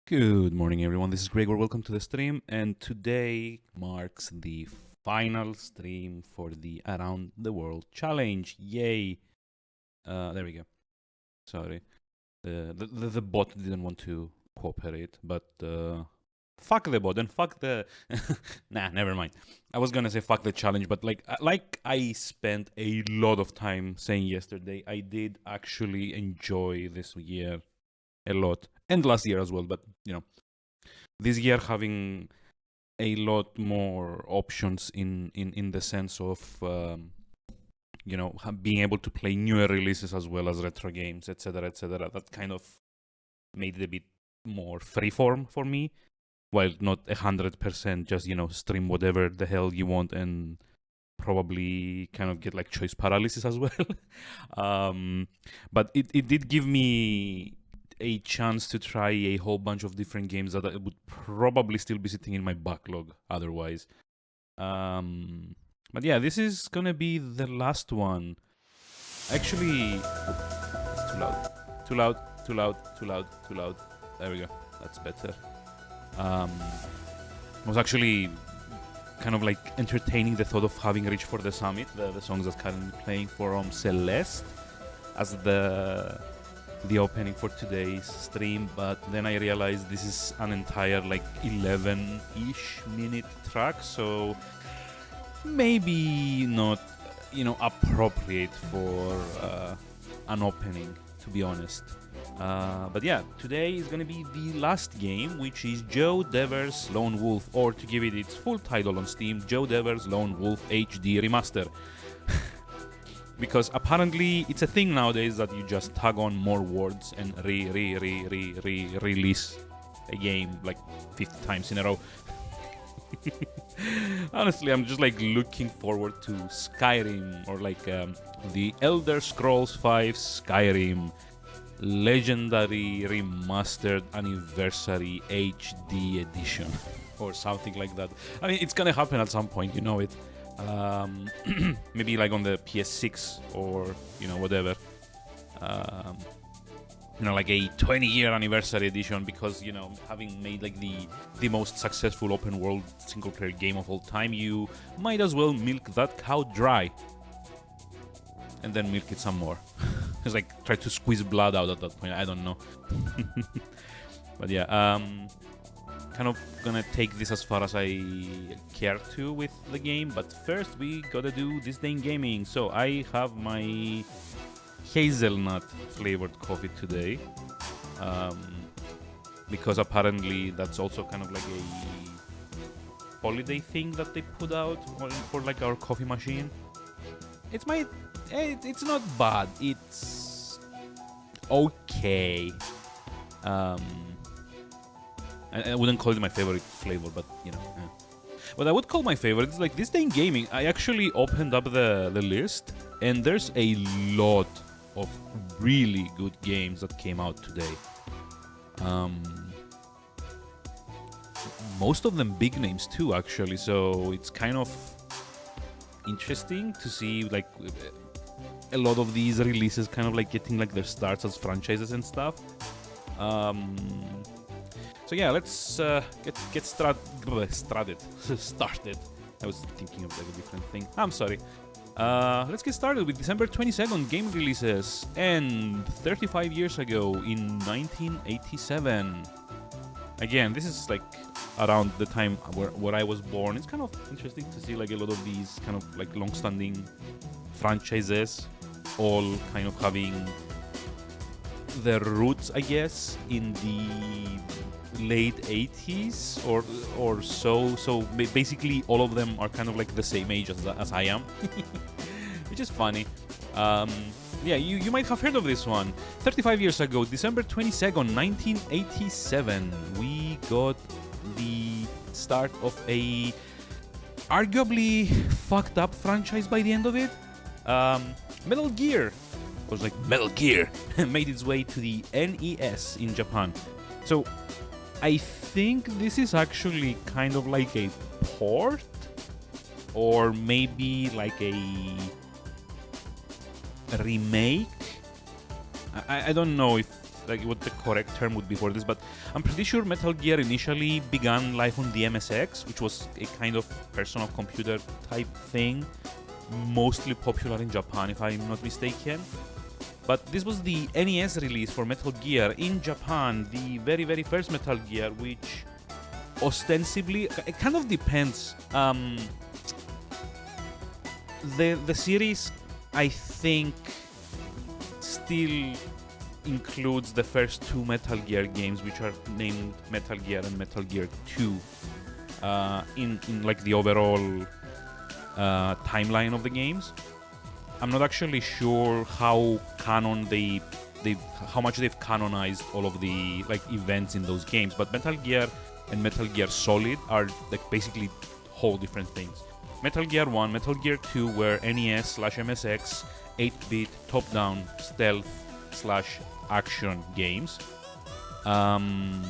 Good morning, everyone. This is Gregor. Welcome to the stream. And today marks the final stream for the Around the World Challenge. Yay! There we go. Sorry. The bot didn't want to cooperate, but fuck the bot and fuck the. Nah, never mind. I was gonna say fuck the challenge, but like I spent a lot of time saying yesterday, I did actually enjoy this year a lot, and last year as well. But this year having a lot more options in the sense of being able to play newer releases as well as retro games, etc., etc. That kind of made it a bit more freeform for me, while not 100% just stream whatever the hell you want and probably kind of get like choice paralysis as well. But it did give me a chance to try a whole bunch of different games that I would probably still be sitting in my backlog otherwise. But yeah, this is gonna be the last one. Actually, it's too loud. Too loud, too loud, too loud, too loud. There we go. That's better. I was actually kind of like entertaining the thought of having Reach for the Summit, the songs that's currently playing from Celeste, as the opening for today's stream, but then I realized this is an entire like 11-ish minute track, so maybe not appropriate for an opening, to be honest. But yeah, today is gonna be the last game, which is Joe Dever's Lone Wolf, or to give it its full title on Steam, Joe Dever's Lone Wolf HD Remaster. Because apparently it's a thing nowadays that you just tag on more words and release a game like 50 times in a row. Honestly, I'm just like looking forward to Skyrim, or like the Elder Scrolls V Skyrim Legendary Remastered Anniversary HD Edition or something like that. I mean, it's gonna happen at some point, you know it. Maybe like on the PS6 or whatever, like a 20-year anniversary edition, because having made like the most successful open world single player game of all time, you might as well milk that cow dry and then milk it some more. It's like try to squeeze blood out at that point. I don't know. But yeah, kind of gonna take this as far as I care to with the game, but first we gotta do this day in gaming. So I have my hazelnut flavored coffee today, because apparently that's also kind of like a holiday thing that they put out for like our coffee machine. It's not bad, it's okay. I wouldn't call it my favorite flavor, but what I would call my favorite is like this day in gaming. I actually opened up the list, and there's a lot of really good games that came out today. Most of them big names too, actually. So it's kind of interesting to see like a lot of these releases kind of like getting like their starts as franchises and stuff. So yeah, let's get started. I was thinking of like a different thing. I'm sorry. Let's get started with December 22nd game releases. And 35 years ago, in 1987. Again, this is like around the time where I was born. It's kind of interesting to see like a lot of these kind of like long-standing franchises all kind of having their roots, I guess, in the late 80s or so. So basically all of them are kind of like the same age as I am, which is funny. Yeah, you might have heard of this one. 35 years ago, December 22nd, 1987, we got the start of a arguably fucked up franchise by the end of it. Metal Gear was like Metal Gear made its way to the NES in Japan. So I think this is actually kind of like a port, or maybe like a remake. I don't know if like what the correct term would be for this, but I'm pretty sure Metal Gear initially began life on the MSX, which was a kind of personal computer type thing, mostly popular in Japan, if I'm not mistaken. But this was the NES release for Metal Gear in Japan, the very, very first Metal Gear, which ostensibly, it kind of depends. The series, I think, still includes the first two Metal Gear games, which are named Metal Gear and Metal Gear 2, in like the overall timeline of the games. I'm not actually sure how canon how much they've canonized all of the like events in those games, but Metal Gear and Metal Gear Solid are like basically whole different things. Metal Gear 1, Metal Gear 2 were NES/MSX 8-bit top-down stealth/action games. And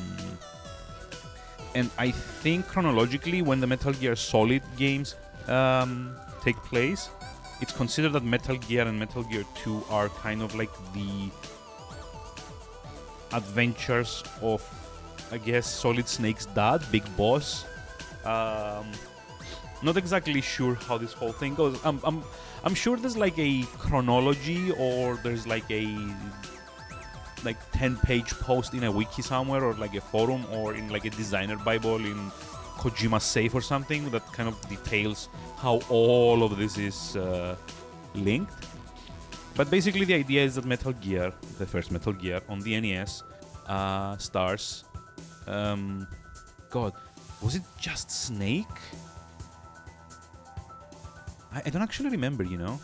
I think chronologically, when the Metal Gear Solid games take place, it's considered that Metal Gear and Metal Gear 2 are kind of like the adventures of, I guess, Solid Snake's dad, Big Boss. Not exactly sure how this whole thing goes. I'm sure there's like a chronology, or there's like a 10-page post in a wiki somewhere, or like a forum, or in like a designer bible in Kojima's safe or something that kind of details how all of this is linked. But basically the idea is that Metal Gear, the first Metal Gear on the NES, stars... God, was it just Snake? I don't actually remember, you know?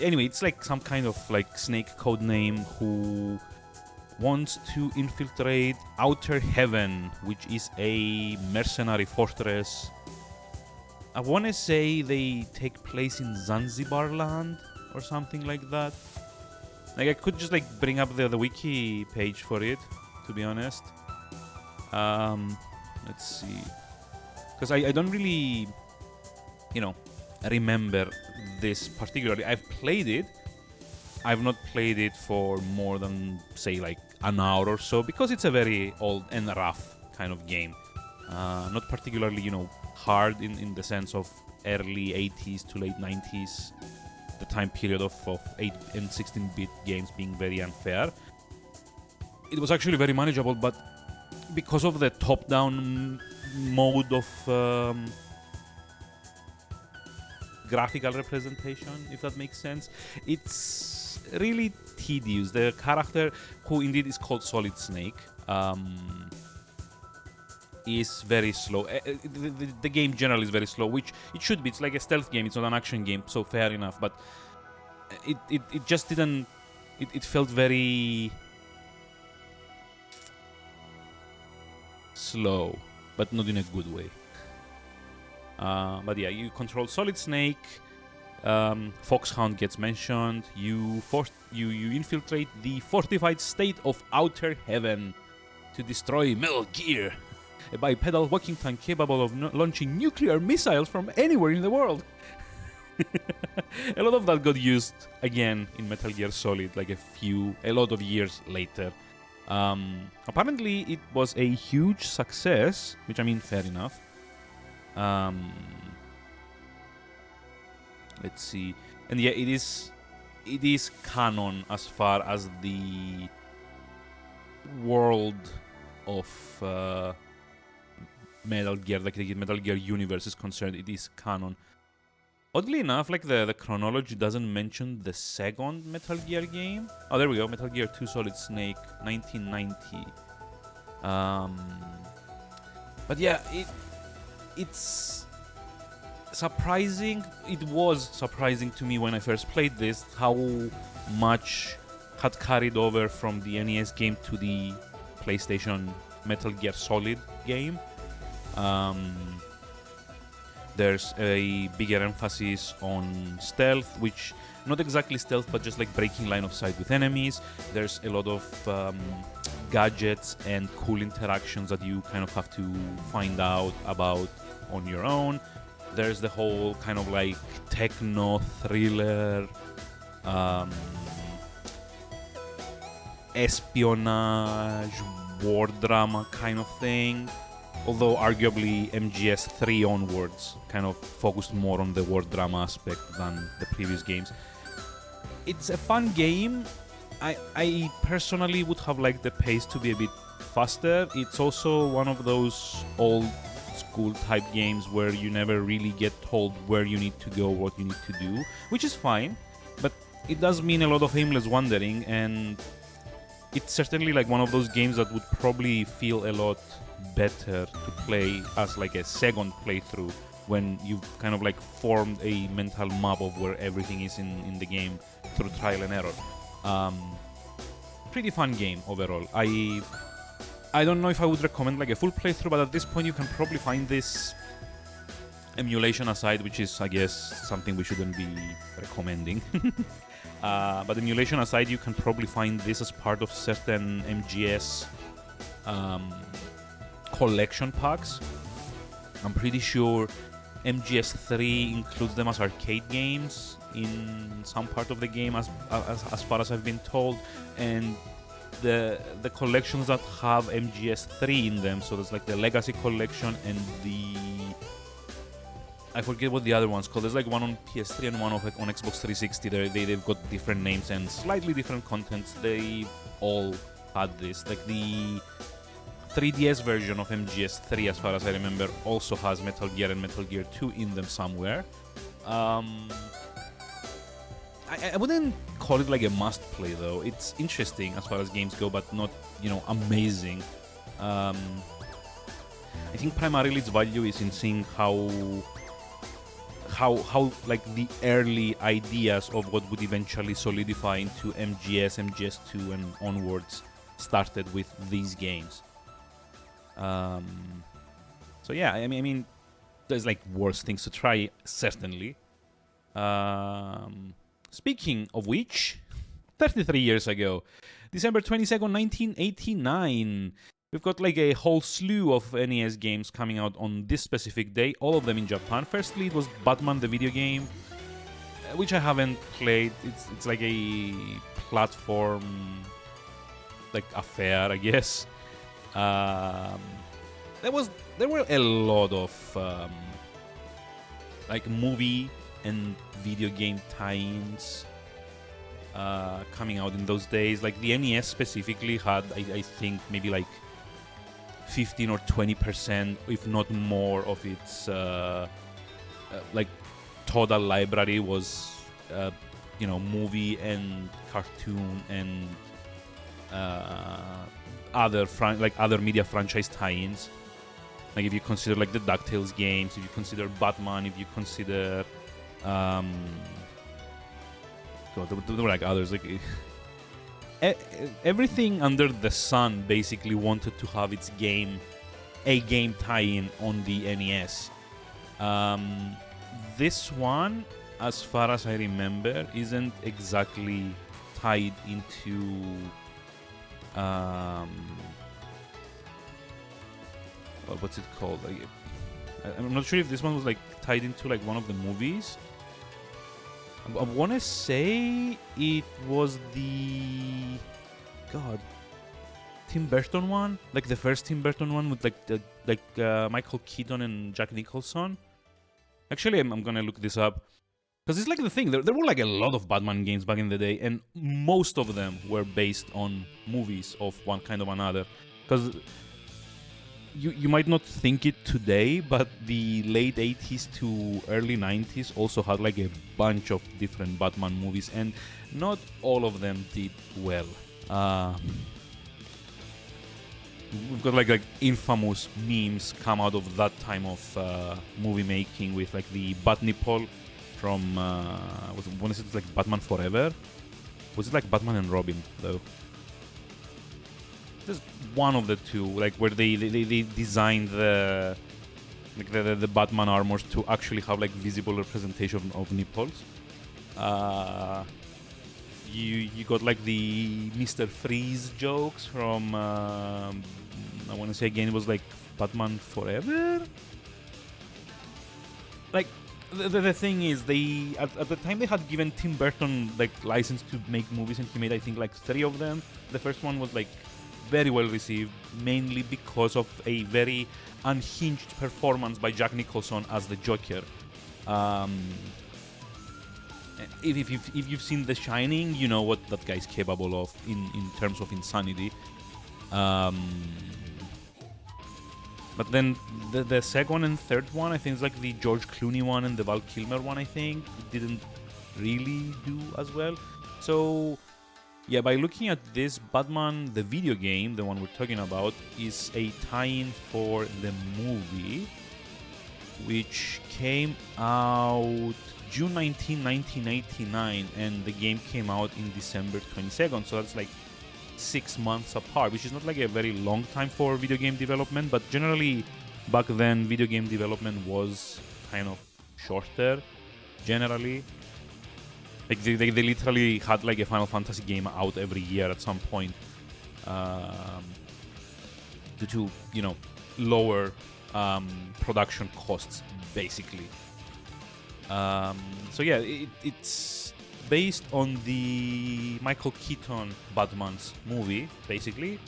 Anyway, it's like some kind of like Snake codename who wants to infiltrate Outer Heaven, which is a mercenary fortress. I want to say they take place in Zanzibar land or something like that. Like, I could just like bring up the wiki page for it, to be honest. Let's see, because I don't really, you know, remember this particularly. I've played it. I've not played it for more than, say, like an hour or so, because it's a very old and rough kind of game. Not particularly, you know, hard in the sense of early 80s to late 90s, the time period of 8 and 16-bit games being very unfair. It was actually very manageable, but because of the top-down mode of graphical representation, if that makes sense, it's really tedious. The character, who indeed is called Solid Snake, is very slow. The game generally is very slow, which it should be. It's like a stealth game. It's not an action game, so fair enough. But it just didn't. It felt very slow, but not in a good way. But yeah, you control Solid Snake. Foxhound gets mentioned. You infiltrate the fortified state of Outer Heaven to destroy Metal Gear, a bipedal walking tank capable of launching nuclear missiles from anywhere in the world. A lot of that got used again in Metal Gear Solid, like a lot of years later. Apparently, it was a huge success, which, I mean, fair enough. Let's see, and yeah, it is canon as far as the world of Metal Gear, like the Metal Gear universe, is concerned. It is canon. Oddly enough, like the chronology doesn't mention the second Metal Gear game. Oh, there we go, Metal Gear 2 Solid Snake, 1990. But yeah, it's surprising. It was surprising to me when I first played this how much had carried over from the NES game to the PlayStation Metal Gear Solid game. There's a bigger emphasis on stealth, which not exactly stealth, but just like breaking line of sight with enemies. There's a lot of gadgets and cool interactions that you kind of have to find out about on your own. There's the whole kind of like techno thriller espionage, war drama kind of thing. Although arguably MGS3 onwards kind of focused more on the war drama aspect than the previous games. It's a fun game. I personally would have liked the pace to be a bit faster. It's also one of those old school type games where you never really get told where you need to go, what you need to do, which is fine, but it does mean a lot of aimless wandering, and it's certainly like one of those games that would probably feel a lot better to play as like a second playthrough when you've kind of like formed a mental map of where everything is in the game through trial and error. Pretty fun game overall. I don't know if I would recommend like a full playthrough, but at this point you can probably find this, emulation aside, which is I guess something we shouldn't be recommending. But emulation aside, you can probably find this as part of certain MGS collection packs. I'm pretty sure MGS3 includes them as arcade games in some part of the game, as far as I've been told, and the collections that have MGS3 in them, so there's like the Legacy collection and I forget what the other one's called. There's like one on PS3 and one on Xbox 360. They've got different names and slightly different contents. They all had this. Like the 3DS version of MGS3, as far as I remember, also has Metal Gear and Metal Gear 2 in them somewhere. I wouldn't call it like a must-play though. It's interesting as far as games go, but not, amazing. I think primarily its value is in seeing how like the early ideas of what would eventually solidify into MGS, MGS2 and onwards started with these games. So yeah, I mean, there's like worse things to try, certainly. Speaking of which, 33 years ago, December 22nd, 1989, we've got like a whole slew of NES games coming out on this specific day, all of them in Japan. Firstly, it was Batman the video game, which I haven't played. It's like a platform like affair, I guess. There were a lot of like movie and video game tie-ins coming out in those days. Like the NES specifically had, I think, maybe like 15 or 20%, if not more, of its like total library was movie and cartoon and other media franchise tie-ins. Like if you consider like the DuckTales games, if you consider Batman, if you consider there were like others, like everything under the sun basically wanted to have its game tie-in on the NES. This one, as far as I remember, isn't exactly tied into what's it called? Like, I'm not sure if this one was like tied into like one of the movies. I want to say it was the Tim Burton one, like the first Tim Burton one with Michael Keaton and Jack Nicholson. Actually, I'm gonna look this up because it's like the thing. There were like a lot of Batman games back in the day, and most of them were based on movies of one kind or another. Because you might not think it today, but the late 80s to early 90s also had like a bunch of different Batman movies, and not all of them did well. We've got like infamous memes come out of that time of movie making with like the Bat Nipple from when is it like Batman Forever? Was it like Batman and Robin though? There's one of the two, like where they designed the Batman armors to actually have like visible representation of nipples. You got like the Mr. Freeze jokes from I want to say again it was like Batman Forever. Like The thing is, they at the time they had given Tim Burton like license to make movies, and he made I think like 3 of them. The first one was like very well received, mainly because of a very unhinged performance by Jack Nicholson as the Joker. If you've seen The Shining, you know what that guy's capable of in terms of insanity. But then the second and third one, I think it's like the George Clooney one and the Val Kilmer one, I think, didn't really do as well. So, yeah, by looking at this, Batman, the video game, the one we're talking about, is a tie-in for the movie, which came out June 19, 1989, and the game came out in December 22nd, so that's like 6 months apart, which is not like a very long time for video game development, but generally back then video game development was kind of shorter, generally. Like they literally had like a Final Fantasy game out every year at some point, due to, you know, lower production costs, basically. So yeah, it's based on the Michael Keaton Batman's movie, basically.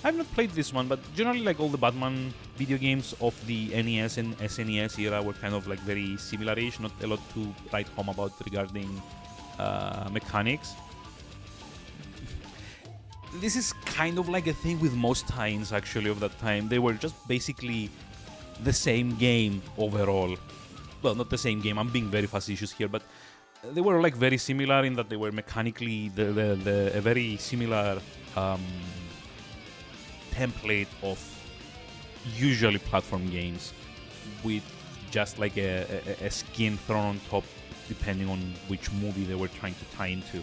I've not played this one, but generally like all the Batman video games of the NES and SNES era were kind of like very similar-ish, not a lot to write home about regarding mechanics. This is kind of like a thing with most tie-ins actually of that time. They were just basically the same game overall. Well, not the same game, I'm being very facetious here, but they were like very similar in that they were mechanically a very similar template of usually platform games, with just like a skin thrown on top depending on which movie they were trying to tie into.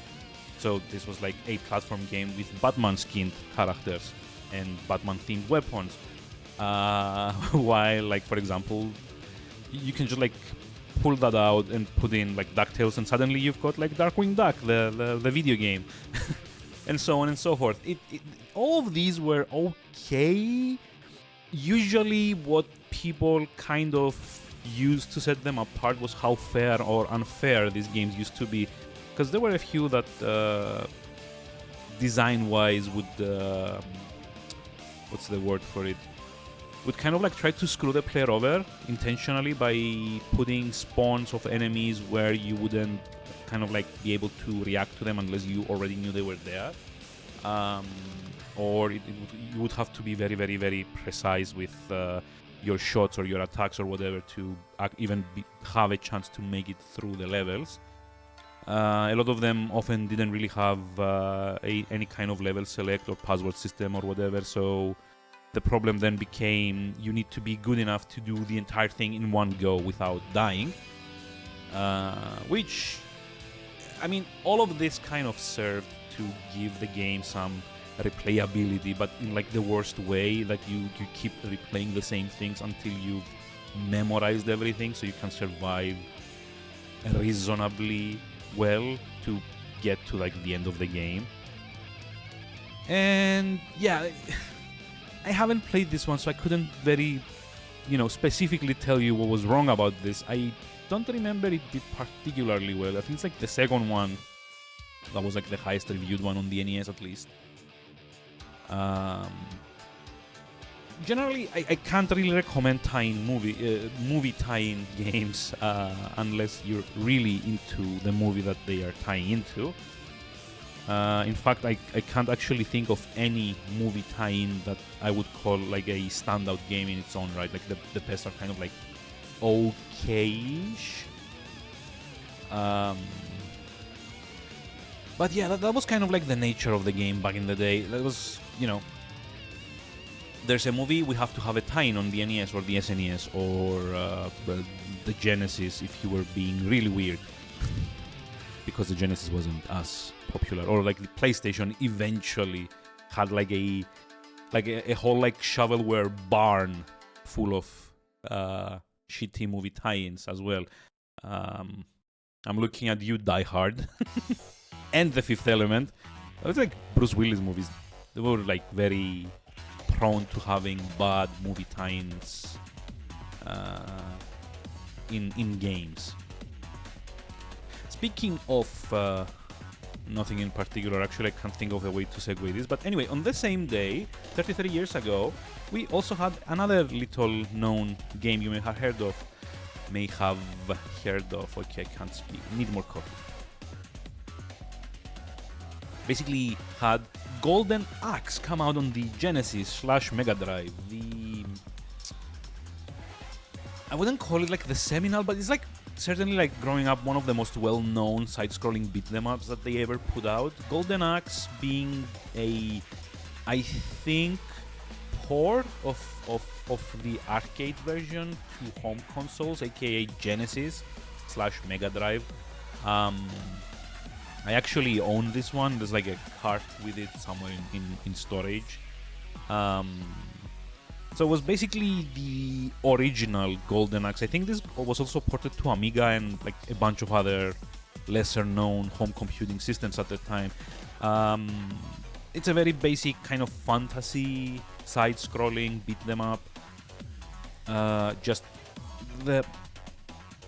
So this was like a platform game with Batman skinned characters and Batman themed weapons, while like for example you can just like pull that out and put in like DuckTales, and suddenly you've got like Darkwing Duck, the video game, and so on and so forth. All of these were okay. Usually, what people kind of used to set them apart was how fair or unfair these games used to be, because there were a few that design-wise would what's the word for it? Would kind of like try to screw the player over intentionally by putting spawns of enemies where you wouldn't kind of like be able to react to them unless you already knew they were there. Or you would have to be very, very, very precise with your shots or your attacks or whatever to even have a chance to make it through the levels. A lot of them often didn't really have any kind of level select or password system or whatever, so the problem then became you need to be good enough to do the entire thing in one go without dying. Which, I mean, all of this kind of served to give the game some replayability, but in like the worst way, that you keep replaying the same things until you've memorized everything, so you can survive reasonably well to get to like the end of the game. And yeah, I haven't played this one, so I couldn't very, specifically tell you what was wrong about this. I don't remember it did particularly well. I think it's like the second one that was like the highest reviewed one on the NES at least. Generally, I can't really recommend movie tie-in games unless you're really into the movie that they are tying into. In fact, I can't actually think of any movie tie-in that I would call like a standout game in its own right. Like the best are kind of like okay-ish. But yeah, that was kind of like the nature of the game back in the day. That was, there's a movie, we have to have a tie-in on the NES or the SNES or the Genesis if you were being really weird. Because the Genesis wasn't as popular, or like the PlayStation eventually had like a whole like shovelware barn full of shitty movie tie-ins as well. I'm looking at you, Die Hard, and The Fifth Element. It's like Bruce Willis movies. They were like very prone to having bad movie tie-ins in games. speaking of nothing in particular, actually I can't think of a way to segue this, but anyway, on the same day, 33 years ago, we also had another little known game you may have heard of. Okay, I can't speak, need more coffee. Basically had Golden Axe come out on the Genesis/Mega Drive. I wouldn't call it like the seminal, but it's like certainly like growing up one of the most well-known side-scrolling beat-them-ups that they ever put out. Golden Axe being a, I think, port of the arcade version to home consoles, aka Genesis/Mega Drive. I actually own this one. There's like a cart with it somewhere in storage. So it was basically the original Golden Axe. I think this was also ported to Amiga and like a bunch of other lesser-known home computing systems at the time. It's a very basic kind of fantasy side-scrolling beat-them-up. Just the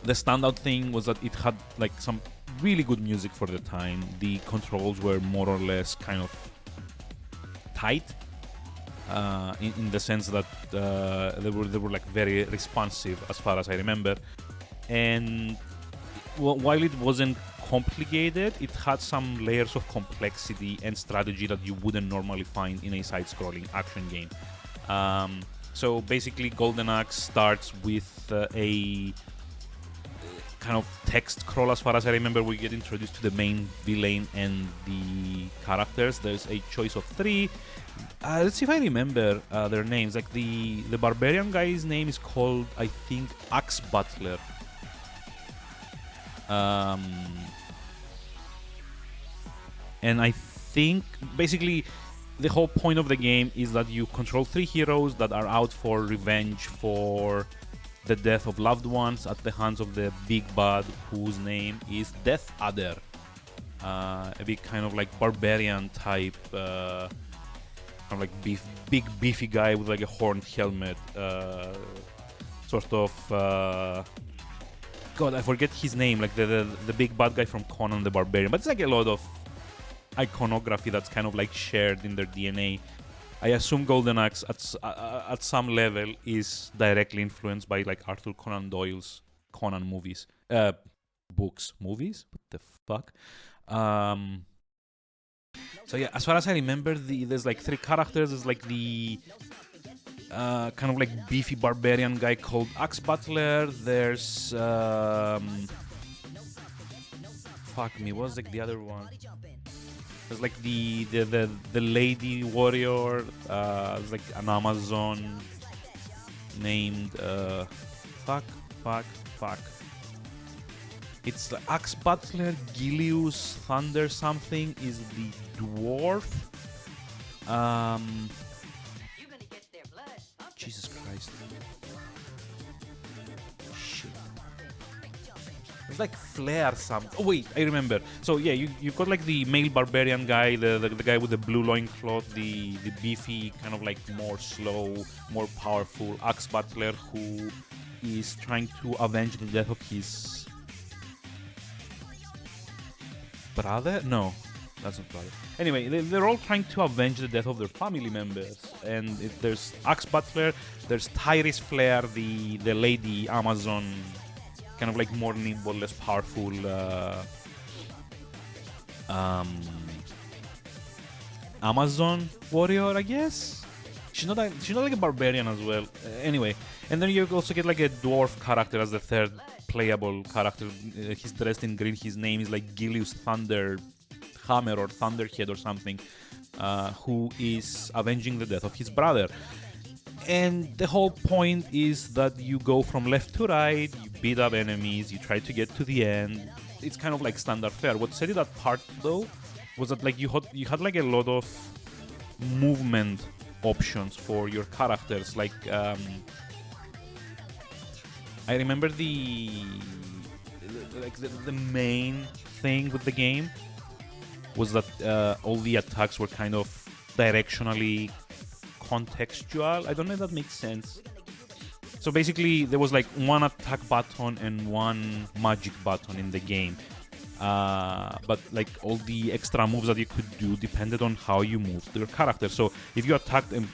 standout thing was that it had like some really good music for the time. The controls were more or less kind of tight. In the sense that they were like very responsive as far as I remember, and while it wasn't complicated, it had some layers of complexity and strategy that you wouldn't normally find in a side-scrolling action game. So basically Golden Axe starts with a kind of text crawl. As far as I remember, we get introduced to the main villain and the characters. There's a choice of 3. Let's see if I remember their names. Like the barbarian guy's name is called, I think, Axe Butler. And I think basically the whole point of the game is that you control 3 heroes that are out for revenge for the death of loved ones at the hands of the big bad, whose name is Death Adder. A big kind of like barbarian type, kind of like big beefy guy with like a horned helmet, sort of. God, I forget his name. Like the big bad guy from Conan the Barbarian. But it's like a lot of iconography that's kind of like shared in their DNA. I assume Golden Axe at some level is directly influenced by like Arthur Conan Doyle's Conan movies, books, movies. What the fuck? So yeah, as far as I remember, there's like 3 characters. There's like the kind of like beefy barbarian guy called Axe Butler. There's fuck me, what's like the other one? There's like the lady warrior. There's like an Amazon named fuck. It's like Axe Butler. Gilius Thunder something is the dwarf. Jesus Christ. Shit. It's like Flare something. Oh wait, I remember. So yeah, you've got like the male barbarian guy, the guy with the blue loincloth, the beefy, kind of like more slow, more powerful Axe Butler, who is trying to avenge the death of his brother? No, that's not brother. Anyway, they're all trying to avenge the death of their family members. And there's Axe Butler, there's Tyrese Flare, the lady Amazon, kind of like more nimble, less powerful Amazon warrior, I guess. She's not like a barbarian as well. Anyway, and then you also get like a dwarf character as the third playable character. He's dressed in green. His name is like Gilius Thunder Hammer or Thunderhead or something, who is avenging the death of his brother. And the whole point is that you go from left to right, you beat up enemies, you try to get to the end. It's kind of like standard fare. What set it apart though was that like you had like a lot of movement options for your characters. Like I remember the main thing with the game was that all the attacks were kind of directionally contextual. I don't know if that makes sense. So basically there was like one attack button and one magic button in the game. but like all the extra moves that you could do depended on how you moved your character. So if you attacked and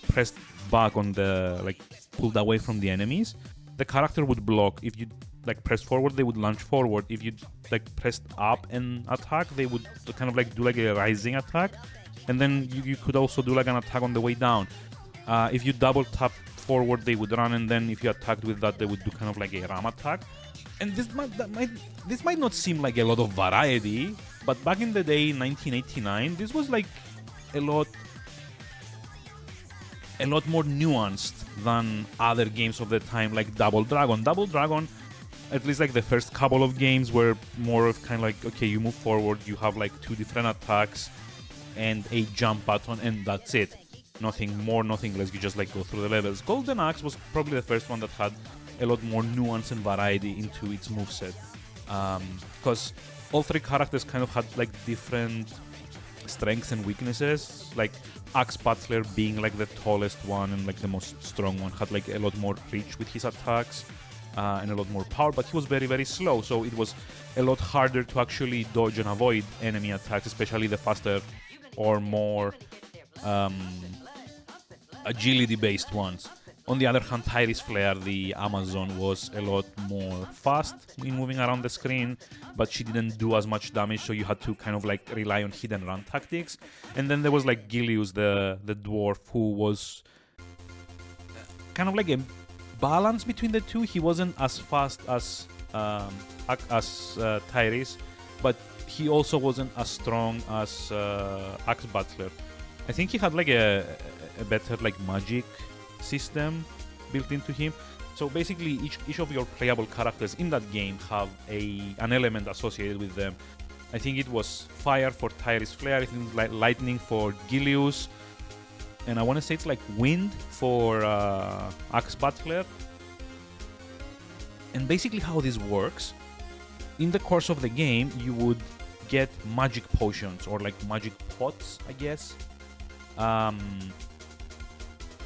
pressed back on the, like, pulled away from the enemies, the character would block. If you like pressed forward, they would launch forward. If you like pressed up and attack, they would kind of like do like a rising attack, and then you could also do like an attack on the way down. If you double tap forward, they would run, and then if you attacked with that, they would do kind of like a ram attack. And this might not seem like a lot of variety, but back in the day, 1989, this was like a lot more nuanced than other games of the time, like Double Dragon. Double Dragon, at least like the first couple of games, were more of kind of like, okay, you move forward, you have like 2 different attacks and a jump button, and that's it. Nothing more, nothing less. You just like go through the levels. Golden Axe was probably the first one that had a lot more nuance and variety into its moveset, because all 3 characters kind of had like different strengths and weaknesses. Like Axe Butler, being like the tallest one and like the most strong one, had like a lot more reach with his attacks and a lot more power, but he was very, very slow, so it was a lot harder to actually dodge and avoid enemy attacks, especially the faster or more agility based ones. On the other hand, Tyrese Flare, the Amazon, was a lot more fast in moving around the screen, but she didn't do as much damage, so you had to kind of like rely on hit and run tactics. And then there was like Gilius, the dwarf, who was kind of like a balance between the two. He wasn't as fast as Tyrese, but he also wasn't as strong as Axe Butler. I think he had like a better like magic system built into him. So basically each of your playable characters in that game have an element associated with them. I think it was fire for Tyrese Flare, I think it was like lightning for Gilius, and I want to say it's like wind for Axe Butler. And basically how this works, in the course of the game you would get magic potions, or like magic pots, I guess.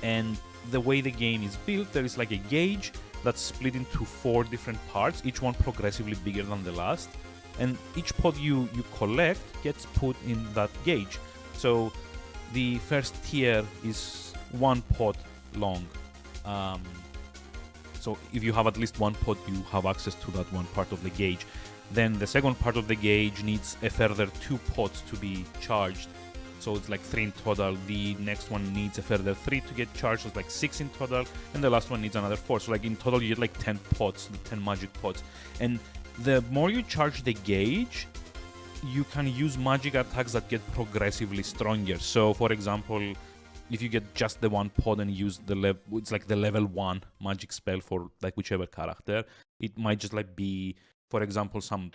And the way the game is built, there is like a gauge that's split into 4 different parts, each one progressively bigger than the last, and each pot you collect gets put in that gauge. So the first tier is 1 pot long. So if you have at least 1 pot, you have access to that one part of the gauge. Then the second part of the gauge needs a further 2 pots to be charged. So it's like 3 in total. The next one needs a further 3 to get charged, so it's like 6 in total. And the last one needs another 4. So like in total you get like 10 pots, 10 magic pots. And the more you charge the gauge, you can use magic attacks that get progressively stronger. So for example, if you get just the 1 pot and use it's like the level 1 magic spell for like whichever character, it might just like be, for example, some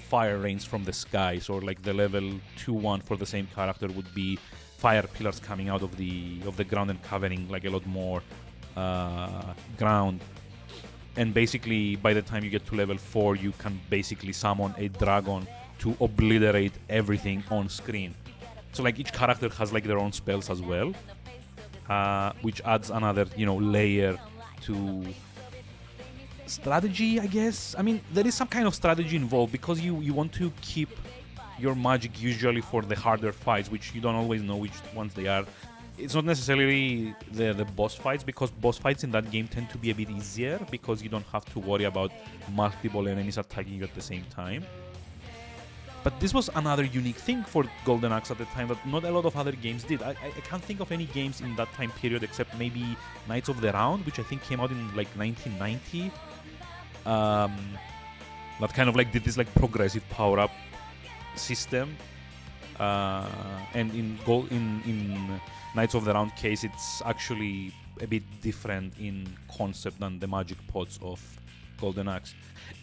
fire rains from the skies, or like the level 2-1 for the same character would be fire pillars coming out of the ground and covering like a lot more ground. And basically by the time you get to level 4, you can basically summon a dragon to obliterate everything on screen. So like each character has like their own spells as well, which adds another, layer to strategy, I guess. I mean, there is some kind of strategy involved, because you want to keep your magic usually for the harder fights, which you don't always know which ones they are. It's not necessarily the boss fights, because boss fights in that game tend to be a bit easier, because you don't have to worry about multiple enemies attacking you at the same time. But this was another unique thing for Golden Axe at the time that not a lot of other games did. I can't think of any games in that time period except maybe Knights of the Round, which I think came out in like 1990. That kind of like did this like progressive power-up system. And in Knights of the Round case, it's actually a bit different in concept than the magic pots of Golden Axe.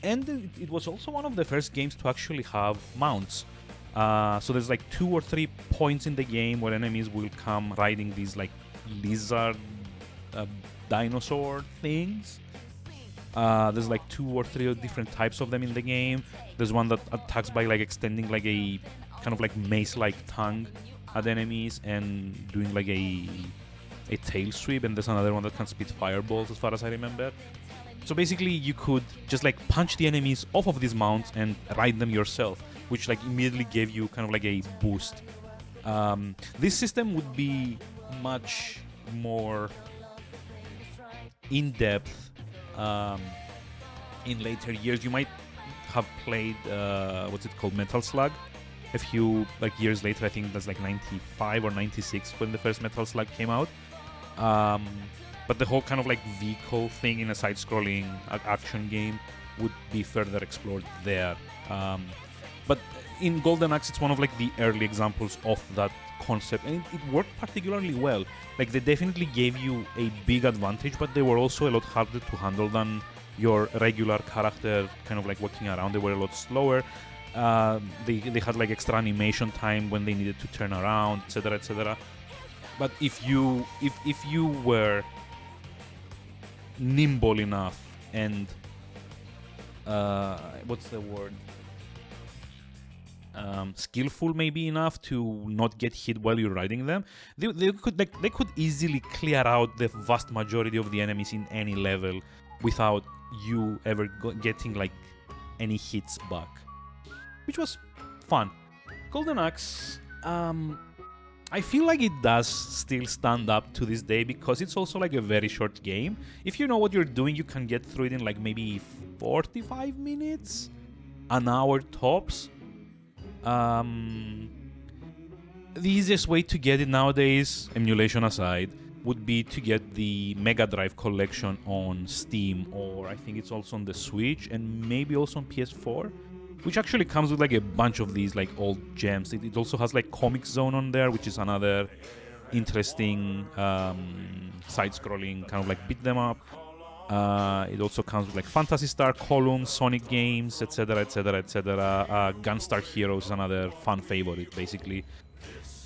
And it was also one of the first games to actually have mounts. So there's like 2 or 3 points in the game where enemies will come riding these like lizard dinosaur things. There's like 2 or 3 different types of them in the game. There's one that attacks by like extending like a kind of like mace-like tongue at enemies and doing like a tail sweep, and there's another one that can spit fireballs, as far as I remember. So basically, you could just like punch the enemies off of these mounts and ride them yourself, which like immediately gave you kind of like a boost. This system would be much more in-depth in later years. You might have played what's it called, Metal Slug, a few like years later. I think that's like 95 or 96 when the first Metal Slug came out. But the whole kind of like vehicle thing in a side-scrolling action game would be further explored there. But in Golden Axe, it's one of like the early examples of that concept, and it worked particularly well. Like they definitely gave you a big advantage, but they were also a lot harder to handle than your regular character kind of like walking around. They were a lot slower. They had like extra animation time when they needed to turn around, etc., etc. But if you were nimble enough and what's the word? Skillful maybe enough to not get hit while you're riding them, they could easily clear out the vast majority of the enemies in any level without you ever getting like any hits back, which was fun. Golden Axe, I feel like it does still stand up to this day because it's also like a very short game. If you know what you're doing, you can get through it in like maybe 45 minutes, an hour tops. The easiest way to get it nowadays, emulation aside, would be to get the Mega Drive collection on Steam, or I think it's also on the Switch and maybe also on PS4, which actually comes with like a bunch of these like old gems. It also has like Comic Zone on there, which is another interesting side-scrolling kind of like beat them up. It also comes with like Phantasy Star, Column, Sonic games, etc., etc., etc. Gunstar Heroes is another fun favorite, basically.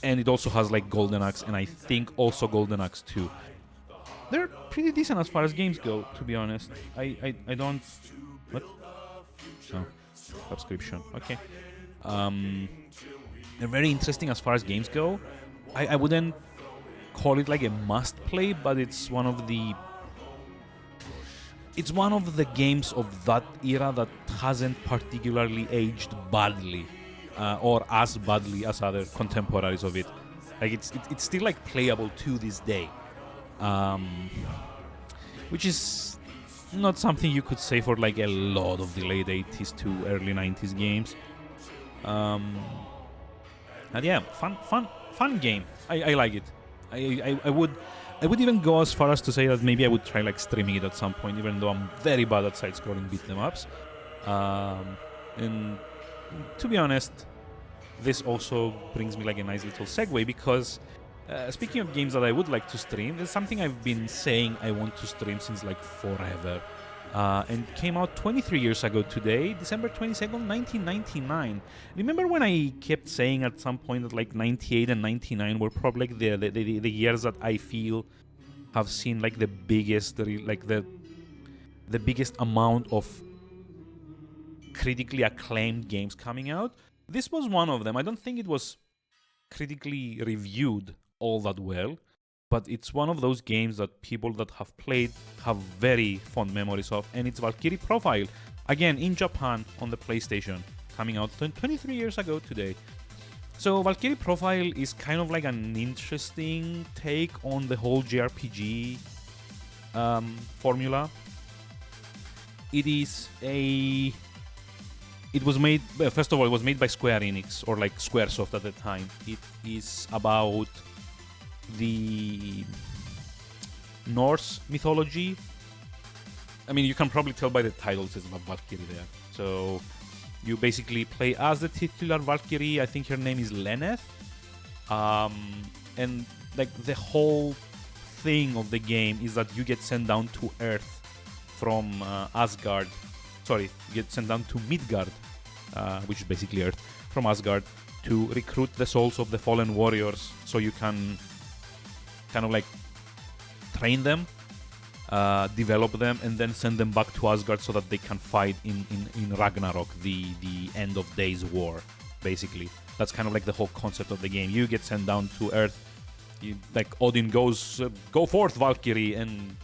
And it also has like Golden Axe, and I think also Golden Axe 2. They're pretty decent as far as games go, to be honest. I don't... What? No. Subscription. Okay. They're very interesting as far as games go. I wouldn't call it like a must-play, but it's one of the games of that era that hasn't particularly aged badly, or as badly as other contemporaries of it. Like it's still like playable to this day, which is not something you could say for like a lot of the late 80s to early 90s games. And yeah, fun game. I like it. I would even go as far as to say that maybe I would try like streaming it at some point, even though I'm very bad at side-scrolling beat 'em ups. And to be honest, this also brings me like a nice little segue, because speaking of games that I would like to stream, there's something I've been saying I want to stream since like forever. And came out 23 years ago today, December 22nd, 1999. Remember when I kept saying at some point that like 98 and 99 were probably like the years that I feel have seen like the biggest amount of critically acclaimed games coming out? This was one of them. I don't think it was critically reviewed all that well, but it's one of those games that people that have played have very fond memories of, and it's Valkyrie Profile. Again, in Japan on the PlayStation, coming out 23 years ago today. So Valkyrie Profile is kind of like an interesting take on the whole JRPG formula. It was made, first of all, it was made by Square Enix, or like Squaresoft at the time. It is about the Norse mythology. I mean, you can probably tell by the title it says about Valkyrie there. So you basically play as the titular Valkyrie. I think her name is Lenneth. And like the whole thing of the game is that you get sent down to Earth from Asgard. Sorry, you get sent down to Midgard, which is basically Earth, from Asgard, to recruit the souls of the fallen warriors, so you can kind of like train them, develop them, and then send them back to Asgard so that they can fight in Ragnarok, the end of days war, basically. That's kind of like the whole concept of the game. You get sent down to Earth, like Odin goes, go forth, Valkyrie, and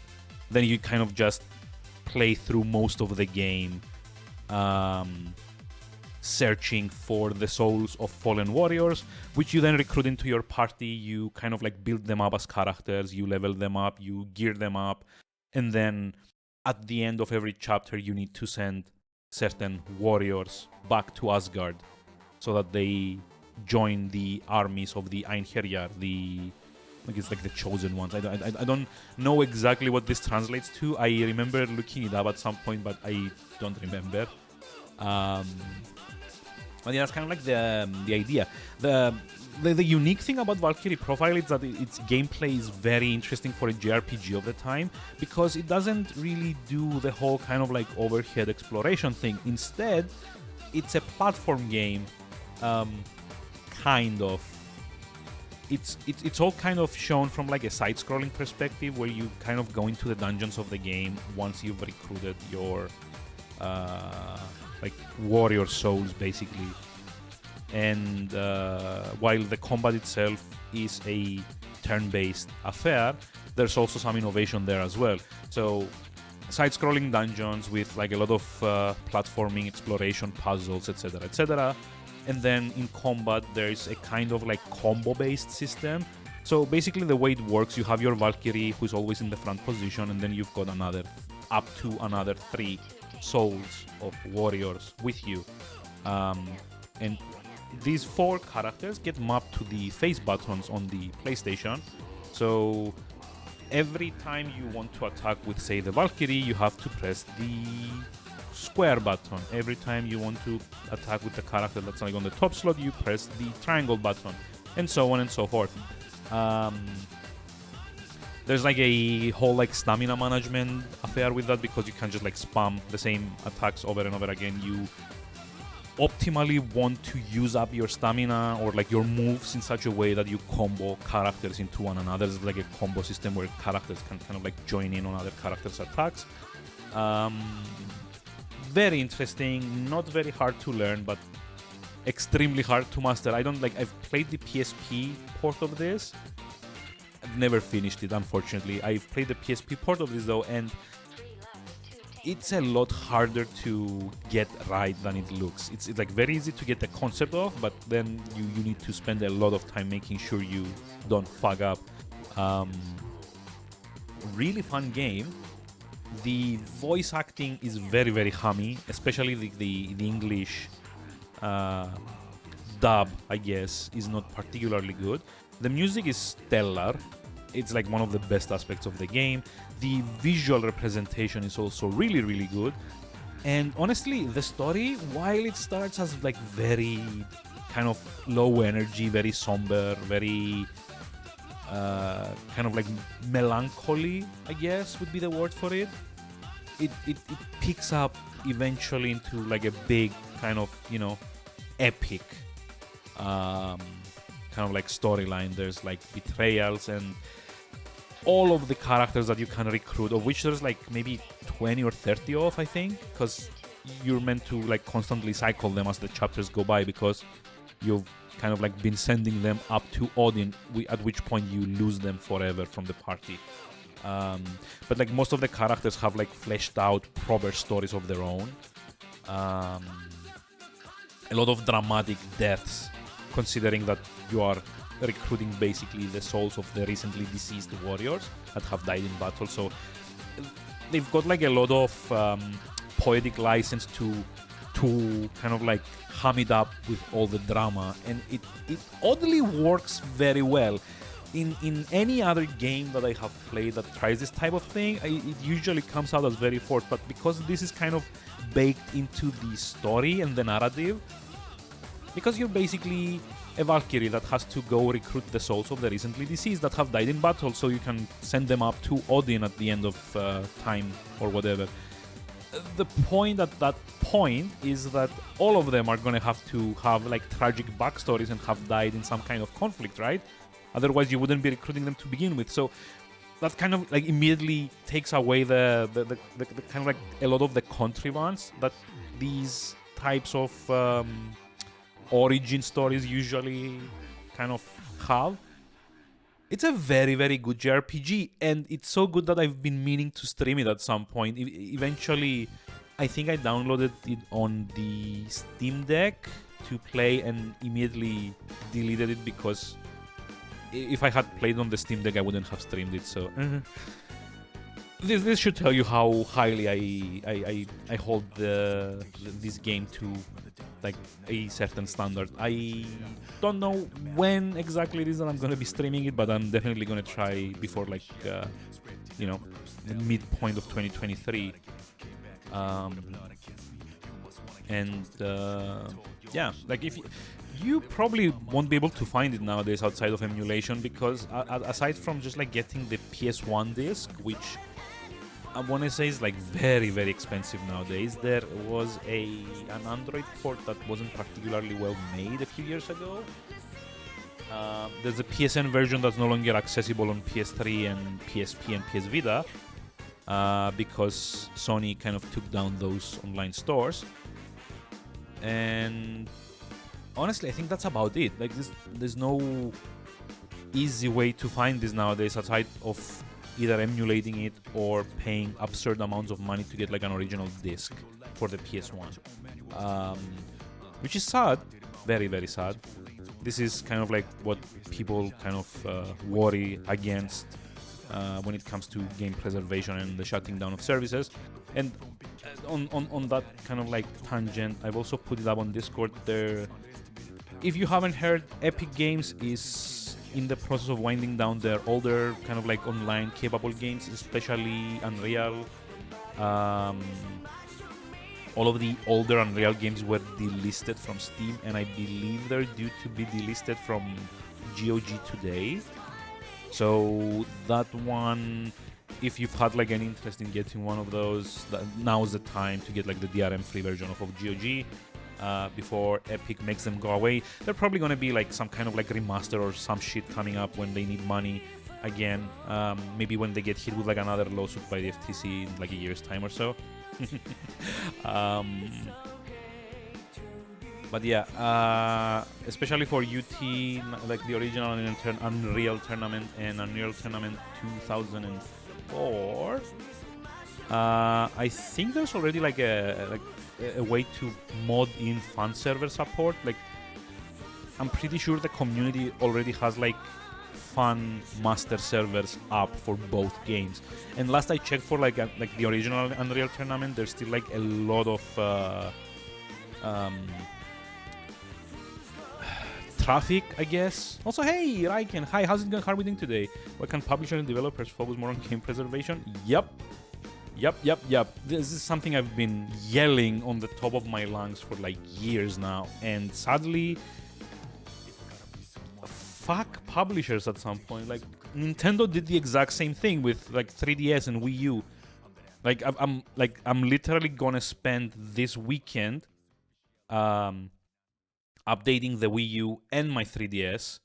then you kind of just play through most of the game searching for the souls of fallen warriors, which you then recruit into your party. You kind of like build them up as characters, you level them up, you gear them up, and then at the end of every chapter you need to send certain warriors back to Asgard so that they join the armies of the Einherjar, it's like the chosen ones. I don't know exactly what this translates to. I remember looking it up at some point, but I don't remember. But yeah, that's kind of like the idea. The unique thing about Valkyrie Profile is that its gameplay is very interesting for a JRPG of the time, because it doesn't really do the whole kind of like overhead exploration thing. Instead, it's a platform game, kind of. It's all kind of shown from like a side-scrolling perspective, where you kind of go into the dungeons of the game once you've recruited your like warrior souls, basically. And while the combat itself is a turn-based affair, there's also some innovation there as well. So side-scrolling dungeons with like a lot of platforming, exploration, puzzles, etc., etc. And then in combat, there's a kind of like combo-based system. So basically the way it works, you have your Valkyrie, who's always in the front position, and then you've got up to another 3 souls of warriors with you. And these 4 characters get mapped to the face buttons on the PlayStation. So every time you want to attack with, say, the Valkyrie, you have to press the square button. Every time you want to attack with the character that's like on the top slot, you press the triangle button, and so on and so forth. There's like a whole like stamina management affair with that, because you can't just like spam the same attacks over and over again. You optimally want to use up your stamina or like your moves in such a way that you combo characters into one another. There's like a combo system where characters can kind of like join in on other characters' attacks. Very interesting, not very hard to learn, but extremely hard to master. I've played the PSP port of this. I've never finished it, unfortunately. I've played the PSP port of this though, and it's a lot harder to get right than it looks. It's like very easy to get the concept of, but then you need to spend a lot of time making sure you don't fuck up. Really fun game. The voice acting is very, very hammy, especially the English dub, I guess, is not particularly good. The music is stellar. It's like one of the best aspects of the game. The visual representation is also really, really good. And honestly, the story, while it starts as like very kind of low energy, very somber, very kind of like melancholy, I guess would be the word for it. It picks up eventually into like a big kind of, epic kind of like storyline. There's like betrayals and all of the characters that you can recruit, of which there's like maybe 20 or 30 of, I think, because you're meant to like constantly cycle them as the chapters go by, because you've kind of like been sending them up to Odin, at which point you lose them forever from the party. But like most of the characters have like fleshed out proper stories of their own. A lot of dramatic deaths, considering that you are recruiting basically the souls of the recently deceased warriors that have died in battle. So they've got like a lot of poetic license to kind of like ham it up with all the drama, and it oddly works very well. In any other game that I have played that tries this type of thing, it usually comes out as very forced, but because this is kind of baked into the story and the narrative, because you're basically a Valkyrie that has to go recruit the souls of the recently deceased that have died in battle, so you can send them up to Odin at the end of time or whatever. The point at that point is that all of them are going to have like tragic backstories and have died in some kind of conflict, right? Otherwise, you wouldn't be recruiting them to begin with. So that kind of like immediately takes away the kind of like a lot of the contrivance that these types of origin stories usually kind of have. It's a very, very good JRPG, and it's so good that I've been meaning to stream it at some point. Eventually, I think I downloaded it on the Steam Deck to play and immediately deleted it because if I had played on the Steam Deck, I wouldn't have streamed it. So this should tell you how highly I hold this game to like a certain standard. I don't know when exactly it is that I'm gonna be streaming it, but I'm definitely gonna try before like you know, the midpoint of 2023. Yeah, like if you probably won't be able to find it nowadays outside of emulation because aside from just like getting the PS1 disc, which I want to say is like very, very expensive nowadays. There was an Android port that wasn't particularly well made a few years ago. There's a PSN version that's no longer accessible on PS3 and PSP and PS Vita because Sony kind of took down those online stores. And honestly, I think that's about it. Like there's no easy way to find this nowadays aside of either emulating it or paying absurd amounts of money to get like an original disc for the PS1, which is sad, very, very sad. This is kind of like what people kind of worry against when it comes to game preservation and the shutting down of services. And on that kind of like tangent, I've also put it up on Discord there. If you haven't heard, Epic Games is in the process of winding down their older kind of like online capable games, especially Unreal. All of the older Unreal games were delisted from Steam, and I believe they're due to be delisted from GOG today. So that one, if you've had like an interest in getting one of those, now's the time to get like the DRM-free version of GOG. Before Epic makes them go away. They're probably going to be like some kind of like remaster or some shit coming up when they need money again. Maybe when they get hit with like another lawsuit by the FTC in like a year's time or so. But yeah, especially for UT, like the original Unreal Tournament and Unreal Tournament 2004. I think there's already like a way to mod in fan server support. Like, I'm pretty sure the community already has like fan master servers up for both games. And last I checked for like the original Unreal Tournament, there's still like a lot of traffic, I guess. Also, hey, Raiken, hi, how's it going? How are we doing today? Why can publishers and developers focus more on game preservation? Yep. This is something I've been yelling on the top of my lungs for like years now, and sadly, fuck publishers at some point. Like, Nintendo did the exact same thing with like 3DS and Wii U. Like, I'm literally gonna spend this weekend updating the Wii U and my 3DS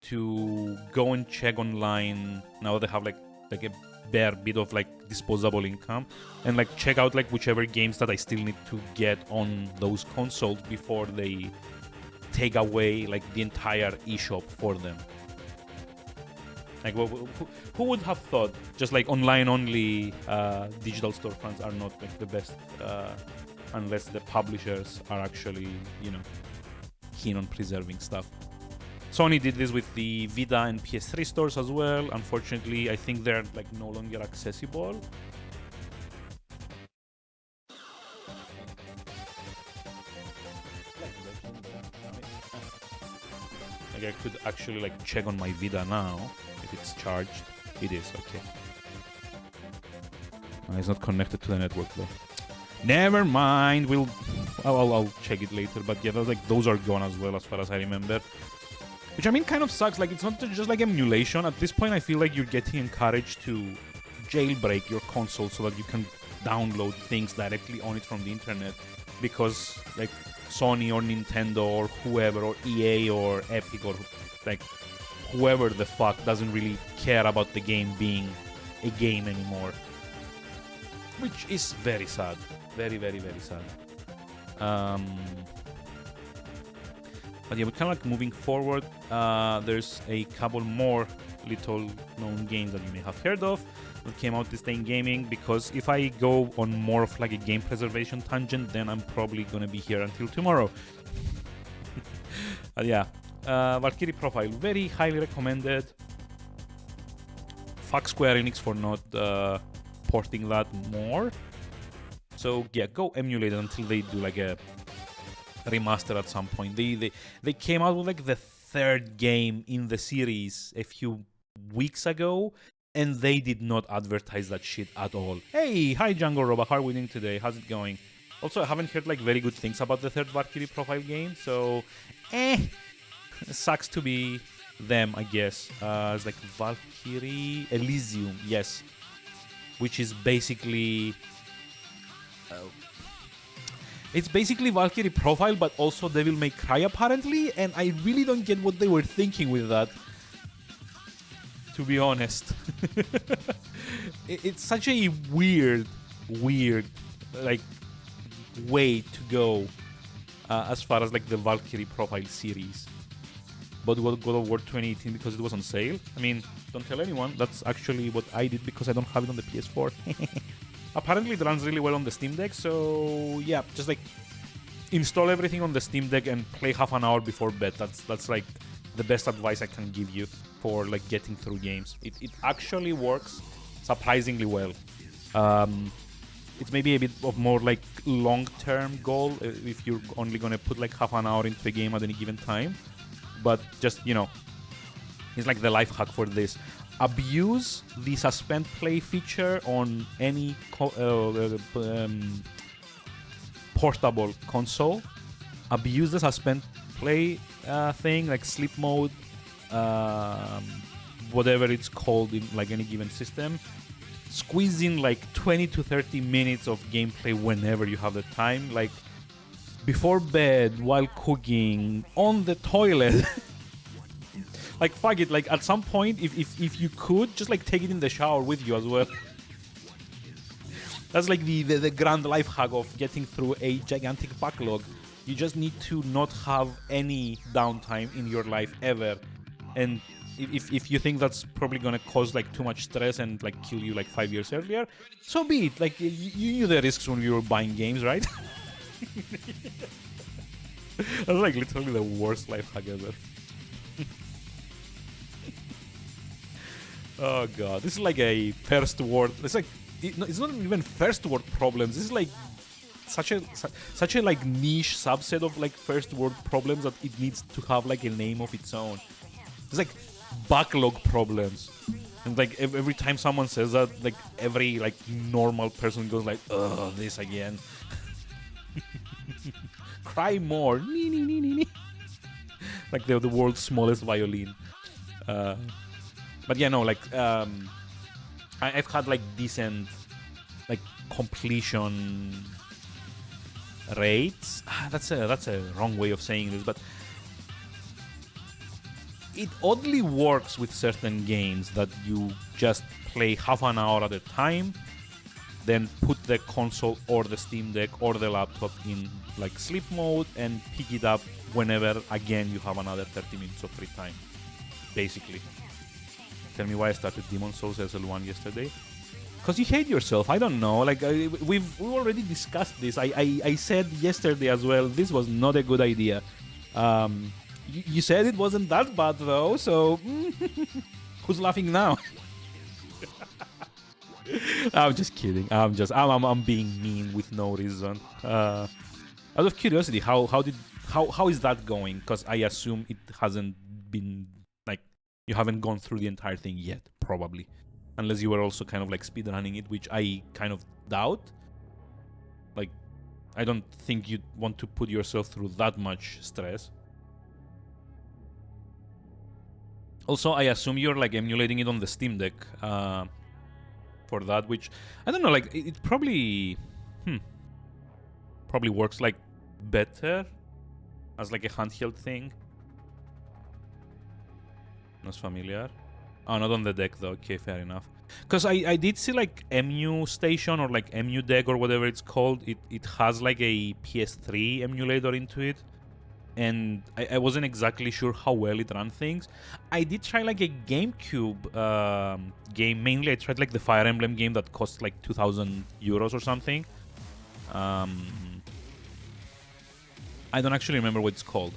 to go and check online now they have like a bare bit of like disposable income, and like check out like whichever games that I still need to get on those consoles before they take away like the entire eShop for them. Like, who would have thought just like online only digital storefronts are not like the best unless the publishers are actually, you know, keen on preserving stuff. Sony did this with the Vita and PS3 stores as well. Unfortunately, I think they're like no longer accessible. Like, I could actually like check on my Vita now if it's charged. It is, okay. It's not connected to the network though. Never mind. I'll check it later. But yeah, those are gone as well, as far as I remember. Which, I mean, kind of sucks. Like, it's not just like emulation. At this point, I feel like you're getting encouraged to jailbreak your console so that you can download things directly on it from the internet. Because, like, Sony or Nintendo or whoever, or EA or Epic or, like, whoever the fuck doesn't really care about the game being a game anymore. Which is very sad. Very, very, very sad. But yeah, we're kind of like moving forward. There's a couple more little known games that you may have heard of that came out this day in gaming, because if I go on more of like a game preservation tangent, then I'm probably gonna be here until tomorrow. But yeah, Valkyrie Profile, very highly recommended. Fuck Square Enix for not porting that more. So yeah, go emulate it until they do like a remaster at some point. They came out with like the third game in the series a few weeks ago, and they did not advertise that shit at all. Hey, hi Django Roba, how are we doing today? How's it going? Also, I haven't heard like very good things about the third Valkyrie Profile game, so sucks to be them, I guess. It's like Valkyrie Elysium, yes, which is basically it's basically Valkyrie Profile, but also Devil May Cry apparently, and I really don't get what they were thinking with that, to be honest. It's such a weird like way to go as far as like the Valkyrie Profile series. But what God of War 2018 because it was on sale? I mean, don't tell anyone. That's actually what I did because I don't have it on the PS4. Apparently it runs really well on the Steam Deck, so yeah, just like install everything on the Steam Deck and play half an hour before bed. That's like the best advice I can give you for like getting through games. It actually works surprisingly well. It's maybe a bit of more like long-term goal if you're only gonna put like half an hour into a game at any given time. But just, you know, it's like the life hack for this. Abuse the suspend play feature on any portable console. Abuse the suspend play thing, like sleep mode, whatever it's called in like any given system. Squeeze in like 20 to 30 minutes of gameplay whenever you have the time, like before bed, while cooking, on the toilet. Like, fuck it, like, at some point, if you could, just, like, take it in the shower with you as well. That's, like, the grand life hack of getting through a gigantic backlog. You just need to not have any downtime in your life ever. And if you think that's probably gonna cause, like, too much stress and, like, kill you, like, 5 years earlier, so be it. Like, you knew the risks when you were buying games, right? That's, like, literally the worst life hack ever. Oh god, this is like a first world. It's like it's not even first world problems. This is like such a like niche subset of like first world problems that it needs to have like a name of its own. It's like backlog problems, and like every time someone says that, like every like normal person goes like, "Oh, this again." Cry more, like the world's smallest violin. But yeah, no, like I've had like decent like completion rates. That's a wrong way of saying this, but it oddly works with certain games that you just play half an hour at a time, then put the console or the Steam Deck or the laptop in like sleep mode and pick it up whenever again you have another 30 minutes of free time, basically. Tell me why I started Demon Souls SL1 yesterday. Because you hate yourself. I don't know. Like we've already discussed this. I said yesterday as well. This was not a good idea. You said it wasn't that bad though. So who's laughing now? I'm just kidding. I'm being mean with no reason. Out of curiosity, how is that going? Because I assume it hasn't been. You haven't gone through the entire thing yet, probably. Unless you were also kind of like speedrunning it, which I kind of doubt. Like, I don't think you'd want to put yourself through that much stress. Also, I assume you're like emulating it on the Steam Deck for that, which, I don't know, like, it probably works like better as like a handheld thing. Not familiar. Oh, not on the deck though. Okay, fair enough. Because I did see like Emu Station or like Emu Deck or whatever it's called. It has like a PS3 emulator into it. and I wasn't exactly sure how well it ran things. I did try like a GameCube game. Mainly, I tried like the Fire Emblem game that cost like 2,000 euros or something. I don't actually remember what it's called,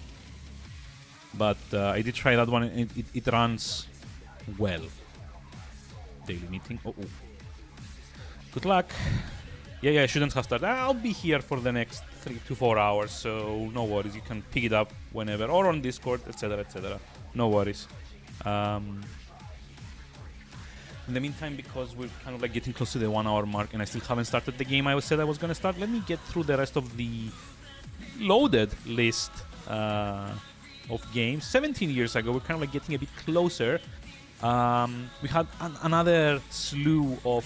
but I did try that one, and it runs well. Daily meeting. Oh. Good luck. Yeah, I shouldn't have started. I'll be here for the next 3 to 4 hours, so no worries. You can pick it up whenever, or on Discord, etc., etc. No worries. In the meantime, because we're kind of like getting close to the 1 hour mark, and I still haven't started the game I said I was gonna start, let me get through the rest of the loaded list of games. 17 years ago, we're kind of like getting a bit closer. We had another slew of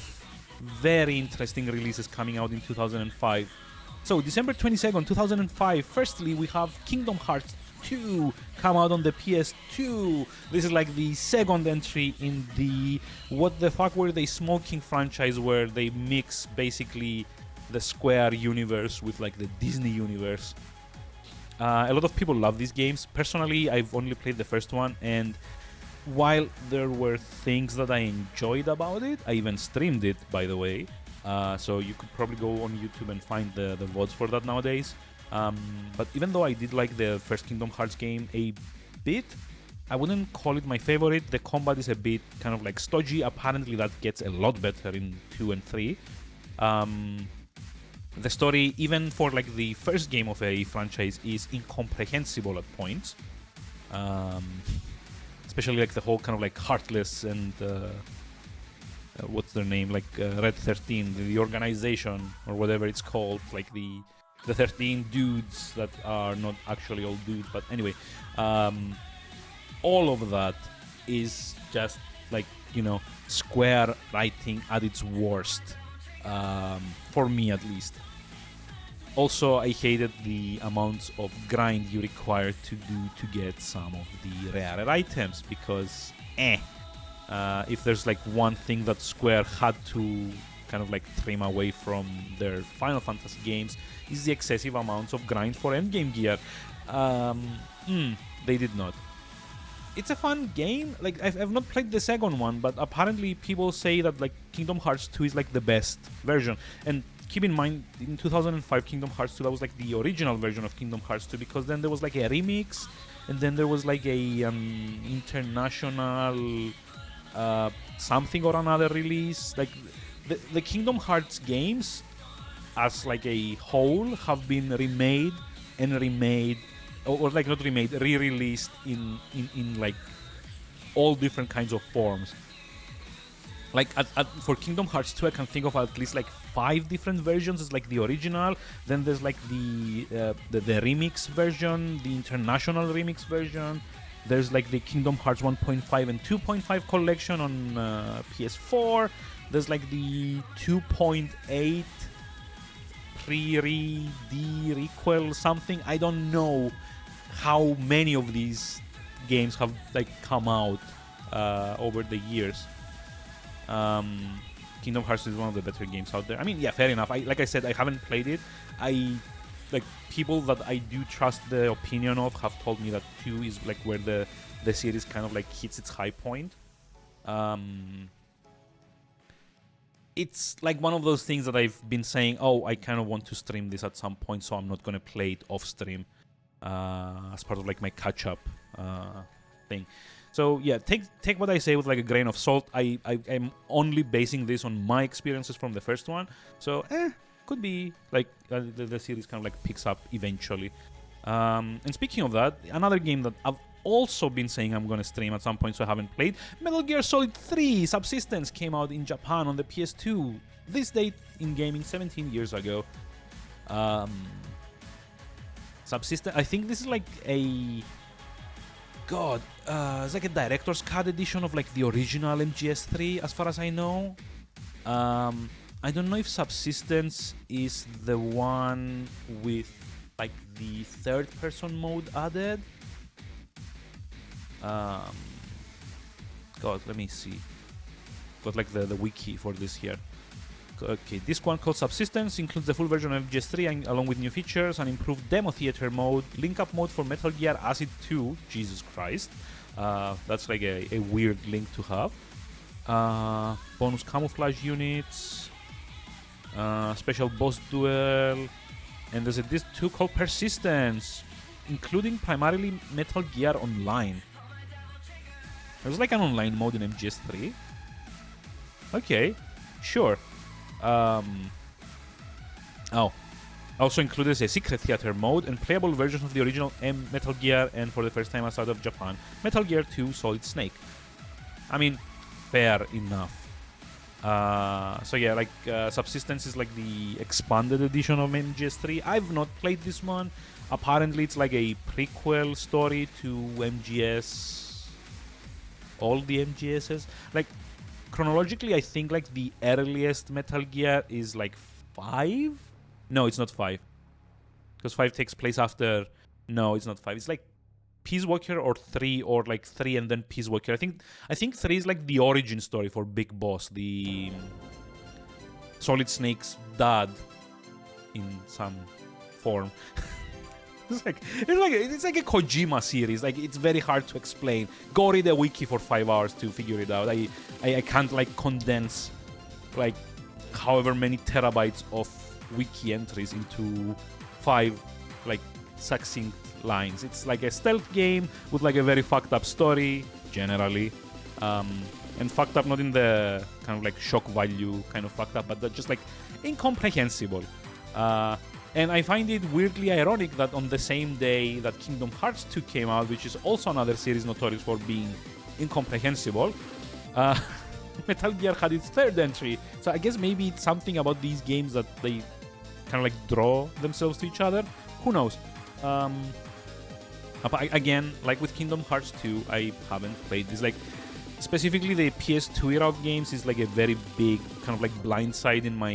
very interesting releases coming out in 2005. So December 22nd, 2005, firstly we have Kingdom Hearts 2 come out on the PS2. This is like the second entry in the What the Fuck Were They Smoking franchise, where they mix basically the Square universe with like the Disney universe. A lot of people love these games. Personally, I've only played the first one, and while there were things that I enjoyed about it, I even streamed it, by the way. So you could probably go on YouTube and find the VODs for that nowadays. But even though I did like the first Kingdom Hearts game a bit, I wouldn't call it my favorite. The combat is a bit kind of like stodgy. Apparently that gets a lot better in 2 and 3. The story, even for like the first game of a franchise, is incomprehensible at points. Especially like the whole kind of like Heartless and what's their name, like Red 13, the organization or whatever it's called, like the 13 dudes that are not actually all dudes, but anyway, all of that is just like, you know, Square writing at its worst, for me at least. Also, I hated the amounts of grind you required to do to get some of the rarer items, because if there's like one thing that Square had to kind of like trim away from their Final Fantasy games, is the excessive amounts of grind for endgame gear. They did not. It's a fun game. Like I've not played the second one, but apparently people say that like Kingdom Hearts 2 is like the best version. And keep in mind, in 2005, Kingdom Hearts 2, that was like the original version of Kingdom Hearts 2, because then there was like a remix, and then there was like a international something or another release. Like the Kingdom Hearts games as like a whole have been remade and remade, or like not remade, re-released in like all different kinds of forms. Like for Kingdom Hearts 2, I can think of at least like 5 different versions. It's like the original, then there's like the remix version, the international remix version. There's like the Kingdom Hearts 1.5 and 2.5 collection on PS4. There's like the 2.8 requel something. I don't know how many of these games have like come out over the years. Kingdom Hearts is one of the better games out there. I mean, yeah, fair enough. Like I said, I haven't played it. Like people that I do trust the opinion of have told me that 2 is like where the series kind of like hits its high point. It's like one of those things that I've been saying, oh, I kind of want to stream this at some point, so I'm not going to play it off stream as part of like my catch-up thing. So yeah, take what I say with like a grain of salt. I'm only basing this on my experiences from the first one. So could be like the series kind of like picks up eventually. And speaking of that, another game that I've also been saying I'm going to stream at some point, so I haven't played, Metal Gear Solid 3 Subsistence came out in Japan on the PS2. This date in gaming 17 years ago. Subsistence, I think this is like a... God, it's like a director's cut edition of like the original MGS3, as far as I know. I don't know if Subsistence is the one with like the third-person mode added. God, let me see. Got like the wiki for this here. Okay, this one called Subsistence includes the full version of MGS3 and, along with new features, an improved demo theater mode, link-up mode for Metal Gear Acid 2. Jesus Christ. That's like a weird link to have. Bonus camouflage units, special boss duel, and there's a disc 2 called Persistence, including primarily Metal Gear Online. There's like an online mode in MGS3. Okay, sure. Also included a secret theater mode and playable versions of the original Metal Gear and for the first time outside of Japan, Metal Gear 2 Solid Snake. I mean, fair enough. So yeah, like Subsistence is like the expanded edition of MGS3. I've not played this one. Apparently it's like a prequel story to MGS. All the MGSs. Like, chronologically, I think like the earliest Metal Gear is like 5? No, it's not 5. Because 5 takes place after... No, it's not 5. It's like Peace Walker or 3 or like 3 and then Peace Walker. I think 3 is like the origin story for Big Boss, the Solid Snake's in some form. It's like a Kojima series. Like, it's very hard to explain. Go read a wiki for 5 hours to figure it out. I can't like condense like however many terabytes of wiki entries into 5 like succinct lines. It's like a stealth game with like a very fucked up story generally, and fucked up not in the kind of like shock value kind of fucked up, but just like incomprehensible. And I find it weirdly ironic that on the same day that Kingdom Hearts 2 came out, which is also another series notorious for being incomprehensible, Metal Gear had its third entry. So I guess maybe it's something about these games that they kind of like draw themselves to each other. Who knows? Again, like with Kingdom Hearts 2, I haven't played this. Like, specifically the PS2 era of games is like a very big kind of like blind side in my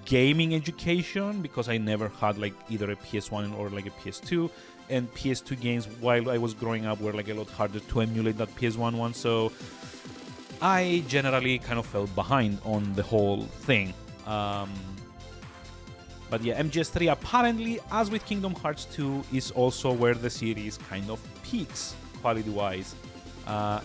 gaming education, because I never had like either a PS1 or like a PS2, and PS2 games while I was growing up were like a lot harder to emulate that PS1 one, so I generally kind of fell behind on the whole thing. But yeah, MGS3 apparently, as with Kingdom Hearts 2, is also where the series kind of peaks quality-wise.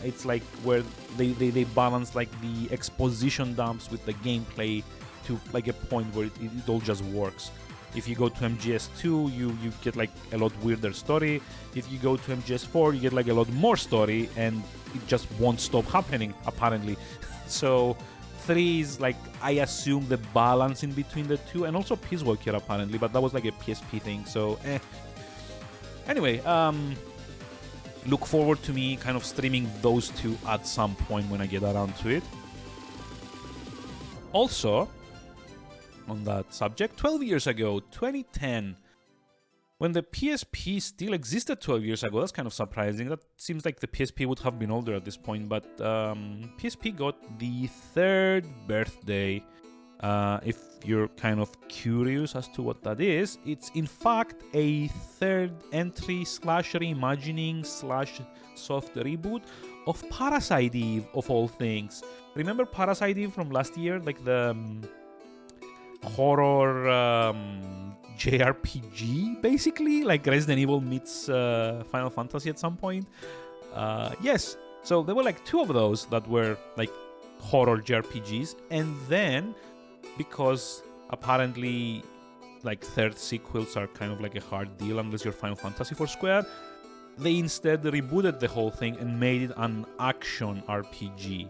It's like where they balance like the exposition dumps with the gameplay to like a point where it all just works. If you go to MGS2, you get like a lot weirder story. If you go to MGS4, you get like a lot more story, and it just won't stop happening apparently. So 3 is like, I assume, the balance in between the two, and also Peace Walker apparently, but that was like a PSP thing, so Anyway, look forward to me kind of streaming those two at some point when I get around to it. Also, on that subject, 12 years ago, 2010, when the PSP still existed 12 years ago, that's kind of surprising. That seems like the PSP would have been older at this point, but PSP got the third birthday. If you're kind of curious as to what that is, it's in fact a third entry / reimagining / soft reboot of Parasite Eve, of all things. Remember Parasite Eve from last year? Like the horror JRPG, basically, like Resident Evil meets Final Fantasy at some point. Yes, so there were like 2 of those that were like horror JRPGs, and then because apparently like third sequels are kind of like a hard deal unless you're Final Fantasy for Square, they instead rebooted the whole thing and made it an action RPG.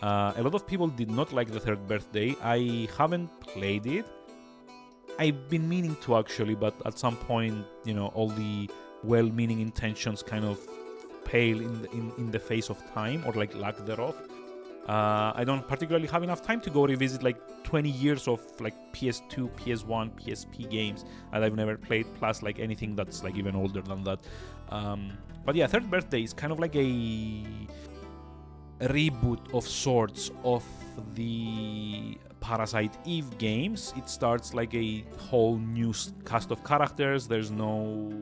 A lot of people did not like the third birthday. I haven't played it. I've been meaning to actually, but at some point, you know, all the well-meaning intentions kind of pale in the face of time, or like lack thereof. I don't particularly have enough time to go revisit like 20 years of like PS2, PS1, PSP games that I've never played, plus like anything that's like even older than that. But yeah, third birthday is kind of like a reboot of sorts of the Parasite Eve games. It starts like a whole new cast of characters. There's no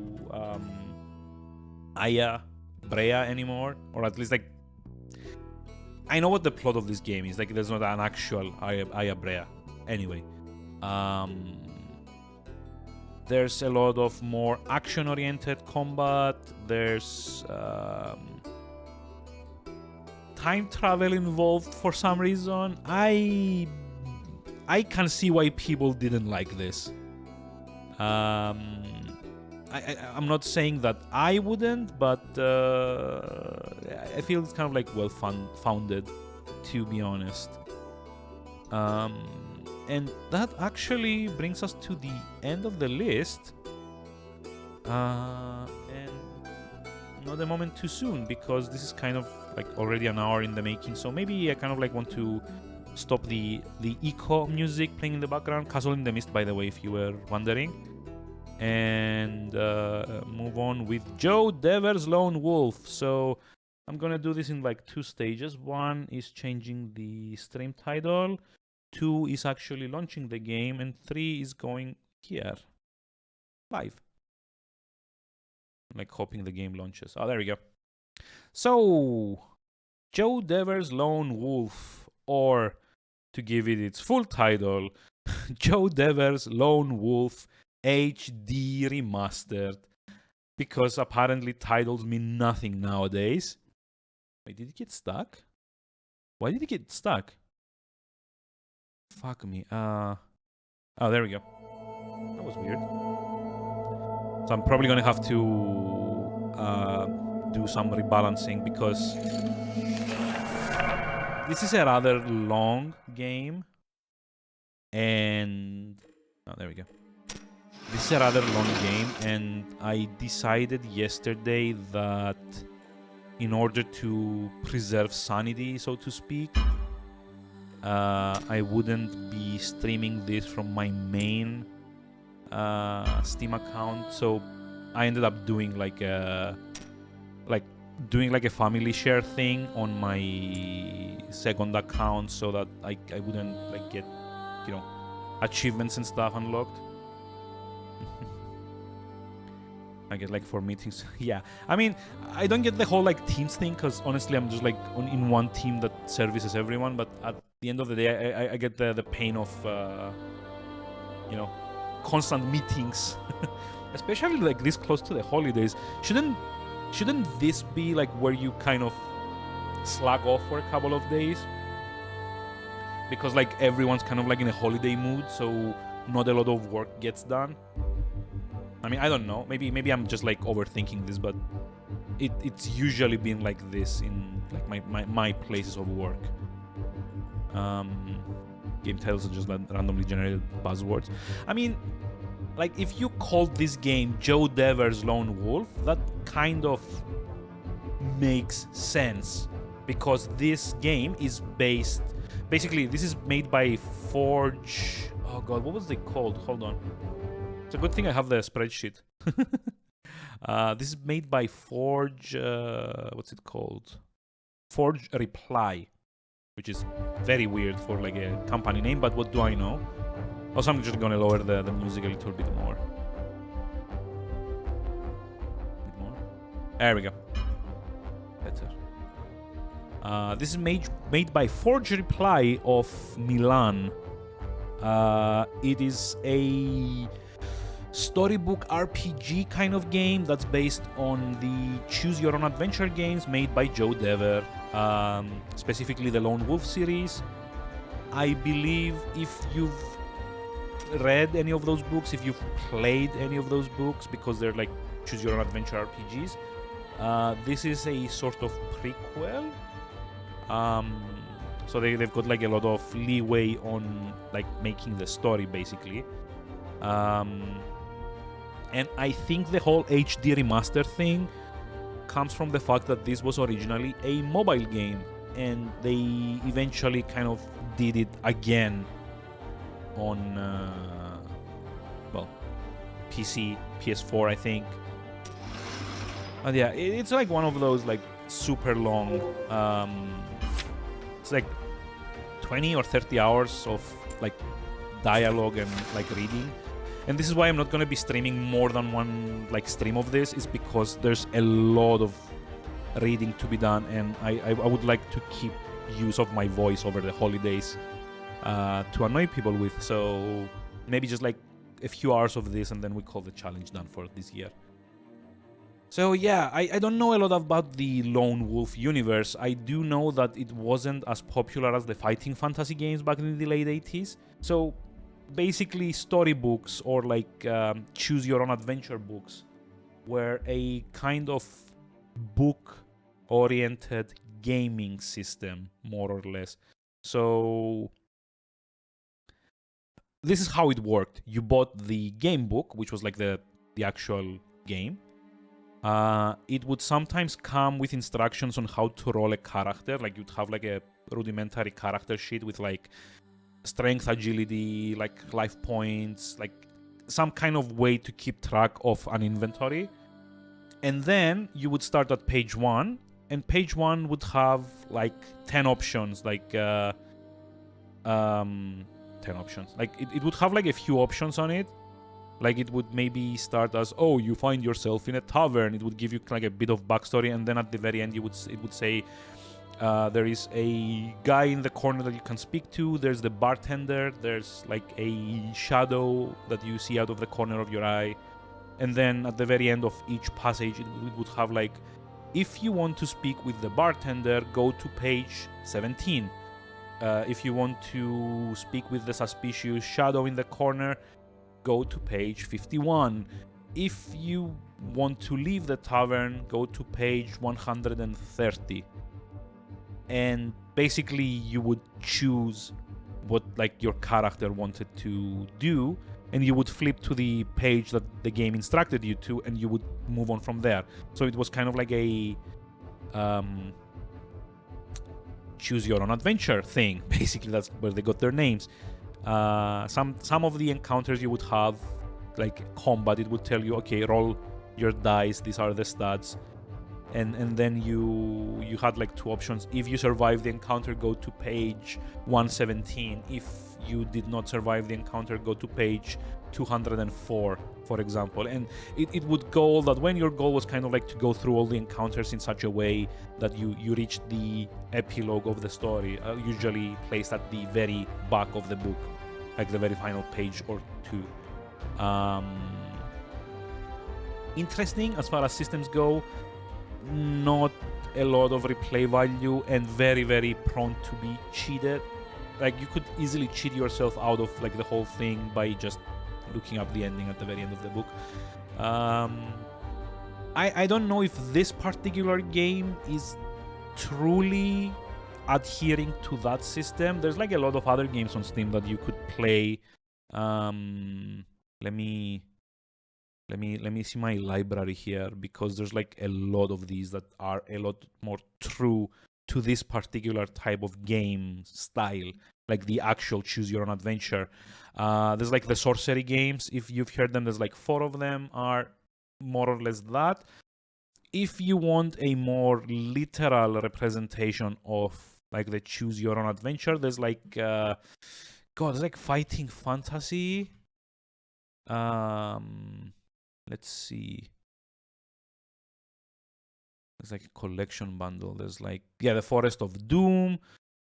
Aya Brea anymore, or at least like I know what the plot of this game is. Like, there's not an actual Aya Brea. Anyway, there's a lot of more action-oriented combat. There's time travel involved for some reason. I can see why people didn't like this. I'm not saying that I wouldn't, but I feel it's kind of like well founded, to be honest. And that actually brings us to the end of the list. And not a moment too soon, because this is kind of like already an hour in the making. So maybe I kind of like want to stop the eco music playing in the background. Castle in the Mist, by the way, if you were wondering. And move on with Joe Dever's Lone Wolf. So I'm gonna do this in like 2 stages. 1 is changing the stream title, 2 is actually launching the game, and 3 is going here live. I'm like hoping the game launches. Oh, there we go. So Joe Dever's Lone Wolf, or to give it its full title, Joe Dever's Lone Wolf HD Remastered, because apparently titles mean nothing nowadays. Wait, did it get stuck? Why did it get stuck? Fuck me. Oh, there we go. That was weird. So I'm probably gonna have to do some rebalancing, because this is a rather long game. And oh, there we go. This is a rather long game, and I decided yesterday that in order to preserve sanity, so to speak, I wouldn't be streaming this from my main Steam account. So I ended up doing like a family share thing on my second account, so that I wouldn't like get, you know, achievements and stuff unlocked. I get like 4 meetings. Yeah, I mean, I don't get the whole like teams thing, because honestly I'm just like in one team that services everyone. But at the end of the day, I get the pain of you know, constant meetings. Especially like this close to the holidays. Shouldn't this be like where you kind of slack off for a couple of days? Because like everyone's kind of like in a holiday mood, so not a lot of work gets done. I mean, I don't know. Maybe I'm just like overthinking this, but it's usually been like this in like my places of work. Game titles are just like randomly generated buzzwords. I mean, like if you called this game Joe Dever's Lone Wolf, that kind of makes sense, because this game is basically this is made by Forge. Oh god, what was it called? Hold on. It's a good thing I have the spreadsheet. This is made by Forge. What's it called? Forge Reply, which is very weird for like a company name. But what do I know? Also, I'm just gonna lower the music a little bit more. There we go. Better. This is made by Forge Reply of Milan. It is a storybook RPG kind of game that's based on the Choose Your Own Adventure games made by Joe Dever, specifically the Lone Wolf series. I believe if you've read any of those books, if you've played any of those books, because they're like Choose Your Own Adventure RPGs, this is a sort of prequel. So they've got like a lot of leeway on like making the story, basically. And I think the whole HD remaster thing comes from the fact that this was originally a mobile game, and they eventually kind of did it again on well, PC, PS4, I think. And yeah, it's like one of those like super long, it's like 20 or 30 hours of like dialogue and like reading. And this is why I'm not going to be streaming more than one like stream of this, is because there's a lot of reading to be done, and I would like to keep use of my voice over the holidays to annoy people with. So maybe just like a few hours of this, and then we call the challenge done for this year. So yeah, I don't know a lot about the Lone Wolf universe. I do know that it wasn't as popular as the fighting fantasy games back in the late 80s. So basically storybooks or like choose your own adventure books were a kind of book-oriented gaming system, more or less. So this is how it worked. You bought the game book, which was like the actual game. It would sometimes come with instructions on how to roll a character. Like you'd have like a rudimentary character sheet with like strength, agility, like life points, like some kind of way to keep track of an inventory. And then you would start at page 1, and page 1 would have like 10 options, like 10 options. Like it would have like a few options on it. Like it would maybe start as, oh, you find yourself in a tavern. It would give you like a bit of backstory, and then at the very end, it would say there is a guy in the corner that you can speak to. There's the bartender. There's like a shadow that you see out of the corner of your eye, and then at the very end of each passage, it would have like, if you want to speak with the bartender, go to page 17. If you want to speak with the suspicious shadow in the corner, go to page 51. If you want to leave the tavern, go to page 130. And basically you would choose what like your character wanted to do, and you would flip to the page that the game instructed you to, and you would move on from there. So it was kind of like a choose your own adventure thing. Basically that's where they got their names. Some of the encounters you would have, like combat, it would tell you, okay, roll your dice, these are the stats, and then you had like two options. If you survive the encounter, go to page 117. If you did not survive the encounter, go to page 204, for example. And it would go that when your goal was kind of like to go through all the encounters in such a way that you reached the epilogue of the story, usually placed at the very back of the book, like the very final page or two. Interesting as far as systems go, not a lot of replay value, and very, very prone to be cheated. Like you could easily cheat yourself out of like the whole thing by just looking up the ending at the very end of the book. I don't know if this particular game is truly adhering to that system. There's like a lot of other games on Steam that you could play. Let me see my library here, because there's like a lot of these that are a lot more true to this particular type of game style, like the actual choose your own adventure. There's like the sorcery games. If you've heard them, there's like 4 of them are more or less that. If you want a more literal representation of like the choose your own adventure, there's like there's like fighting fantasy. Let's see. There's like a collection bundle. There's like, the Forest of Doom,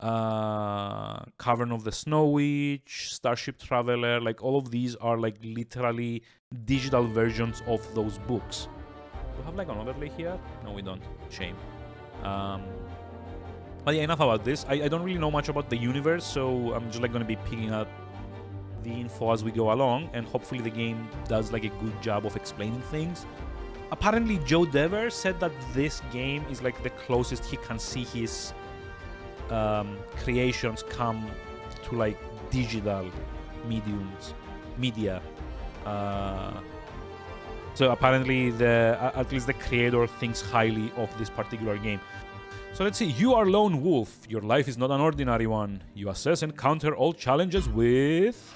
Cavern of the Snow Witch, Starship Traveler. Like all of these are like literally digital versions of those books. Do we have like an overlay here? No, we don't. Shame. But yeah, enough about this. I don't really know much about the universe, so I'm just like going to be picking up the info as we go along, and hopefully the game does like a good job of explaining things. Apparently Joe Dever said that this game is like the closest he can see his creations come to like digital media. So apparently at least the creator thinks highly of this particular game. So let's see. You are Lone Wolf. Your life is not an ordinary one. You assess and counter all challenges with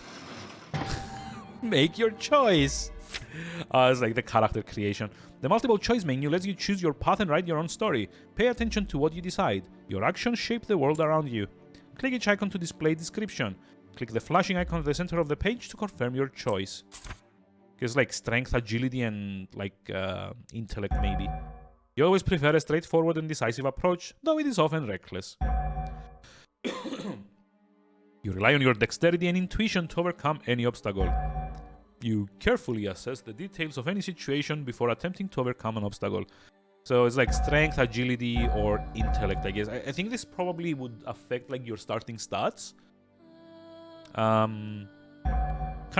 make your choice. It's like the character creation. The multiple choice menu lets you choose your path and write your own story. Pay attention to what you decide. Your actions shape the world around you. Click each icon to display description. Click the flashing icon at the center of the page to confirm your choice. It's like strength, agility, and like intellect maybe. You always prefer a straightforward and decisive approach, though it is often reckless. You rely on your dexterity and intuition to overcome any obstacle. You carefully assess the details of any situation before attempting to overcome an obstacle. So it's like strength, agility, or intellect, I guess. I think this probably would affect like your starting stats. Kind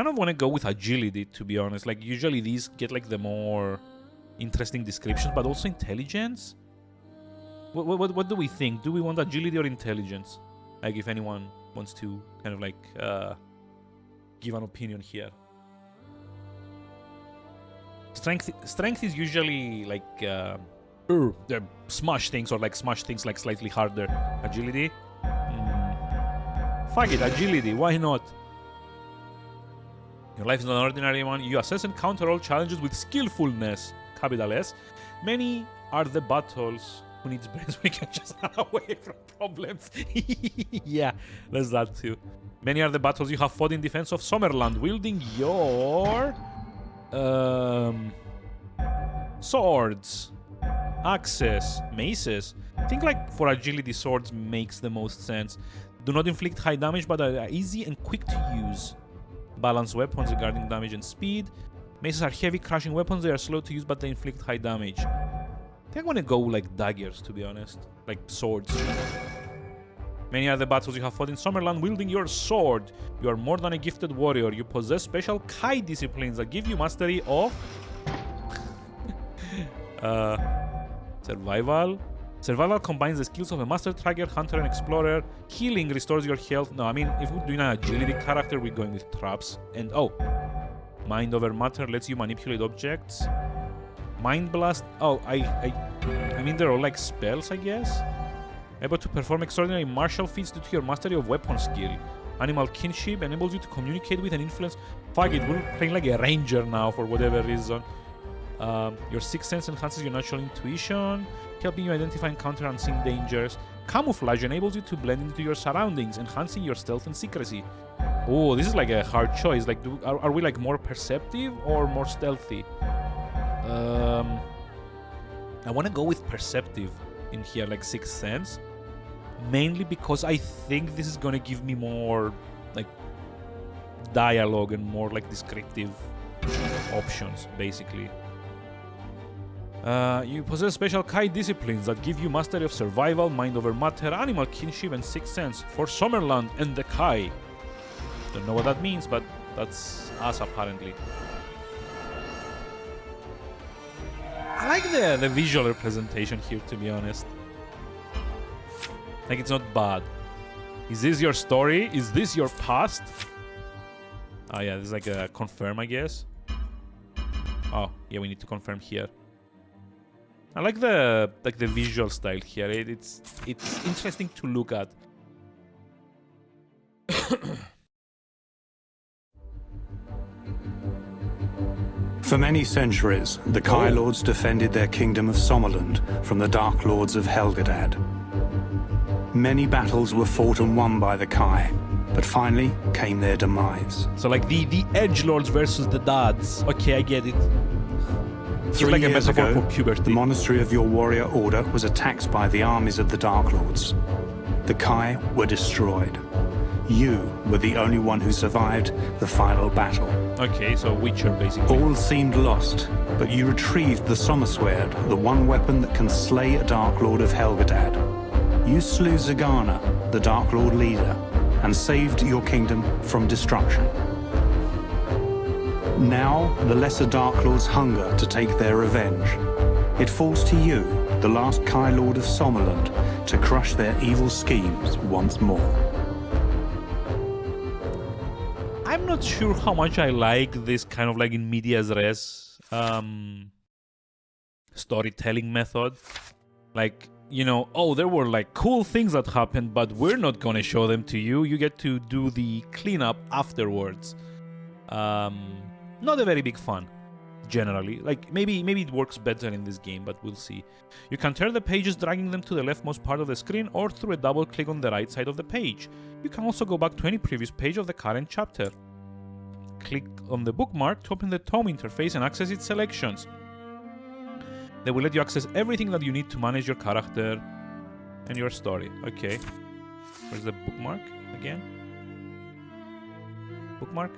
of want to go with agility, to be honest. Like usually these get like the more interesting descriptions, but also intelligence. What do we think? Do we want agility or intelligence? Like if anyone wants to kind of like give an opinion here. Strength is usually like smash things or like smash things like slightly harder. Agility? Fuck it, agility, why not? Your life is not an ordinary one. You assess and counter all challenges with skillfulness. Capital S. Many are the battles. Who needs brains when we can just run away from problems? Yeah, there's that too. Many are the battles you have fought in defense of Summerland, wielding your swords, axes, maces. I think like for agility, swords makes the most sense. Do not inflict high damage, but are easy and quick to use. Balanced weapons regarding damage and speed. Maces are heavy, crushing weapons. They are slow to use, but they inflict high damage. I think I want to go like daggers, to be honest. Like swords. Many are the battles you have fought in Summerland wielding your sword. You are more than a gifted warrior. You possess special Kai disciplines that give you mastery of... survival. Survival combines the skills of a master tracker, hunter, and explorer. Healing restores your health. No, I mean, if we're doing an agility character, we're going with traps. And, oh, mind over matter lets you manipulate objects. Mind blast. Oh, I mean, they're all like spells, I guess. Able to perform extraordinary martial feats due to your mastery of weapon skill. Animal kinship enables you to communicate with and influence. Fuck it, we're playing like a ranger now for whatever reason. Your sixth sense enhances your natural intuition, helping you identify and counter unseen dangers. Camouflage enables you to blend into your surroundings, enhancing your stealth and secrecy. Oh, this is like a hard choice. Like, are we like more perceptive or more stealthy? I want to go with perceptive in here, like sixth sense. Mainly because I think this is going to give me more like dialogue and more like descriptive options, basically. You possess special Kai disciplines that give you mastery of survival, mind over matter, animal kinship, and sixth sense for Summerland and the Kai. Don't know what that means, but that's us apparently. I like the visual representation here, to be honest. Like, it's not bad. Is this your story? Is this your past? Oh yeah, this is like a confirm, I guess. Oh, yeah, we need to confirm here. I like the visual style here. It's interesting to look at. For many centuries, the Kai Lords defended their kingdom of Sommerland from the Dark Lords of Helgedad. Many battles were fought and won by the Kai, but finally came their demise. So like the edgelords versus the dads. Okay, I get it. 3 like years a metaphor ago, for puberty. the monastery of your warrior order was attacked by the armies of the Dark Lords. The Kai were destroyed. You were the only one who survived the final battle. Okay, so Witcher, basically. All seemed lost, but you retrieved the Sommersword, the one weapon that can slay a Dark Lord of Helgedad. You slew Zagana, the Dark Lord leader, and saved your kingdom from destruction. Now, the lesser Dark Lords hunger to take their revenge. It falls to you, the last Kai Lord of Sommerland, to crush their evil schemes once more. I'm not sure how much I like this kind of like in medias res storytelling method. Like, you know, oh, there were like cool things that happened, but we're not gonna show them to you. You get to do the cleanup afterwards. Not a very big fan, generally. Like, maybe it works better in this game, but we'll see. You can turn the pages, dragging them to the leftmost part of the screen, or through a double click on the right side of the page. You can also go back to any previous page of the current chapter. Click on the bookmark to open the tome interface and access its selections. They will let you access everything that you need to manage your character and your story. Okay. Where's the bookmark again? Bookmark?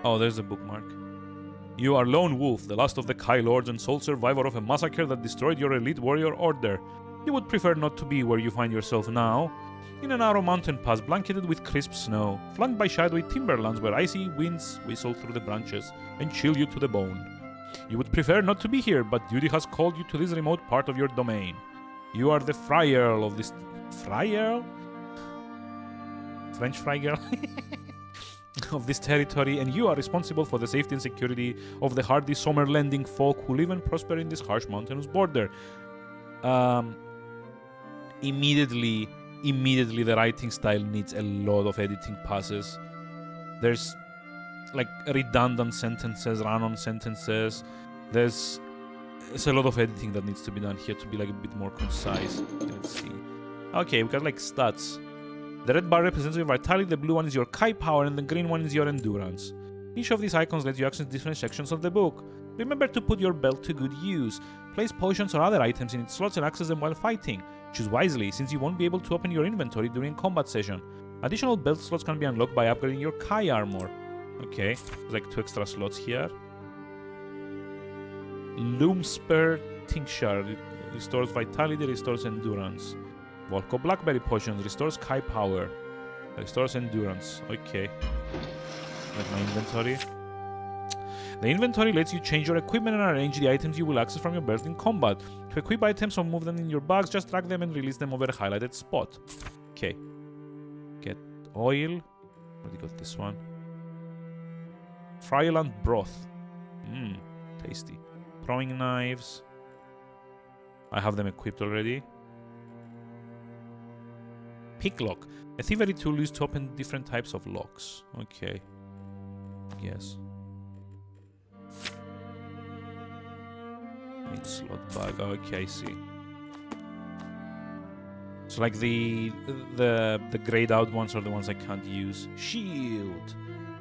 Oh, there's the bookmark. You are Lone Wolf, the last of the Kai Lords and sole survivor of a massacre that destroyed your elite warrior order. You would prefer not to be where you find yourself now. In a narrow mountain pass blanketed with crisp snow, flanked by shadowy timberlands where icy winds whistle through the branches and chill you to the bone. You would prefer not to be here, but duty has called you to this remote part of your domain. You are the Fry Earl of this... Fry Earl? French Fry Girl? Of this territory, and you are responsible for the safety and security of the hardy summer-lending folk who live and prosper in this harsh mountainous border. Immediately the writing style needs a lot of editing passes. There's like redundant sentences, run-on sentences. There's a lot of editing that needs to be done here to be like a bit more concise. Let's see. Okay, we got like stats. The red bar represents your vitality, the blue one is your Kai power, and the green one is your endurance. Each of these icons lets you access different sections of the book. Remember to put your belt to good use. Place potions or other items in its slots and access them while fighting. Choose wisely, since you won't be able to open your inventory during combat session. Additional belt slots can be unlocked by upgrading your Kai armor. Okay, there's like 2 extra slots here. Loom Spur Tincture. It restores vitality, restores endurance. Volko Blackberry Potions restores Kai power. Restores endurance. Okay. Like my inventory. The inventory lets you change your equipment and arrange the items you will access from your belt in combat. To equip items or move them in your bags, just drag them and release them over a highlighted spot. Okay. Get oil. Already got this one. Fryland broth. Tasty. Throwing knives. I have them equipped already. Picklock. A thievery tool used to open different types of locks. Okay. Yes. Need slot bag. Okay, I see. So like the grayed out ones are the ones I can't use. Shield.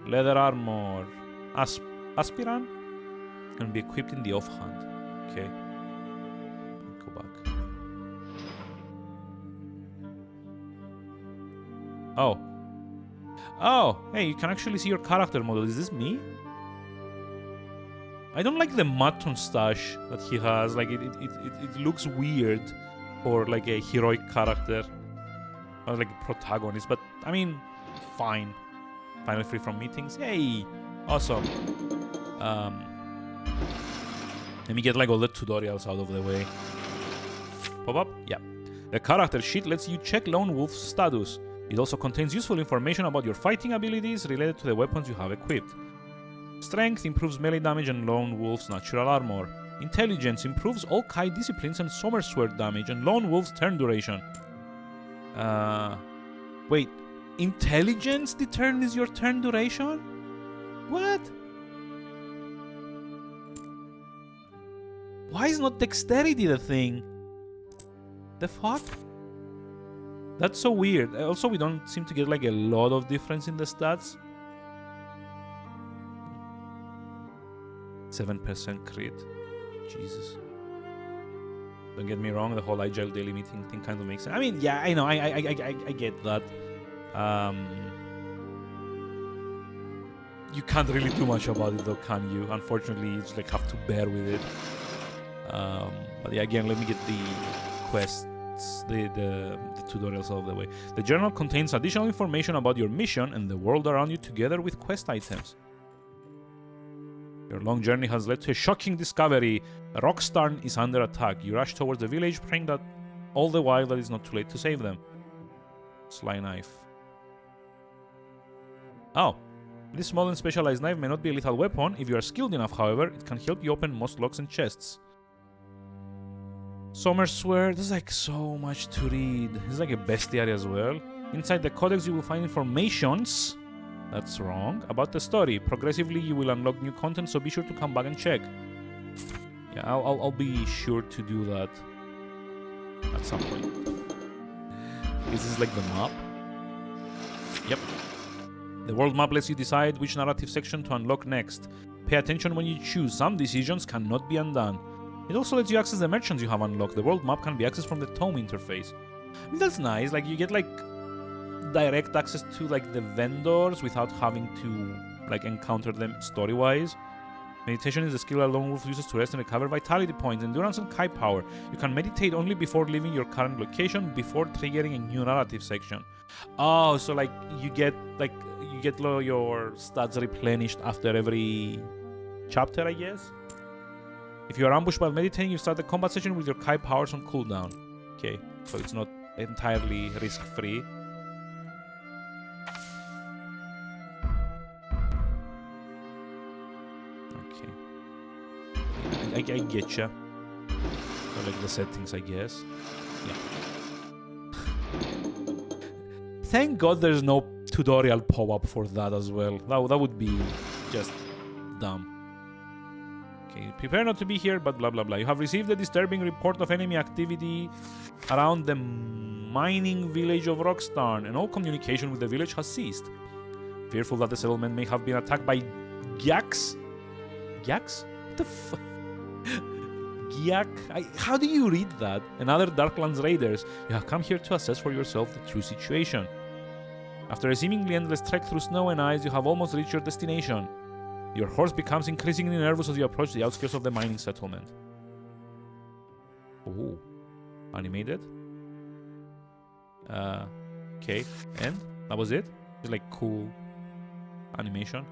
Leather armor. Aspiran? Can be equipped in the offhand. Okay. Go back. Oh, hey, you can actually see your character model. Is this me? I don't like the mutton stash that he has. Like, it looks weird for, like, a heroic character. Or, like, a protagonist. But, I mean, fine. Finally free from meetings. Yay! Awesome. Let me get, like, all the tutorials out of the way. Pop up? Yeah. The character sheet lets you check Lone Wolf's status. It also contains useful information about your fighting abilities related to the weapons you have equipped. Strength improves melee damage and Lone Wolf's natural armor. Intelligence improves all Kai disciplines and Somersword damage and Lone Wolf's turn duration. Wait. Intelligence determines your turn duration? What? Why is not dexterity the thing? The fuck? That's so weird. Also, we don't seem to get like a lot of difference in the stats. 7% crit. Jesus. Don't get me wrong, the whole agile daily meeting thing kind of makes sense. I mean, yeah, I know, I get that. You can't really do much about it though, can you? Unfortunately, you just like have to bear with it. But yeah, again, let me get the quests, the tutorials out of the way. The journal contains additional information about your mission and the world around you together with quest items. Your long journey has led to a shocking discovery. Rockstarn is under attack. You rush towards the village, praying that all the while that it's not too late to save them. Sly knife. Oh. This small and specialized knife may not be a lethal weapon. If you are skilled enough, however, it can help you open most locks and chests. Somersword. There's like so much to read. There's like a bestiary as well. Inside the codex you will find informations. That's wrong. About the story. Progressively you will unlock new content, so be sure to come back and check. Yeah, I'll be sure to do that at some point. This is like the map. Yep. The world map lets you decide which narrative section to unlock next. Pay attention when you choose. Some decisions cannot be undone. It also lets you access the merchants you have unlocked. The world map can be accessed from the tome interface. I mean, that's nice. Like, you get, like, direct access to, like, the vendors without having to, like, encounter them story-wise. Meditation is a skill a lone wolf uses to rest and recover vitality points, endurance, and kai power. You can meditate only before leaving your current location, before triggering a new narrative section. Oh, so, like, you get your stats replenished after every chapter, I guess? If you are ambushed while meditating, you start the combat session with your kai powers on cooldown. Okay, so it's not entirely risk-free. Okay. I getcha. I like the settings, I guess. Yeah. Thank God there's no tutorial pop-up for that as well. That would be just dumb. Okay, prepare not to be here, but blah blah blah. You have received a disturbing report of enemy activity around the mining village of Rockstarn, and all communication with the village has ceased. Fearful that the settlement may have been attacked by Gyaks? Gyaks? What the fuck? Gyak? How do you read that? And other Darklands raiders. You have come here to assess for yourself the true situation. After a seemingly endless trek through snow and ice, you have almost reached your destination. Your horse becomes increasingly nervous as you approach the outskirts of the mining settlement. Oh, animated. Okay, and that was it. It's like cool animation.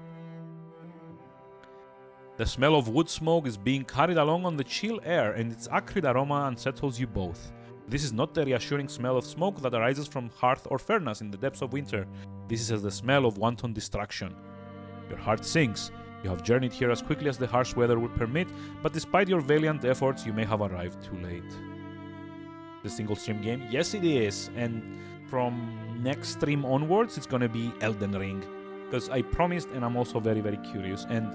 The smell of wood smoke is being carried along on the chill air, and its acrid aroma unsettles you both. This is not the reassuring smell of smoke that arises from hearth or furnace in the depths of winter. This is the smell of wanton destruction. Your heart sinks. You have journeyed here as quickly as the harsh weather would permit, but despite your valiant efforts, you may have arrived too late. The single stream game? Yes, it is. And from next stream onwards, it's gonna be Elden Ring. Because I promised, and I'm also very, very curious. And,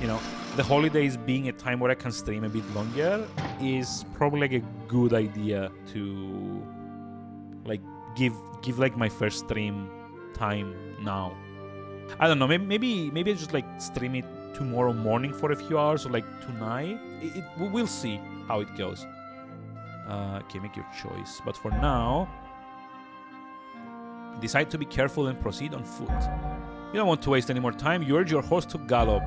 you know, the holidays being a time where I can stream a bit longer is probably like a good idea to, like, give like my first stream time now. I don't know, maybe I just like stream it tomorrow morning for a few hours, or like tonight. We'll see how it goes. Okay, make your choice. But for now, decide to be careful and proceed on foot. You don't want to waste any more time. You urge your horse to gallop.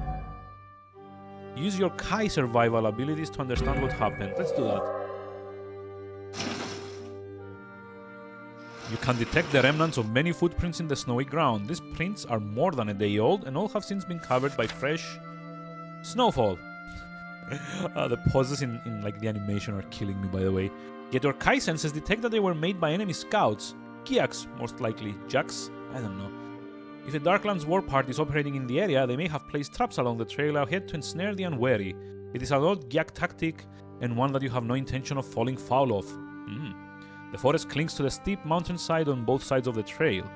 Use your Kai survival abilities to understand what happened. Let's do that. You can detect the remnants of many footprints in the snowy ground. These prints are more than a day old, and all have since been covered by fresh snowfall. The pauses in like the animation are killing me, by the way. Yet your Kai senses detect that they were made by enemy scouts. Gyaks, most likely. Jacks? I don't know. If the Darklands war party is operating in the area, they may have placed traps along the trail ahead to ensnare the unwary. It is an old Gyak tactic, and one that you have no intention of falling foul of. The forest clings to the steep mountainside on both sides of the trail.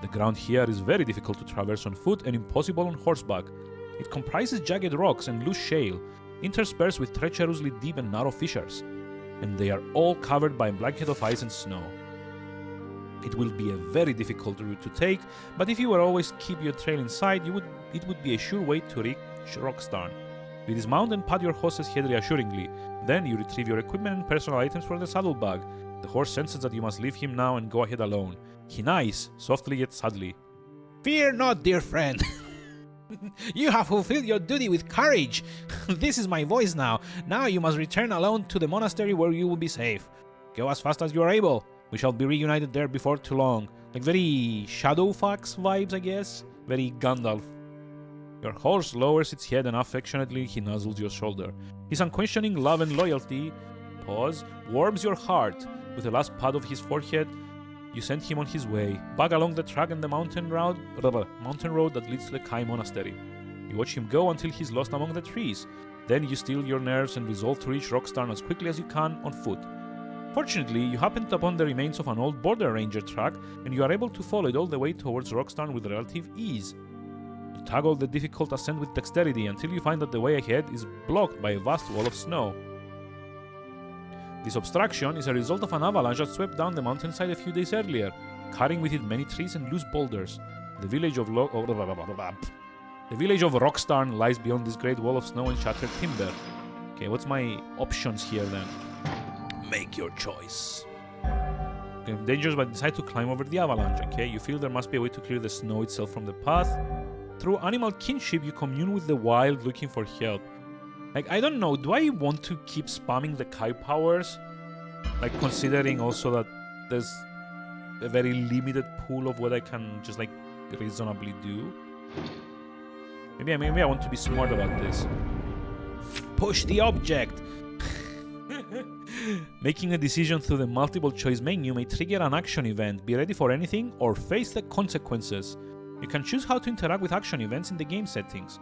The ground here is very difficult to traverse on foot and impossible on horseback. It comprises jagged rocks and loose shale, interspersed with treacherously deep and narrow fissures, and they are all covered by a blanket of ice and snow. It will be a very difficult route to take, but if you will always keep your trail in sight, it would be a sure way to reach Rockstarn. You dismount and pat your horse's head reassuringly. Then you retrieve your equipment and personal items from the saddlebag. The horse senses that you must leave him now and go ahead alone. He neighs, softly yet sadly. Fear not, dear friend. You have fulfilled your duty with courage. This is my voice now. Now you must return alone to the monastery where you will be safe. Go as fast as you are able. We shall be reunited there before too long. Like very Shadowfax vibes, I guess. Very Gandalf. Your horse lowers its head and affectionately he nuzzles your shoulder. His unquestioning love and loyalty, warms your heart. With the last pat of his forehead, you send him on his way, back along the track and the mountain road that leads to the Kai Monastery. You watch him go until he's lost among the trees. Then you steel your nerves and resolve to reach Rockstarn as quickly as you can on foot. Fortunately, you happened upon the remains of an old border ranger track, and you are able to follow it all the way towards Rockstarn with relative ease. You toggle the difficult ascent with dexterity until you find that the way ahead is blocked by a vast wall of snow. This obstruction is a result of an avalanche that swept down the mountainside a few days earlier, carrying with it many trees and loose boulders. The village of Rockstarn lies beyond this great wall of snow and shattered timber. Okay, what's my options here then? Make your choice. Okay, dangerous, but decide to climb over the avalanche. Okay, you feel there must be a way to clear the snow itself from the path. Through animal kinship, you commune with the wild, looking for help. Like, I don't know, do I want to keep spamming the Kai powers? Like, considering also that there's a very limited pool of what I can just, like, reasonably do. Maybe I want to be smart about this. Push the object! Making a decision through the multiple choice menu may trigger an action event. Be ready for anything or face the consequences. You can choose how to interact with action events in the game settings.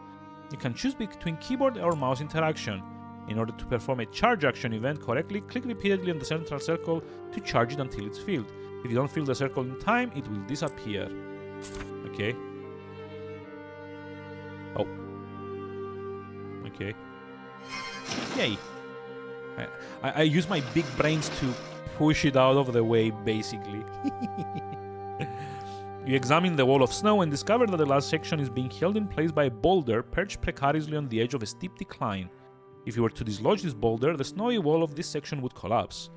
You can choose between keyboard or mouse interaction. In order to perform a charge action event correctly, click repeatedly on the central circle to charge it until it's filled. If you don't fill the circle in time, it will disappear. Okay. Oh. Okay. Yay. I use my big brains to push it out of the way, basically. You examine the wall of snow and discover that the last section is being held in place by a boulder perched precariously on the edge of a steep decline. If you were to dislodge this boulder, the snowy wall of this section would collapse.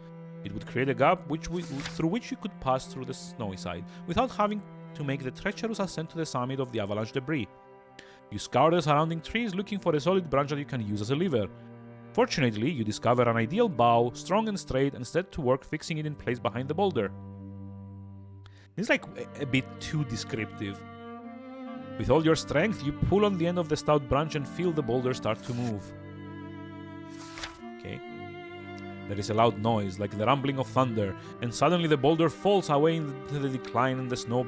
It would create a gap through which you could pass through the snowy side, without having to make the treacherous ascent to the summit of the avalanche debris. You scour the surrounding trees looking for a solid branch that you can use as a lever. Fortunately, you discover an ideal bough, strong and straight, and set to work fixing it in place behind the boulder. It's like a bit too descriptive. With all your strength, you pull on the end of the stout branch and feel the boulder start to move. Okay. There is a loud noise, like the rumbling of thunder, and suddenly the boulder falls away into the decline and the snow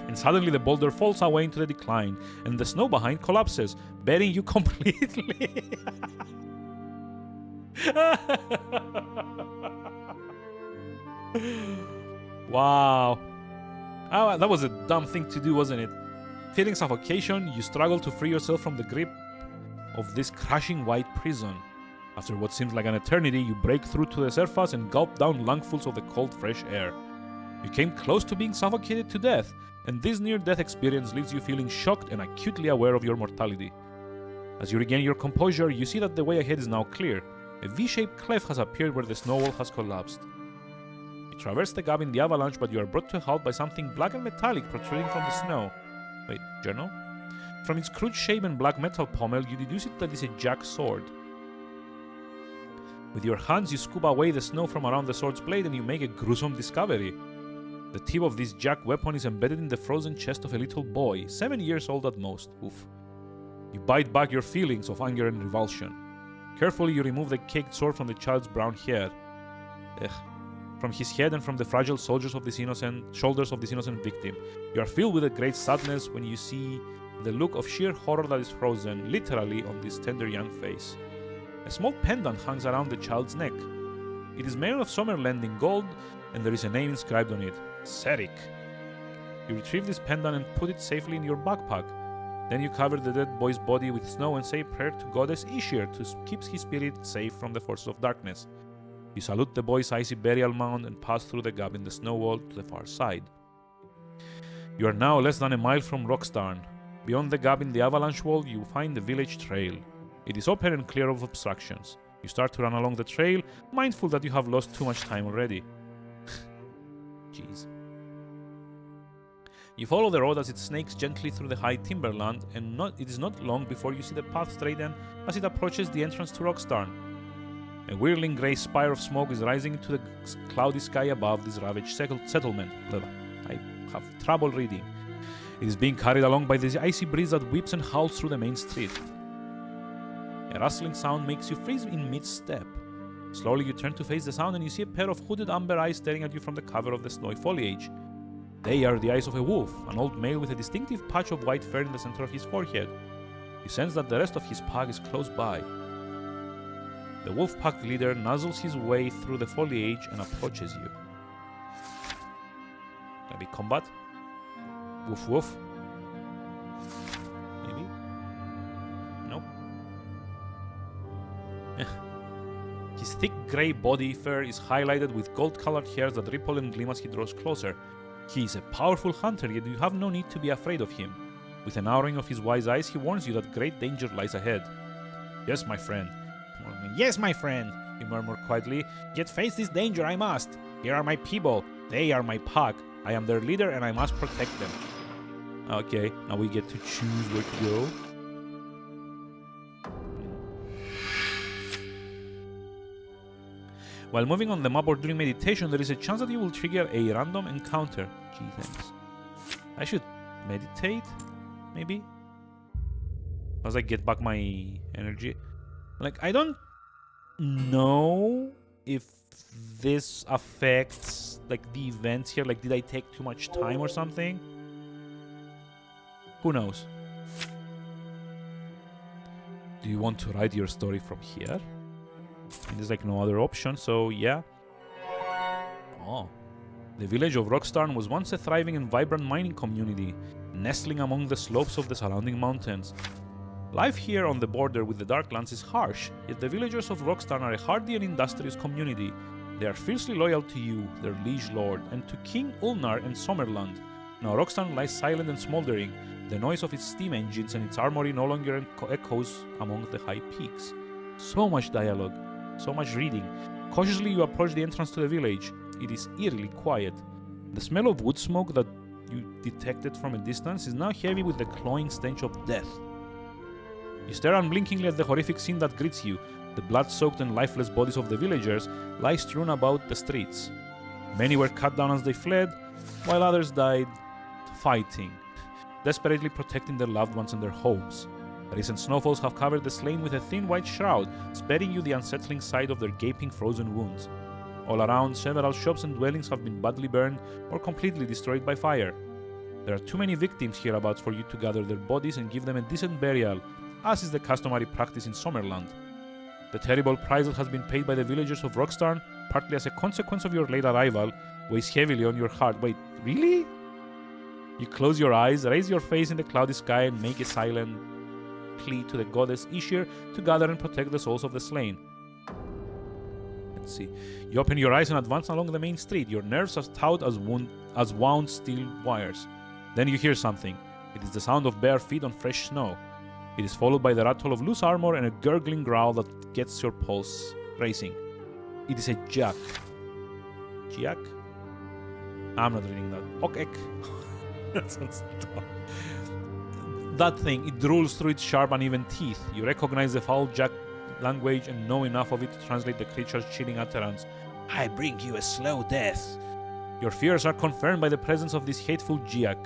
and suddenly the boulder falls away into the decline, and the snow behind collapses, burying you completely. Wow. Oh, that was a dumb thing to do, wasn't it? Feeling suffocation, you struggle to free yourself from the grip of this crushing white prison. After what seems like an eternity, you break through to the surface and gulp down lungfuls of the cold, fresh air. You came close to being suffocated to death, and this near-death experience leaves you feeling shocked and acutely aware of your mortality. As you regain your composure, you see that the way ahead is now clear. A V-shaped cleft has appeared where the snow wall has collapsed. You traverse the gap in the avalanche, but you are brought to a halt by something black and metallic protruding from the snow. Wait, journal? From its crude shape and black metal pommel, you deduce it that it's a jack sword. With your hands, you scoop away the snow from around the sword's blade and you make a gruesome discovery. The tip of this jack weapon is embedded in the frozen chest of a little boy, 7 years old at most. Oof. You bite back your feelings of anger and revulsion. Carefully, you remove the caked sword from the child's brown hair. From his head and from the fragile shoulders of this innocent victim. You are filled with a great sadness when you see the look of sheer horror that is frozen, literally, on this tender young face. A small pendant hangs around the child's neck. It is made of Sommerland in gold, and there is a name inscribed on it, Serik. You retrieve this pendant and put it safely in your backpack. Then you cover the dead boy's body with snow and say a prayer to goddess Ishir to keep his spirit safe from the forces of darkness. You salute the boy's icy burial mound and pass through the gap in the snow wall to the far side. You are now less than a mile from Rockstarn. Beyond the gap in the avalanche wall, you find the village trail. It is open and clear of obstructions. You start to run along the trail, mindful that you have lost too much time already. Jeez. You follow the road as it snakes gently through the high timberland, and it is not long before you see the path straighten as it approaches the entrance to Rockstarn. A whirling grey spire of smoke is rising into the cloudy sky above this ravaged settlement. I have trouble reading. It is being carried along by the icy breeze that whips and howls through the main street. A rustling sound makes you freeze in mid-step. Slowly you turn to face the sound and you see a pair of hooded amber eyes staring at you from the cover of the snowy foliage. They are the eyes of a wolf, an old male with a distinctive patch of white fur in the center of his forehead. You sense that the rest of his pack is close by. The wolf pack leader nuzzles his way through the foliage and approaches you. Maybe combat? Woof woof. Maybe? Nope. His thick grey body fur is highlighted with gold-colored hairs that ripple and gleam as he draws closer. He is a powerful hunter, yet you have no need to be afraid of him. With an narrowing of his wise eyes, he warns you that great danger lies ahead. Yes, my friend. Yes, my friend, he murmured quietly. Yet face this danger I must. Here are my people. They are my pack. I am their leader and I must protect them. Okay, now we get to choose where to go. While moving on the map or during meditation, there is a chance that you will trigger a random encounter. Gee, thanks. I should meditate, maybe? As I get back my energy. Like, I don't know if this affects, like, the events here. Like, did I take too much time or something? Who knows? Do you want to write your story from here? And there's like no other option, so yeah. Oh. The village of Rockstarn was once a thriving and vibrant mining community, nestling among the slopes of the surrounding mountains. Life here on the border with the Darklands is harsh, yet the villagers of Rockstarn are a hardy and industrious community. They are fiercely loyal to you, their liege lord, and to King Ulnar and Sommerland. Now Rockstarn lies silent and smoldering. The noise of its steam engines and its armory no longer echoes among the high peaks. So much dialogue. So much reading. Cautiously you approach the entrance to the village. It is eerily quiet. The smell of wood smoke that you detected from a distance is now heavy with the cloying stench of death. You stare unblinkingly at the horrific scene that greets you. The blood-soaked and lifeless bodies of the villagers lie strewn about the streets. Many were cut down as they fled, while others died fighting, desperately protecting their loved ones and their homes. Recent snowfalls have covered the slain with a thin white shroud, sparing you the unsettling sight of their gaping frozen wounds. All around, several shops and dwellings have been badly burned or completely destroyed by fire. There are too many victims hereabouts for you to gather their bodies and give them a decent burial, as is the customary practice in Sommerland. The terrible price that has been paid by the villagers of Rockstarn, partly as a consequence of your late arrival, weighs heavily on your heart. Wait, really? You close your eyes, raise your face in the cloudy sky, and make a silent plea to the goddess Ishir to gather and protect the souls of the slain. Let's see. You open your eyes and advance along the main street, your nerves as taut as wound steel wires. Then you hear something. It is the sound of bare feet on fresh snow. It is followed by the rattle of loose armor and a gurgling growl that gets your pulse racing. It is a jack. Jack? I'm not reading that. Okay. That sounds dumb. That thing, it drools through its sharp, uneven teeth. You recognize the foul jack language and know enough of it to translate the creature's chilling utterance. I bring you a slow death. Your fears are confirmed by the presence of this hateful Giak.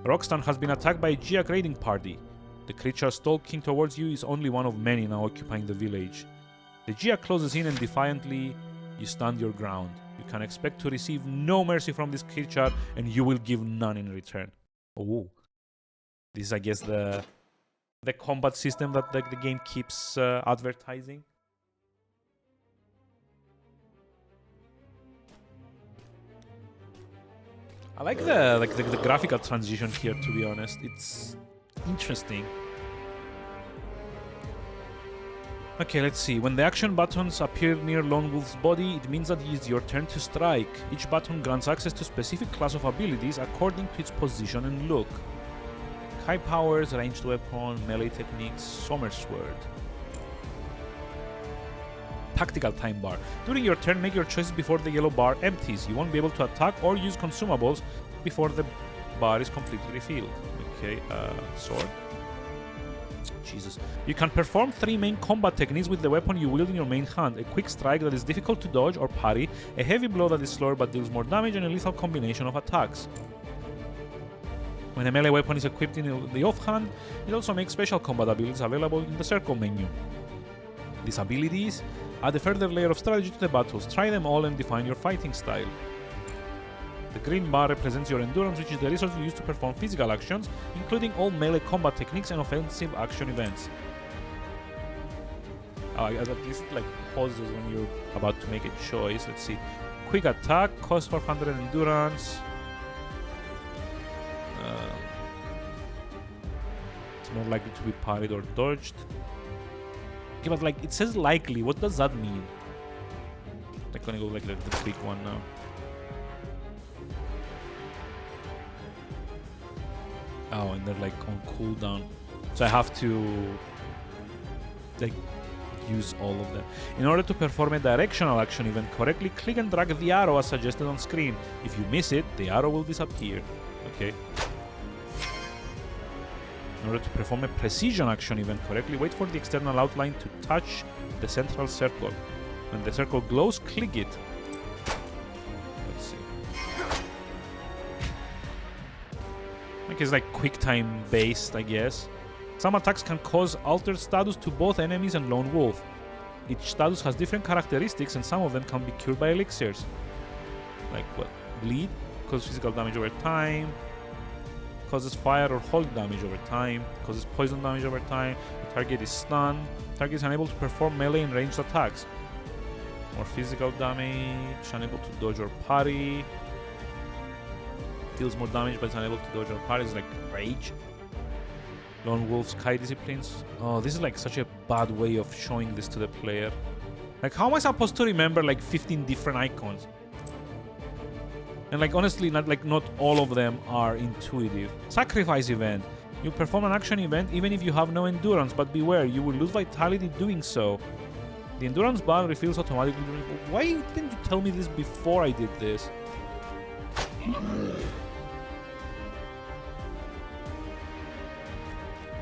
Rockstarn has been attacked by a Giak raiding party. The creature stalking towards you is only one of many now occupying the village. The Giak closes in and defiantly, you stand your ground. You can expect to receive no mercy from this creature and you will give none in return. Oh. This is, I guess, the combat system that the game keeps advertising. I like the graphical transition here, to be honest. It's interesting. Okay, let's see. When the action buttons appear near Lone Wolf's body, it means that it is your turn to strike. Each button grants access to specific class of abilities according to its position and look. High powers, ranged weapon, melee techniques, Sommer Sword. Tactical time bar. During your turn, make your choices before the yellow bar empties. You won't be able to attack or use consumables before the bar is completely refilled. Okay, sword. Jesus. You can perform 3 main combat techniques with the weapon you wield in your main hand. A quick strike that is difficult to dodge or parry, a heavy blow that is slower but deals more damage, and a lethal combination of attacks. When a melee weapon is equipped in the offhand, it also makes special combat abilities available in the circle menu. These abilities add a further layer of strategy to the battles. Try them all and define your fighting style. The green bar represents your endurance, which is the resource you use to perform physical actions, including all melee combat techniques and offensive action events. At least like pauses when you're about to make a choice. Let's see. Quick attack, cost 400 endurance. It's more likely to be parried or dodged. Okay, but like it says likely. What does that mean? I'm gonna go like the quick one now. Oh, and they're like on cooldown. So I have to like use all of them. In order to perform a directional action event correctly, click and drag the arrow as suggested on screen. If you miss it, the arrow will disappear. Okay. In order to perform a precision action event correctly, wait for the external outline to touch the central circle. When the circle glows, click it. Let's see. Like it's like quick time based, I guess. Some attacks can cause altered status to both enemies and Lone Wolf. Each status has different characteristics and some of them can be cured by elixirs. Like what? Bleed? Causes physical damage over time. Causes fire or holy damage over time. Causes poison damage over time. The target is stunned. The target is unable to perform melee and ranged attacks. More physical damage. Unable to dodge or parry. Deals more damage but is unable to dodge or parry. It's like rage. Lone Wolf, Sky Disciplines. Oh, this is like such a bad way of showing this to the player. Like, how am I supposed to remember like 15 different icons? And like, honestly, not all of them are intuitive. Sacrifice event. You perform an action event even if you have no endurance, but beware, you will lose vitality doing so. The endurance bar refills automatically. Why didn't you tell me this before I did this?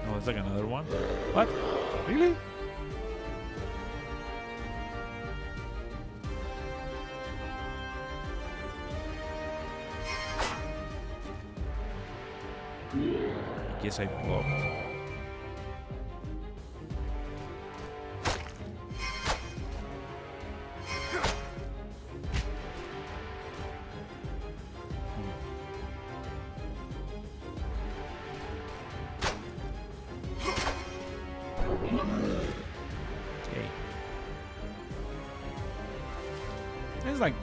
Oh, it's like another one? What? Really? I guess I blocked. It's like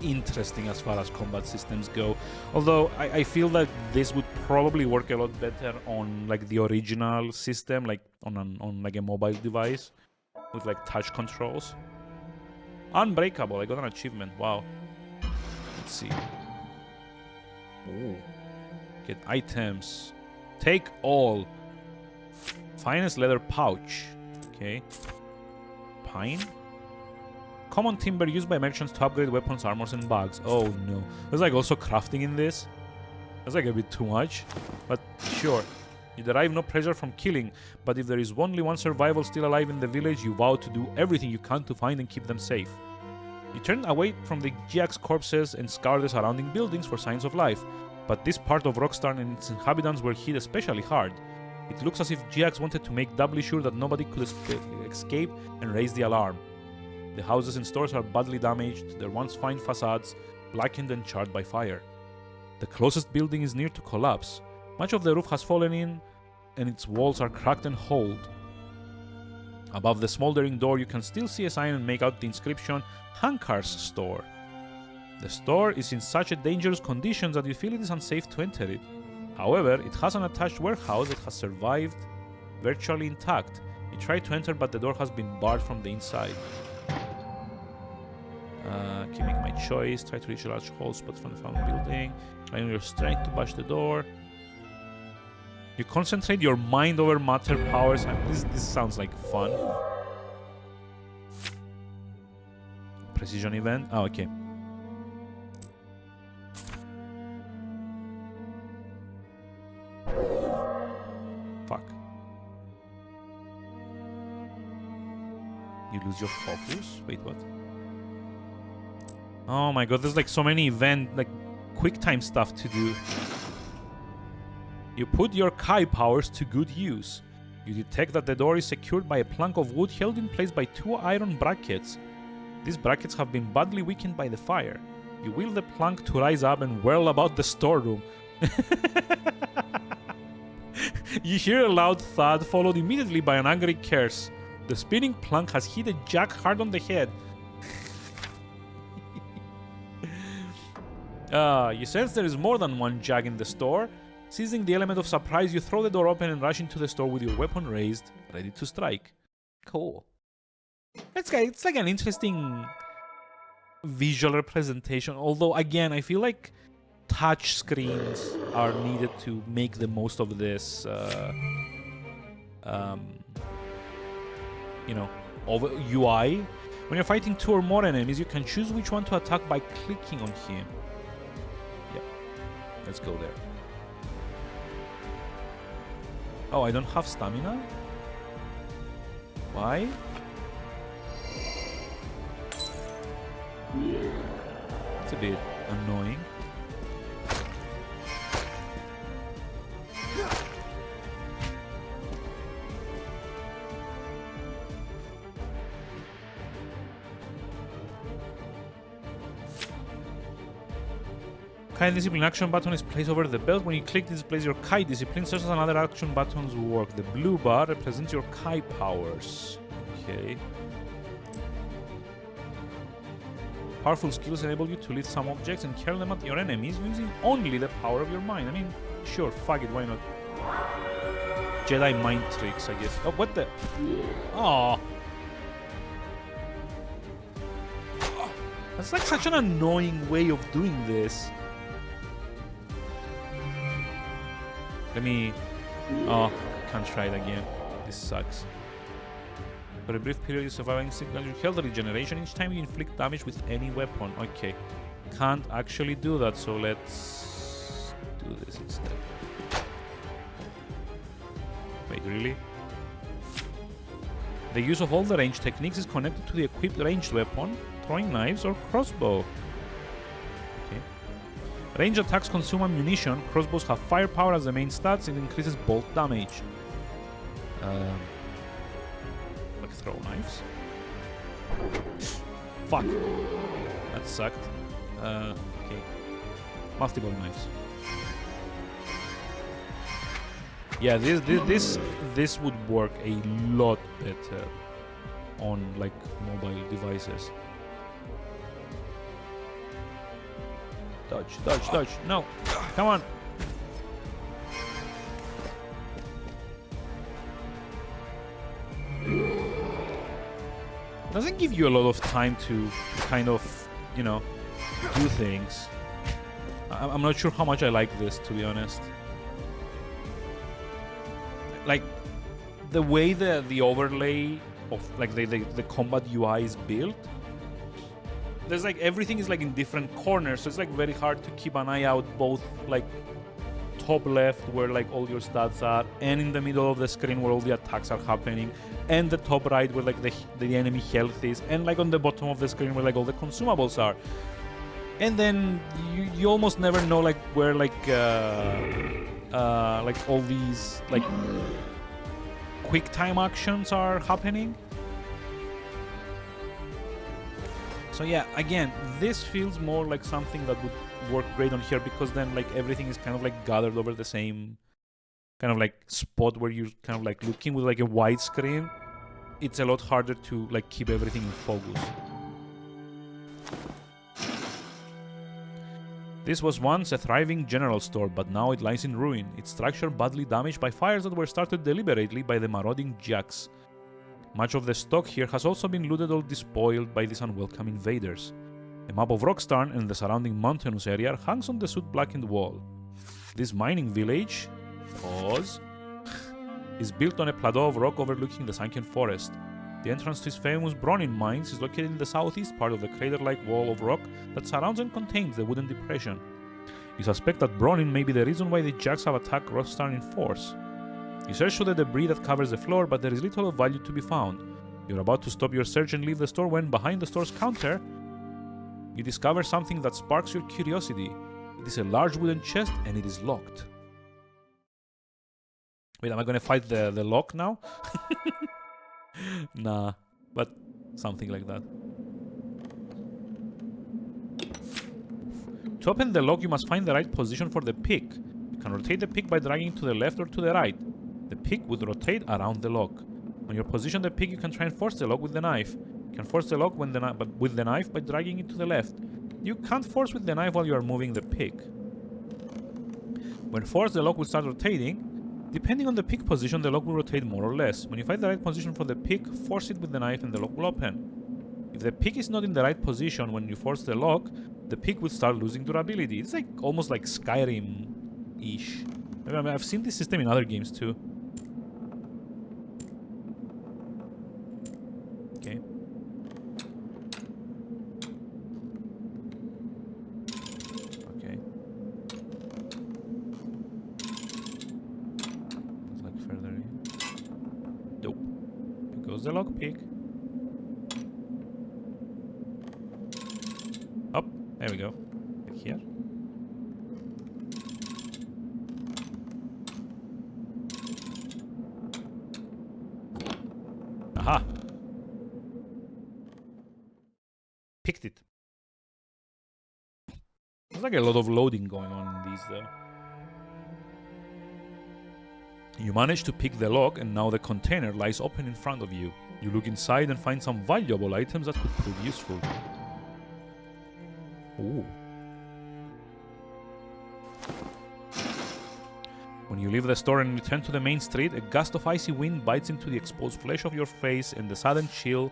interesting as far as combat systems go, although I feel that this would probably work a lot better on like the original system, like on like a mobile device with like touch controls. Unbreakable, I got an achievement. Wow. Let's see. Ooh. Get items. Take all. Finest leather pouch. Okay. Pine. Common timber used by merchants to upgrade weapons, armors, and bags. Oh no. There's like also crafting in this. That's like a bit too much. But sure. You derive no pleasure from killing, but if there is only one survival still alive in the village, you vow to do everything you can to find and keep them safe. You turn away from the Giax corpses and scour the surrounding buildings for signs of life, but this part of Rockstar and its inhabitants were hit especially hard. It looks as if Giax wanted to make doubly sure that nobody could escape and raise the alarm. The houses and stores are badly damaged, their once fine facades blackened and charred by fire. The closest building is near to collapse. Much of the roof has fallen in, and its walls are cracked and holed. Above the smoldering door, you can still see a sign and make out the inscription, Hankar's Store. The store is in such a dangerous condition that you feel it is unsafe to enter it. However, it has an attached warehouse that has survived virtually intact. You try to enter, but the door has been barred from the inside. Okay, make my choice. Try to reach a large hole spot from the found building. Try on your strength to bash the door. You concentrate your mind over matter powers. This sounds like fun. Precision event. Oh, okay. Fuck. You lose your focus? Wait, what? Oh my god, there's like so many like quick time stuff to do. You put your Kai powers to good use. You detect that the door is secured by a plank of wood held in place by 2 iron brackets. These brackets have been badly weakened by the fire. You wheel the plank to rise up and whirl about the storeroom. You hear a loud thud followed immediately by an angry curse. The spinning plank has hit a Jack hard on the head. You sense there is more than one Jack in the store. Seizing the element of surprise, you throw the door open and rush into the store with your weapon raised, ready to strike. Cool. It's like an interesting visual representation, although again, I feel like touch screens are needed to make the most of this, you know, of UI. When you're fighting 2 or more enemies, you can choose which one to attack by clicking on him. Yep. Let's go there. Oh, I don't have stamina? Why? It's a bit annoying. Kai discipline action button is placed over the belt. When you click, this displays your Kai discipline, such as another action buttons work. The blue bar represents your Kai powers. Okay. Powerful skills enable you to lift some objects and hurl them at your enemies using only the power of your mind. I mean, sure, fuck it, why not? Jedi mind tricks, I guess. Oh, what the? Oh. That's like such an annoying way of doing this. Let me... Oh, can't try it again. This sucks. For a brief period, you survive instant health regeneration each time you inflict damage with any weapon. Okay. Can't actually do that, so let's do this instead. Wait, really? The use of all the range techniques is connected to the equipped ranged weapon, throwing knives or crossbow. Range attacks consume ammunition. Crossbows have firepower as the main stats. It increases bolt damage. Like throw knives. Fuck. That sucked. Okay. Multiple knives. Yeah, this would work a lot better on like mobile devices. Dodge, dodge, dodge. No. Come on. Doesn't give you a lot of time to kind of, you know, do things. I'm not sure how much I like this, to be honest. Like, the way the overlay of, like, the combat UI is built, there's like everything is like in different corners, so it's like very hard to keep an eye out both like top left where like all your stats are, and in the middle of the screen where all the attacks are happening, and the top right where like the enemy health is, and like on the bottom of the screen where like all the consumables are. And then you almost never know like where like all these like quick time actions are happening. So yeah, again, this feels more like something that would work great on here, because then like everything is kind of like gathered over the same kind of like spot where you're kind of like looking with like a wide screen. It's a lot harder to like keep everything in focus. This was once a thriving general store, but now it lies in ruin, its structure badly damaged by fires that were started deliberately by the marauding Jacks. Much of the stock here has also been looted or despoiled by these unwelcome invaders. A map of Rockstarn and the surrounding mountainous area hangs on the soot-blackened wall. This mining village is built on a plateau of rock overlooking the sunken forest. The entrance to its famous Bronin mines is located in the southeast part of the crater-like wall of rock that surrounds and contains the wooden depression. You suspect that Bronin may be the reason why the Jacks have attacked Rockstarn in force. You search through the debris that covers the floor, but there is little of value to be found. You're about to stop your search and leave the store when, behind the store's counter, you discover something that sparks your curiosity. It is a large wooden chest, and it is locked. Wait, am I gonna fight the lock now? Nah, but something like that. To open the lock, you must find the right position for the pick. You can rotate the pick by dragging it to the left or to the right. The pick would rotate around the lock. When you position the pick, you can try and force the lock with the knife. You can force the lock with the knife by dragging it to the left. You can't force with the knife while you are moving the pick. When forced, the lock will start rotating. Depending on the pick position, the lock will rotate more or less. When you find the right position for the pick, force it with the knife and the lock will open. If the pick is not in the right position when you force the lock, the pick will start losing durability. It's like almost like Skyrim-ish. I mean, I've seen this system in other games too. Was the lockpick? Up. There we go. Like here. Aha. Picked it. There's like a lot of loading going on in these though. You manage to pick the lock and now the container lies open in front of you. You look inside and find some valuable items that could prove useful. Ooh. When you leave the store and return to the main street, a gust of icy wind bites into the exposed flesh of your face and the sudden chill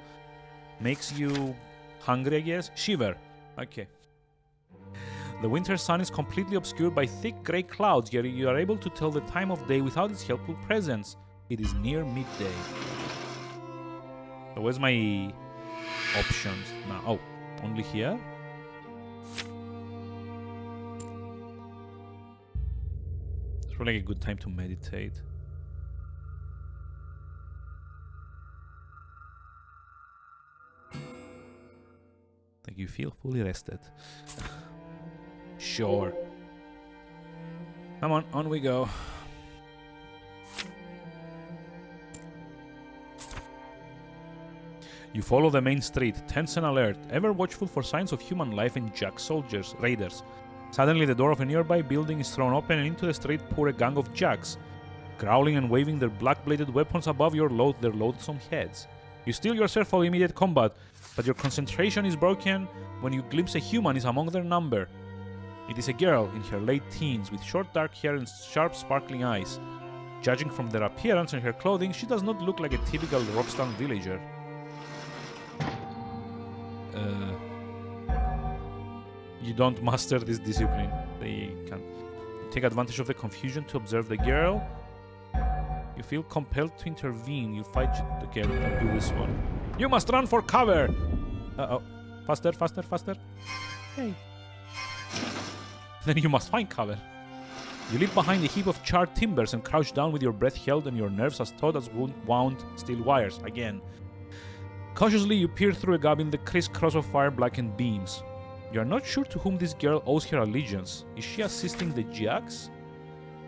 makes you hungry, I guess? Shiver. Okay. The winter sun is completely obscured by thick grey clouds, yet you are able to tell the time of day without its helpful presence. It is near midday. So where's my options now? Oh, only here? It's really a good time to meditate. Like you feel fully rested. Sure. Come on we go. You follow the main street, tense and alert, ever watchful for signs of human life and Jack soldiers, raiders. Suddenly the door of a nearby building is thrown open and into the street pour a gang of Jacks, growling and waving their black-bladed weapons above their loathsome heads. You steel yourself for immediate combat, but your concentration is broken when you glimpse a human is among their number. It is a girl in her late teens with short dark hair and sharp sparkling eyes. Judging from their appearance and her clothing, she does not look like a typical Rockstown villager. You don't master this discipline. They can take advantage of the confusion to observe the girl. You feel compelled to intervene. You fight. Okay, I'll do this one. You must run for cover! Uh-oh. Faster, faster, faster. Hey. Then you must find cover. You leap behind a heap of charred timbers and crouch down with your breath held and your nerves as taut as wound steel wires. Again. Cautiously, you peer through a gap in the crisscross of fire-blackened beams. You are not sure to whom this girl owes her allegiance. Is she assisting the Jacks?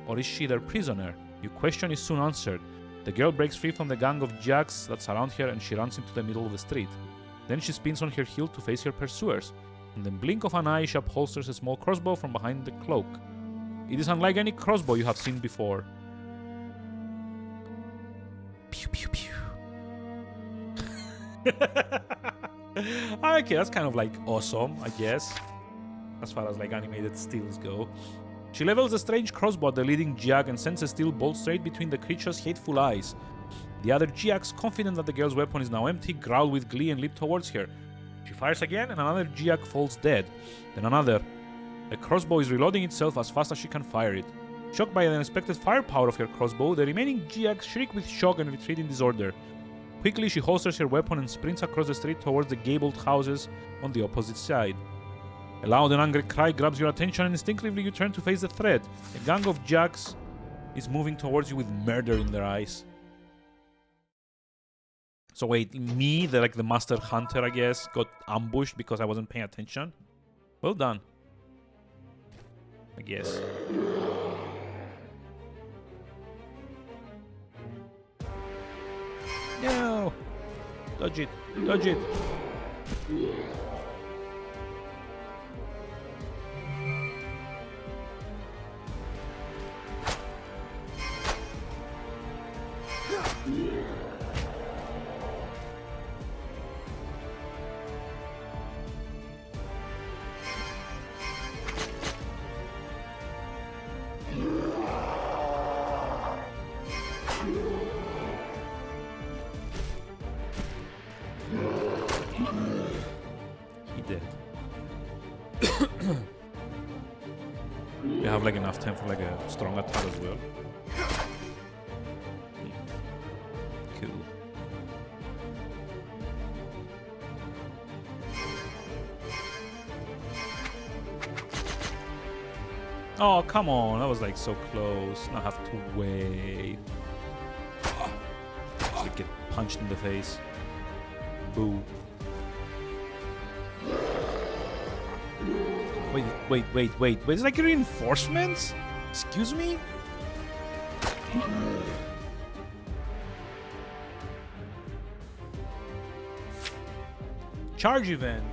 Or is she their prisoner? Your question is soon answered. The girl breaks free from the gang of Jacks that surround her and she runs into the middle of the street. Then she spins on her heel to face her pursuers. In the blink of an eye, she upholsters a small crossbow from behind the cloak. It is unlike any crossbow you have seen before. Pew pew pew. Okay, that's kind of like awesome, I guess. As far as like animated stills go. She levels a strange crossbow at the leading Jack and sends a steel bolt straight between the creature's hateful eyes. The other Jacks, confident that the girl's weapon is now empty, growl with glee and leap towards her. She fires again and another Jack falls dead. Then another. The crossbow is reloading itself as fast as she can fire it. Shocked by the unexpected firepower of her crossbow, the remaining Jacks shriek with shock and retreat in disorder. Quickly, she holsters her weapon and sprints across the street towards the gabled houses on the opposite side. A loud and angry cry grabs your attention and instinctively you turn to face the threat. A gang of Jacks is moving towards you with murder in their eyes. So wait, me, the master hunter, I guess, got ambushed because I wasn't paying attention? Well done. I guess. No! Dodge it! Dodge it! He did. You have like enough time for like a strong attack as well. Cool. Oh, come on. That was like so close. Now I have to wait. Actually get punched in the face. Boo. Wait. It's like reinforcements? Excuse me? Charge event.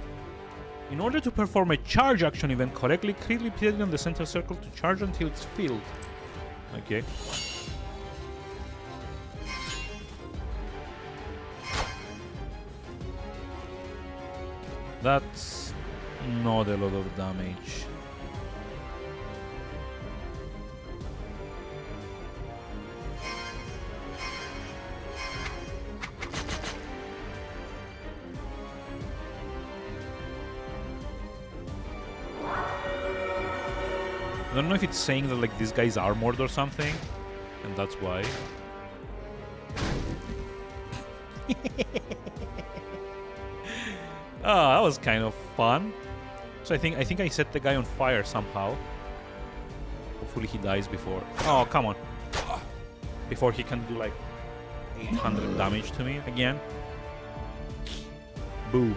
In order to perform a charge action event correctly, clearly click on the center circle to charge until it's filled. Okay. That's not a lot of damage. I don't know if it's saying that like this guy's armored or something, and that's why. Ah, that was kind of fun. So I think I set the guy on fire somehow. Hopefully he dies before. Oh, come on. Before he can do like 800 damage to me again. Boo.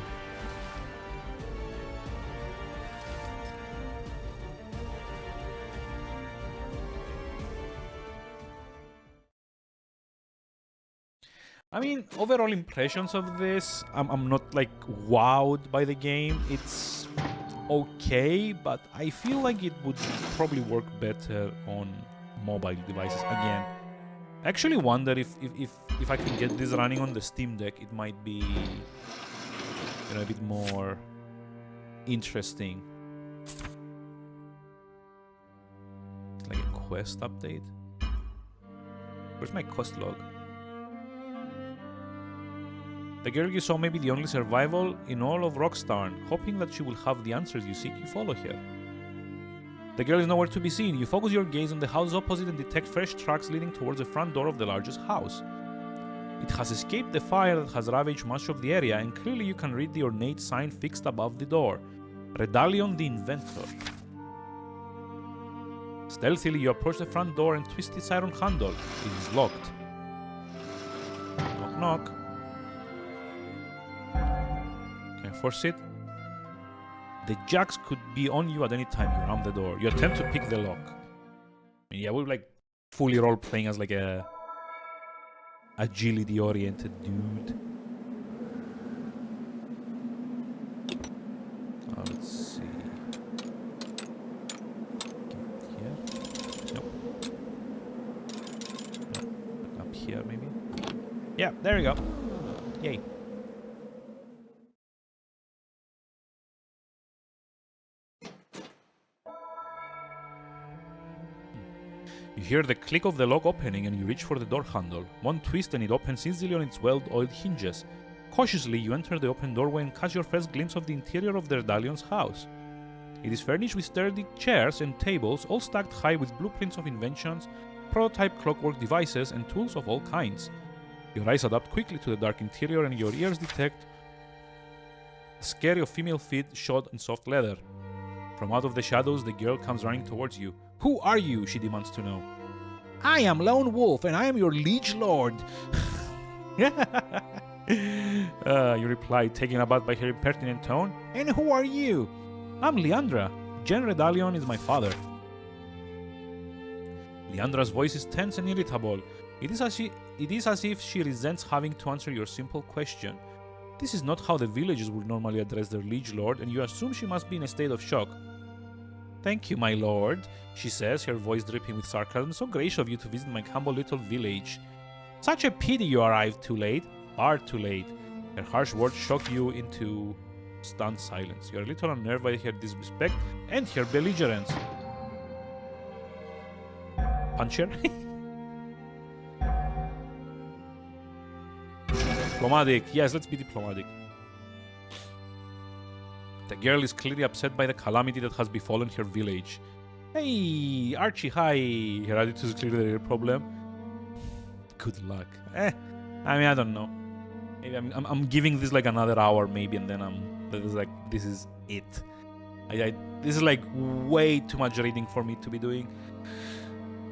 I mean, overall impressions of this, I'm not like wowed by the game. It's okay, but I feel like it would probably work better on mobile devices. Again, I actually wonder if I can get this running on the Steam Deck, it might be, you know, a bit more interesting. It's like a quest update. Where's my quest log? The girl you saw may be the only survival in all of Rockstarn. Hoping that she will have the answers you seek, you follow her. The girl is nowhere to be seen. You focus your gaze on the house opposite and detect fresh tracks leading towards the front door of the largest house. It has escaped the fire that has ravaged much of the area, and clearly you can read the ornate sign fixed above the door. Redalion the Inventor. Stealthily, you approach the front door and twist its iron handle. It is locked. Knock knock. Force it. The jacks could be on you at any time you ram the door. You attempt to pick the lock. I mean, yeah, we're like fully role playing as like a agility oriented dude. Let's see. Here? Nope. Nope. Up here maybe? Yeah, there we go. Yay. You hear the click of the lock opening and you reach for the door handle. One twist and it opens easily on its well-oiled hinges. Cautiously, you enter the open doorway and catch your first glimpse of the interior of the Redalion's house. It is furnished with sturdy chairs and tables, all stacked high with blueprints of inventions, prototype clockwork devices, and tools of all kinds. Your eyes adapt quickly to the dark interior and your ears detect the scary of female feet shod in soft leather. From out of the shadows, the girl comes running towards you. Who are you? She demands to know. I am Lone Wolf, and I am your liege lord. You reply, taken aback by her impertinent tone. And who are you? I'm Leandra. Jen Redalion is my father. Leandra's voice is tense and irritable. It is as if she resents having to answer your simple question. This is not how the villagers would normally address their liege lord, and you assume she must be in a state of shock. Thank you, my lord, she says, her voice dripping with sarcasm. So gracious of you to visit my humble little village. Such a pity you arrived too late. Far too late. Her harsh words shock you into stunned silence. You are a little unnerved by her disrespect and her belligerence. Punch her? Diplomatic. Yes, let's be diplomatic. The girl is clearly upset by the calamity that has befallen her village. Hey, Archie, hi. Her attitude is clearly the real problem. Good luck. I mean, I don't know. Maybe I'm giving this like another hour, maybe, and then this is it. This is like way too much reading for me to be doing.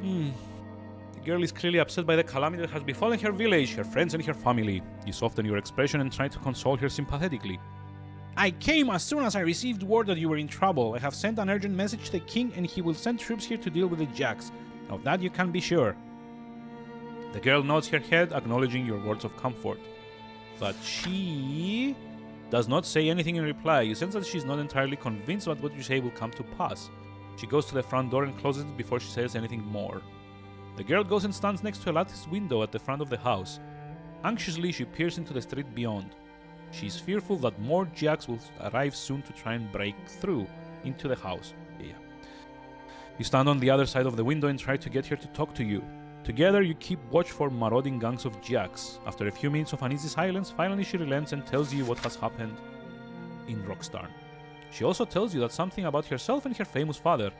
The girl is clearly upset by the calamity that has befallen her village, her friends, and her family. You soften your expression and try to console her sympathetically. I came as soon as I received word that you were in trouble. I have sent an urgent message to the king, and he will send troops here to deal with the Jacks. Of that you can be sure. The girl nods her head, acknowledging your words of comfort. But she does not say anything in reply. You sense that she's not entirely convinced that what you say will come to pass. She goes to the front door and closes it before she says anything more. The girl goes and stands next to a latticed window at the front of the house. Anxiously, she peers into the street beyond. She is fearful that more Jacks will arrive soon to try and break through into the house. You stand on the other side of the window and try to get her to talk to you. Together, you keep watch for marauding gangs of Jacks. After a few minutes of uneasy silence, finally she relents and tells you what has happened in Rockstarn. She also tells you that something about herself and her famous father.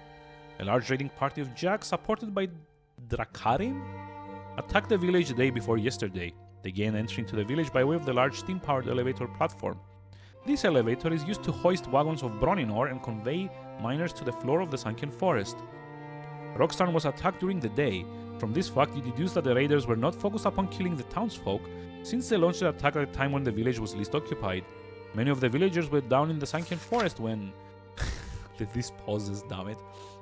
A large raiding party of Jacks, supported by Drakarim, attacked the village the day before yesterday. They gained entry into the village by way of the large steam-powered elevator platform. This elevator is used to hoist wagons of Bronin ore and convey miners to the floor of the sunken forest. Rockstarn was attacked during the day. From this fact, you deduce that the raiders were not focused upon killing the townsfolk, since they launched the attack at a time when the village was least occupied. Many of the villagers were down in the sunken forest when... These pauses, damn it.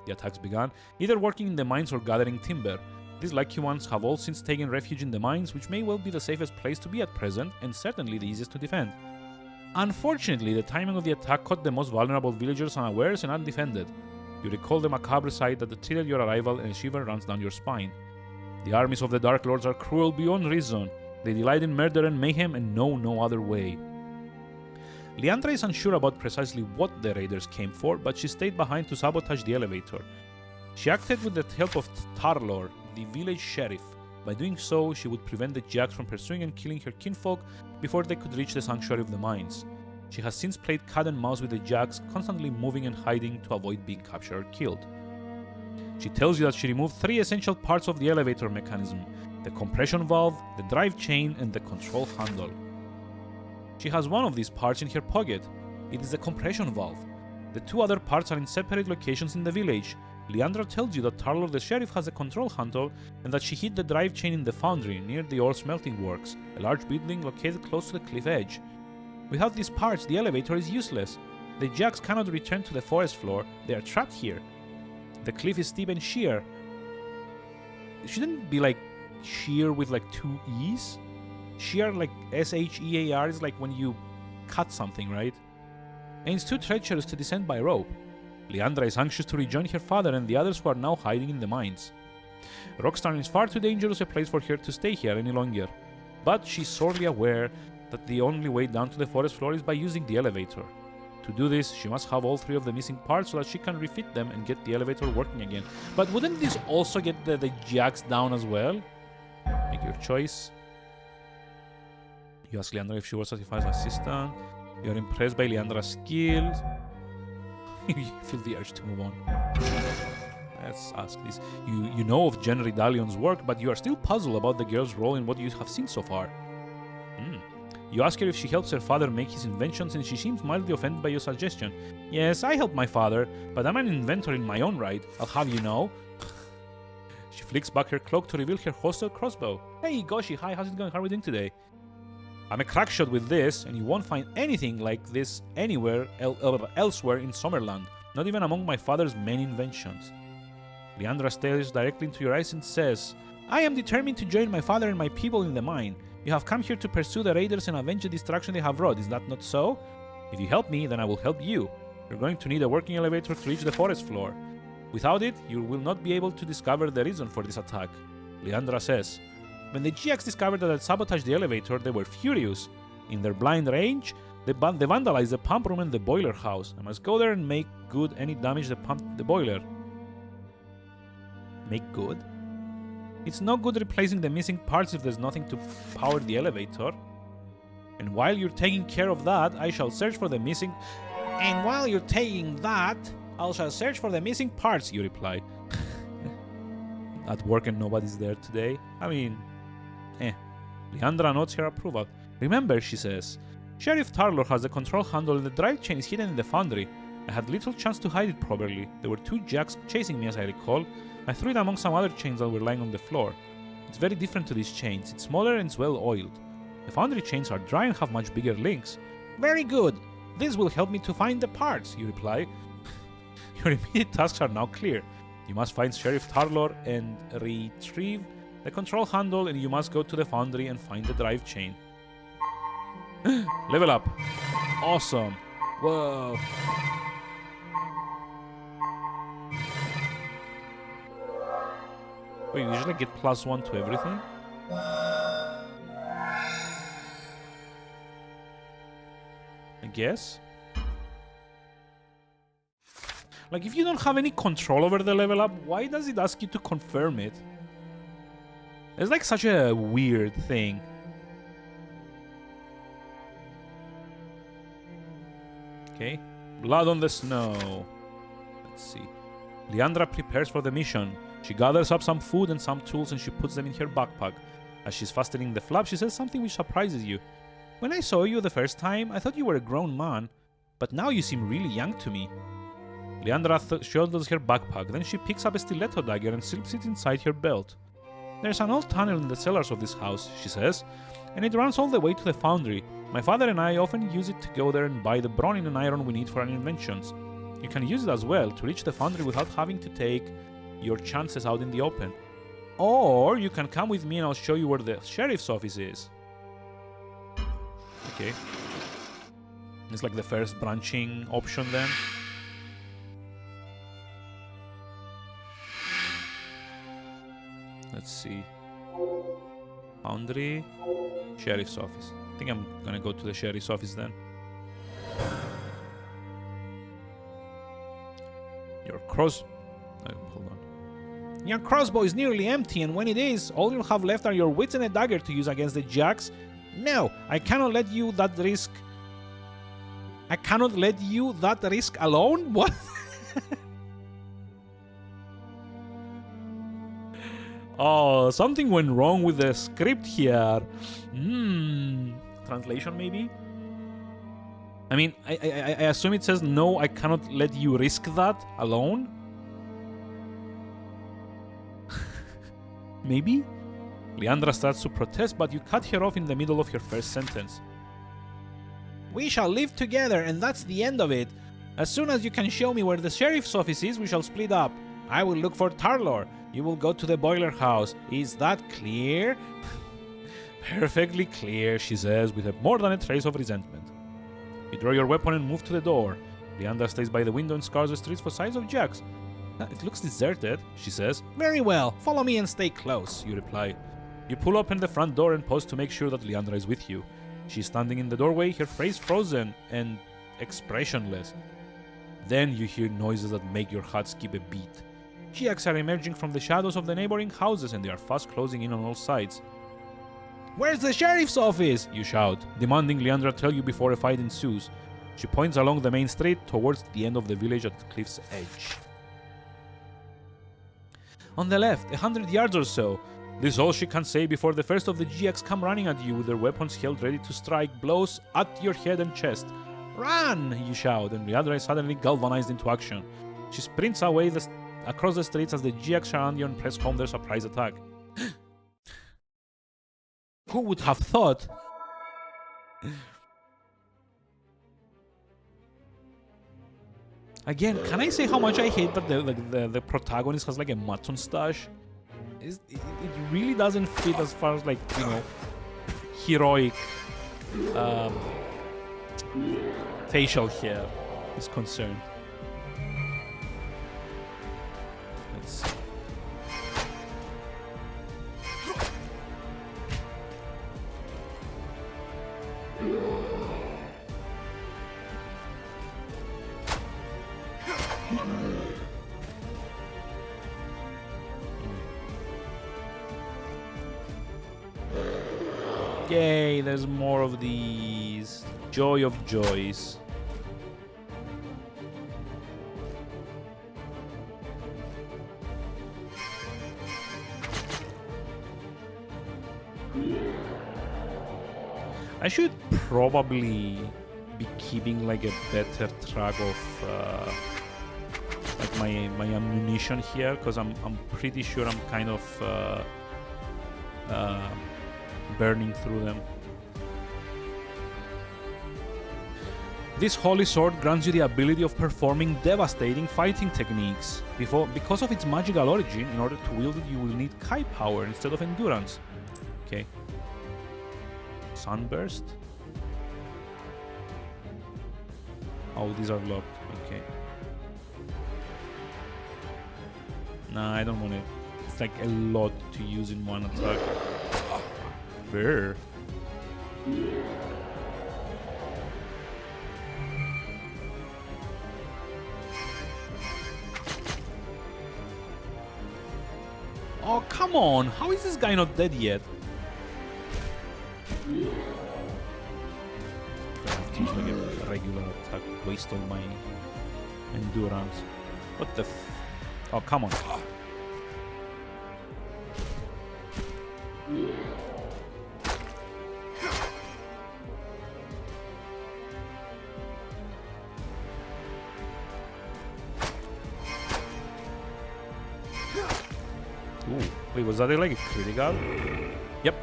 The attacks began, either working in the mines or gathering timber. These lucky ones have all since taken refuge in the mines, which may well be the safest place to be at present, and certainly the easiest to defend. Unfortunately, the timing of the attack caught the most vulnerable villagers unawares and undefended. You recall the macabre sight that treated your arrival, and a shiver runs down your spine. The armies of the Dark Lords are cruel beyond reason. They delight in murder and mayhem and know no other way. Leandra is unsure about precisely what the raiders came for, but she stayed behind to sabotage the elevator. She acted with the help of Tarlor, the village sheriff. By doing so, she would prevent the Jacks from pursuing and killing her kinfolk before they could reach the sanctuary of the mines. She has since played cat and mouse with the Jacks, constantly moving and hiding to avoid being captured or killed. She tells you that she removed 3 essential parts of the elevator mechanism: the compression valve, the drive chain, and the control handle. She has one of these parts in her pocket. It is the compression valve. The 2 other parts are in separate locations in the village. Leandra tells you that Tarlor the sheriff has a control handle and that she hid the drive chain in the foundry near the ore smelting works, a large building located close to the cliff edge. Without these parts, the elevator is useless. The Jacks cannot return to the forest floor. They are trapped here. The cliff is steep and sheer. It shouldn't be like sheer with like 2 E's? Sheer like S-H-E-A-R is like when you cut something, right? And it's too treacherous to descend by rope. Leandra is anxious to rejoin her father and the others who are now hiding in the mines. Rockstarn is far too dangerous a place for her to stay here any longer. But she's sorely aware that the only way down to the forest floor is by using the elevator. To do this, she must have all 3 of the missing parts so that she can refit them and get the elevator working again. But wouldn't this also get the Jacks down as well? Make your choice. You ask Leandra if she will satisfy her assistant. You are impressed by Leandra's skills. You feel the urge to move on. Let's ask this. You know of Jen Ridalion's work, but you are still puzzled about the girl's role in what you have seen so far. You ask her if she helps her father make his inventions, and she seems mildly offended by your suggestion. Yes, I help my father, but I'm an inventor in my own right, I'll have you know. She flicks back her cloak to reveal her holstered crossbow. Hey, Goshi, hi, how's it going? How are we doing today? I'm a crackshot with this, and you won't find anything like this anywhere elsewhere in Summerland, not even among my father's many inventions. Leandra stares directly into your eyes and says, I am determined to join my father and my people in the mine. You have come here to pursue the raiders and avenge the destruction they have wrought, is that not so? If you help me, then I will help you. You're going to need a working elevator to reach the forest floor. Without it, you will not be able to discover the reason for this attack. Leandra says, when the GX discovered that I'd sabotaged the elevator, they were furious. In their blind rage, they vandalized the pump room and the boiler house. I must go there and make good any damage the boiler. Make good? It's no good replacing the missing parts if there's nothing to power the elevator. And while you're taking care of that, I shall search for the missing... And while you're taking that, I shall search for the missing parts, you reply. At work and nobody's there today? I mean... Leandra nods her approval. Remember, she says, Sheriff Tarlor has the control handle and the drive chain is hidden in the foundry. I had little chance to hide it properly. There were 2 Jacks chasing me, as I recall. I threw it among some other chains that were lying on the floor. It's very different to these chains. It's smaller and it's well oiled. The foundry chains are dry and have much bigger links. Very good. This will help me to find the parts, you reply. Your immediate tasks are now clear. You must find Sheriff Tarlor and retrieve the control handle, and you must go to the foundry and find the drive chain. Level up. Awesome. Whoa. Wait, you usually get +1 to everything? I guess? Like, if you don't have any control over the level up, why does it ask you to confirm it? It's like such a weird thing. Okay. Blood on the snow. Let's see. Leandra prepares for the mission. She gathers up some food and some tools and she puts them in her backpack. As she's fastening the flap, she says something which surprises you. When I saw you the first time, I thought you were a grown man, but now you seem really young to me. Leandra shoulders her backpack, then she picks up a stiletto dagger and slips it inside her belt. There's an old tunnel in the cellars of this house, she says, and it runs all the way to the foundry. My father and I often use it to go there and buy the bronze and iron we need for our inventions. You can use it as well to reach the foundry without having to take your chances out in the open. Or you can come with me and I'll show you where the sheriff's office is. Okay. It's like the first branching option then. Let's see. Foundry. Sheriff's office. I think I'm gonna go to the sheriff's office then. Your hold on. Your crossbow is nearly empty, and when it is, all you'll have left are your wits and a dagger to use against the jacks. No, I cannot let you that risk. I cannot let you that risk alone? What? Oh, something went wrong with the script here. Translation maybe? I mean, I assume it says, no, I cannot let you risk that alone? Maybe? Leandra starts to protest, but you cut her off in the middle of her first sentence. We shall live together, and that's the end of it. As soon as you can show me where the sheriff's office is, we shall split up. I will look for Tarlor. You will go to the boiler house. Is that clear? Perfectly clear, she says, with more than a trace of resentment. You draw your weapon and move to the door. Leandra stays by the window and scars the streets for signs of jacks. It looks deserted, she says. Very well, follow me and stay close, you reply. You pull open the front door and pause to make sure that Leandra is with you. She's standing in the doorway, her face frozen and expressionless. Then you hear noises that make your heart skip a beat. Jacks are emerging from the shadows of the neighboring houses and they are fast closing in on all sides. Where's the sheriff's office? You shout, demanding Leandra tell you before a fight ensues. She points along the main street towards the end of the village at the cliff's edge. On the left, 100 yards or so. This is all she can say before the first of the Giaks come running at you with their weapons held ready to strike blows at your head and chest. Run! You shout, and Leandra is suddenly galvanized into action. She sprints away across the streets as the Giaks surround you and press home their surprise attack. Who would have thought? Again, can I say how much I hate that the protagonist has like a mutton stash? It really doesn't fit as far as like, you know, heroic facial hair is concerned. Let's see. Yay, there's more of these. Joy of joys. I should probably be keeping like a better track of like my ammunition here, because I'm pretty sure I'm kind of burning through them. This holy sword grants you the ability of performing devastating fighting techniques. Because of its magical origin, in order to wield it, you will need Kai power instead of endurance. Okay. Sunburst. Oh, these are locked. Okay. Nah, I don't want it. It's like a lot to use in one attack. Bear. Oh, come on! How is this guy not dead yet? Teach like a regular attack, waste all my endurance. What the f... Oh, come on. Ooh, wait, was that like a critical? Yep.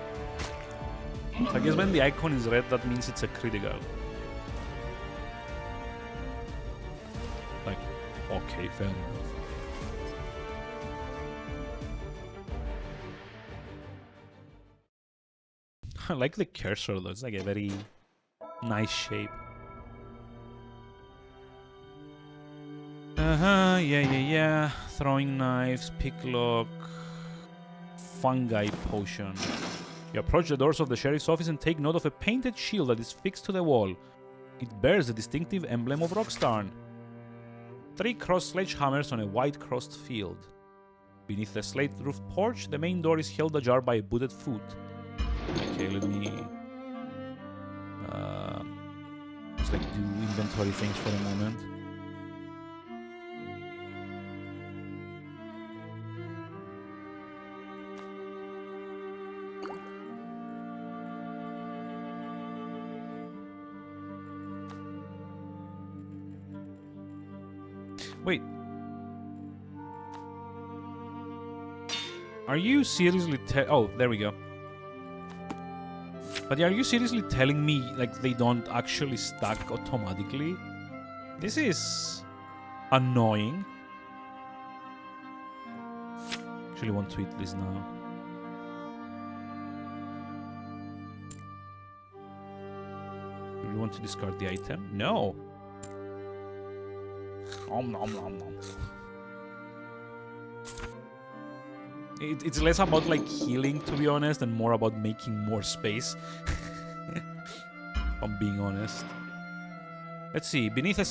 I guess when the icon is red, that means it's a critical. Like, okay, fair enough. I like the cursor though, it's like a very nice shape. Yeah. Throwing knives, picklock, fungi potion. You approach the doors of the sheriff's office and take note of a painted shield that is fixed to the wall. It bears the distinctive emblem of Rockstar. 3 crossed sledgehammers on a white crossed field. Beneath the slate-roofed porch, the main door is held ajar by a booted foot. Okay, let me just like do inventory things for a moment. Wait. Are you seriously oh, there we go. But are you seriously telling me like they don't actually stack automatically? This is annoying. Actually want to eat this now. Do you want to discard the item? No. Nom nom nom nom. It's less about like healing, to be honest, and more about making more space. If I'm being honest. Let's see. Beneath a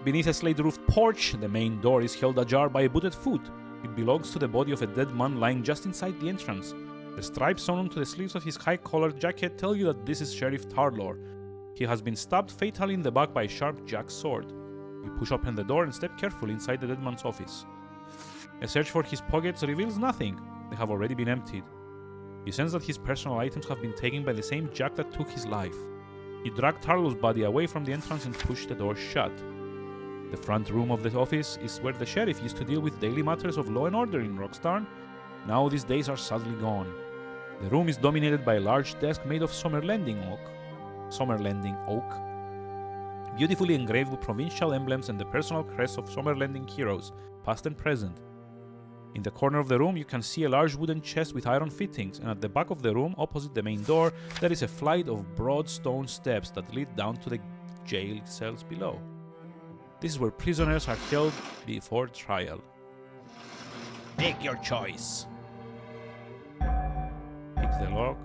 beneath a slate-roofed porch, the main door is held ajar by a booted foot. It belongs to the body of a dead man lying just inside the entrance. The stripes sewn onto the sleeves of his high-collared jacket tell you that this is Sheriff Tarlor. He has been stabbed fatally in the back by a sharp jack sword. You push open the door and step carefully inside the dead man's office. A search for his pockets reveals nothing. They have already been emptied. You sense that his personal items have been taken by the same jack that took his life. You drag Tarlo's body away from the entrance and push the door shut. The front room of the office is where the sheriff used to deal with daily matters of law and order in Rockstar. Now these days are sadly gone. The room is dominated by a large desk made of Summerlending oak, beautifully engraved with provincial emblems and the personal crests of Summerlending heroes, past and present. In the corner of the room, you can see a large wooden chest with iron fittings, and at the back of the room, opposite the main door, there is a flight of broad stone steps that lead down to the jail cells below. This is where prisoners are held before trial. Make your choice. Pick the lock.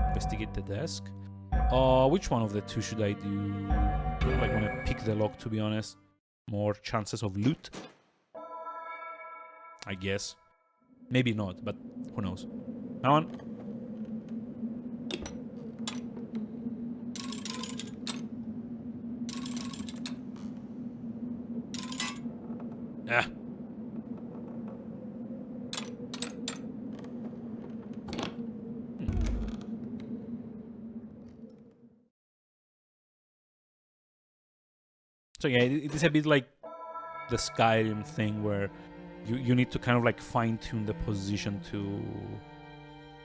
Investigate the desk. Which one of the two should I do? I don't like want to pick the lock, to be honest. More chances of loot. I guess. Maybe not, but who knows. Come on. Ah. So yeah, it is a bit like the Skyrim thing where you need to kind of like fine-tune the position to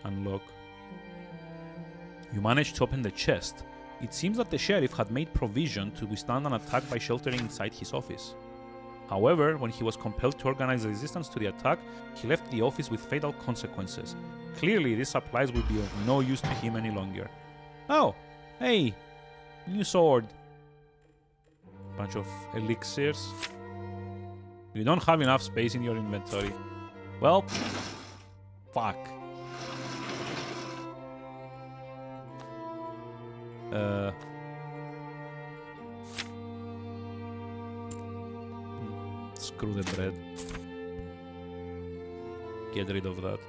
unlock. You managed to open the chest. It seems that the sheriff had made provision to withstand an attack by sheltering inside his office. However, when he was compelled to organize a resistance to the attack, he left the office with fatal consequences. Clearly, these supplies will be of no use to him any longer. Oh, hey, new sword. Bunch of elixirs. You don't have enough space in your inventory. Well, fuck. Screw the bread. Get rid of that.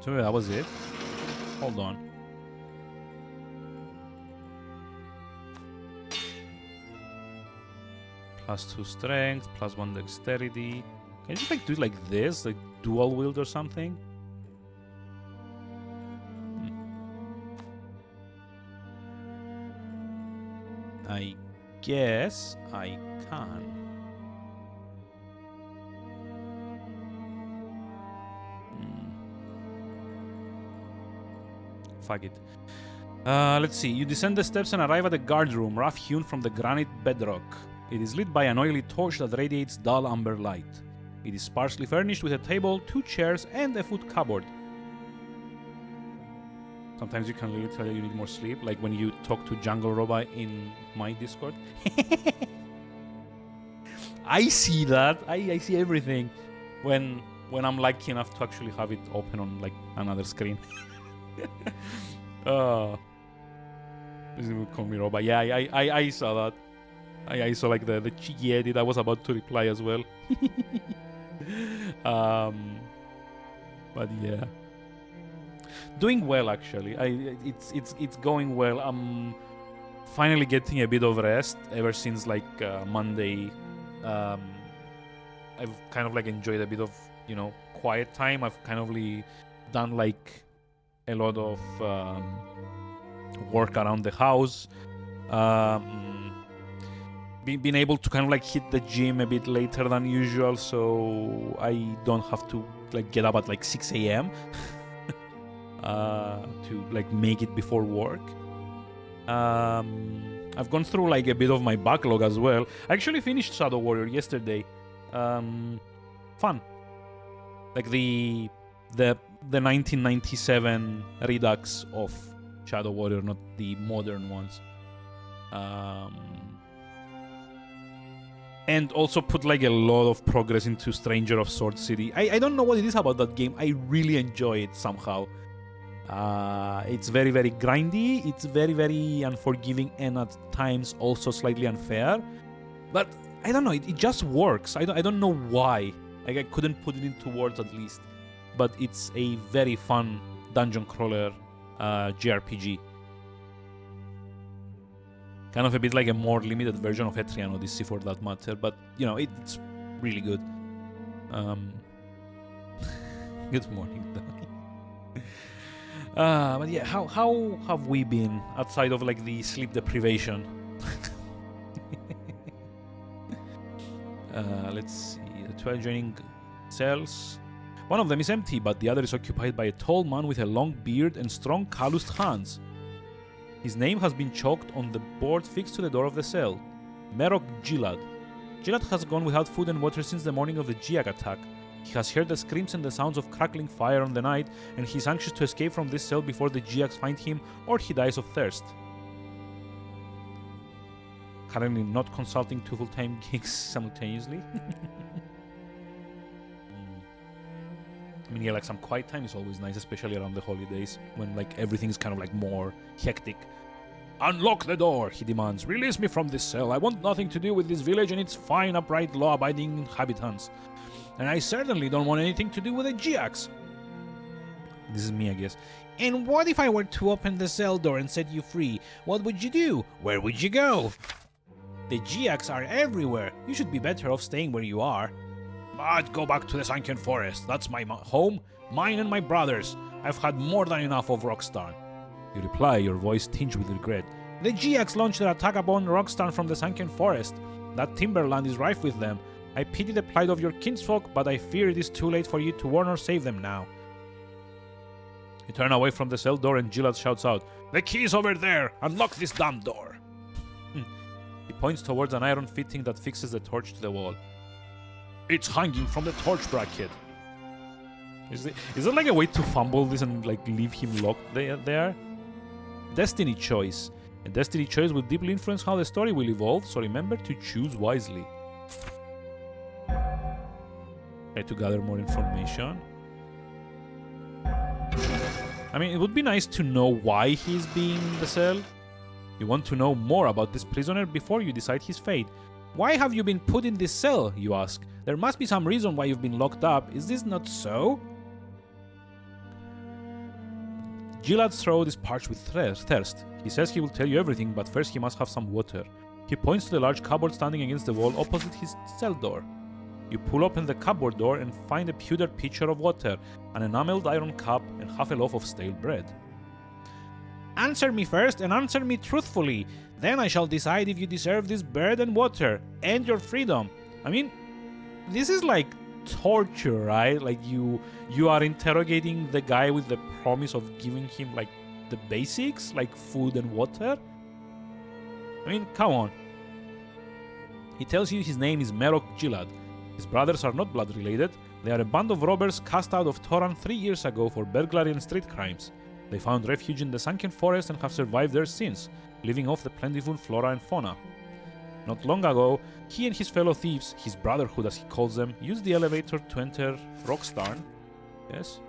So that was it. Hold on. +2 strength, +1 dexterity. Can you just like do it like this? Like dual wield or something? I guess I can. Fuck it. Let's see. You descend the steps and arrive at a guard room, rough hewn from the granite bedrock. It is lit by an oily torch that radiates dull amber light. It is sparsely furnished with a table, 2 chairs, and a foot cupboard. Sometimes you can literally tell you need more sleep, like when you talk to Jungle Roba in my Discord. I see that. I see everything when I'm lucky enough to actually have it open on like another screen. This will call me Roba. Yeah, I saw that. I saw like the cheeky edit. I was about to reply as well. But yeah, doing well actually. It's going well. I'm finally getting a bit of rest ever since like Monday. I've kind of like enjoyed a bit of quiet time. I've kind of done like a lot of work around the house. Been able to kind of like hit the gym a bit later than usual, so I don't have to like get up at like 6 a.m. To like make it before work. I've gone through like a bit of my backlog as well. I actually finished Shadow Warrior yesterday. Fun. Like the 1997 redux of Shadow Warrior, not the modern ones. And also put like a lot of progress into Stranger of Sword City. I don't know what it is about that game. I really enjoy it somehow. It's very, very grindy. It's very, very unforgiving and at times also slightly unfair. But I don't know. It just works. I don't know why. Like I couldn't put it into words at least. But it's a very fun dungeon crawler JRPG. Kind of a bit like a more limited version of Etrian Odyssey for that matter, but it's really good. Good morning. But yeah, how have we been outside of like the sleep deprivation? Let's see. The 12 adjoining cells. One of them is empty, but the other is occupied by a tall man with a long beard and strong calloused hands. His name has been chalked on the board fixed to the door of the cell. Merok Gilad. Gilad has gone without food and water since the morning of the Giak attack. He has heard the screams and the sounds of crackling fire on the night, and he is anxious to escape from this cell before the Giaks find him or he dies of thirst. Currently not consulting 2 full-time gigs simultaneously. I mean, yeah, like some quiet time is always nice, especially around the holidays, when like everything is kind of like more hectic. Unlock the door, he demands. Release me from this cell. I want nothing to do with this village and its fine, upright, law-abiding inhabitants. And I certainly don't want anything to do with the Giaks. This is me, I guess. And what if I were to open the cell door and set you free? What would you do? Where would you go? The Giacs are everywhere. You should be better off staying where you are. I'd go back to the Sunken Forest. That's my home, mine and my brother's. I've had more than enough of Rockstar. You reply, your voice tinged with regret. The Giacs launched their attack upon Rockstar from the Sunken Forest. That timberland is rife with them. I pity the plight of your kinsfolk, but I fear it is too late for you to warn or save them now. You turn away from the cell door and Gilad shouts out, The key is over there! Unlock this damn door! He points towards an iron fitting that fixes the torch to the wall. It's hanging from the torch bracket. Is it like a way to fumble this and like leave him locked there? Destiny choice. A destiny choice will deeply influence how the story will evolve, so remember to choose wisely. Try to gather more information. I mean, it would be nice to know why he's being in the cell. You want to know more about this prisoner before you decide his fate. Why have you been put in this cell, you ask? There must be some reason why you've been locked up. Is this not so? Gilad's throat is parched with thirst. He says he will tell you everything, but first he must have some water. He points to the large cupboard standing against the wall opposite his cell door. You pull open the cupboard door and find a pewter pitcher of water, an enameled iron cup, and half a loaf of stale bread. Answer me first and answer me truthfully. Then I shall decide if you deserve this bread and water and your freedom. I mean, this is like torture, right? Like you are interrogating the guy with the promise of giving him like the basics, like food and water. I mean, come on. He tells you his name is Merok Gilad. His brothers are not blood related. They are a band of robbers cast out of Toran 3 years ago for burglary and street crimes. They found refuge in the Sunken Forest and have survived there since, living off the plentiful flora and fauna. Not long ago, he and his fellow thieves, his brotherhood as he calls them, used the elevator to enter Rockstarn. Yes?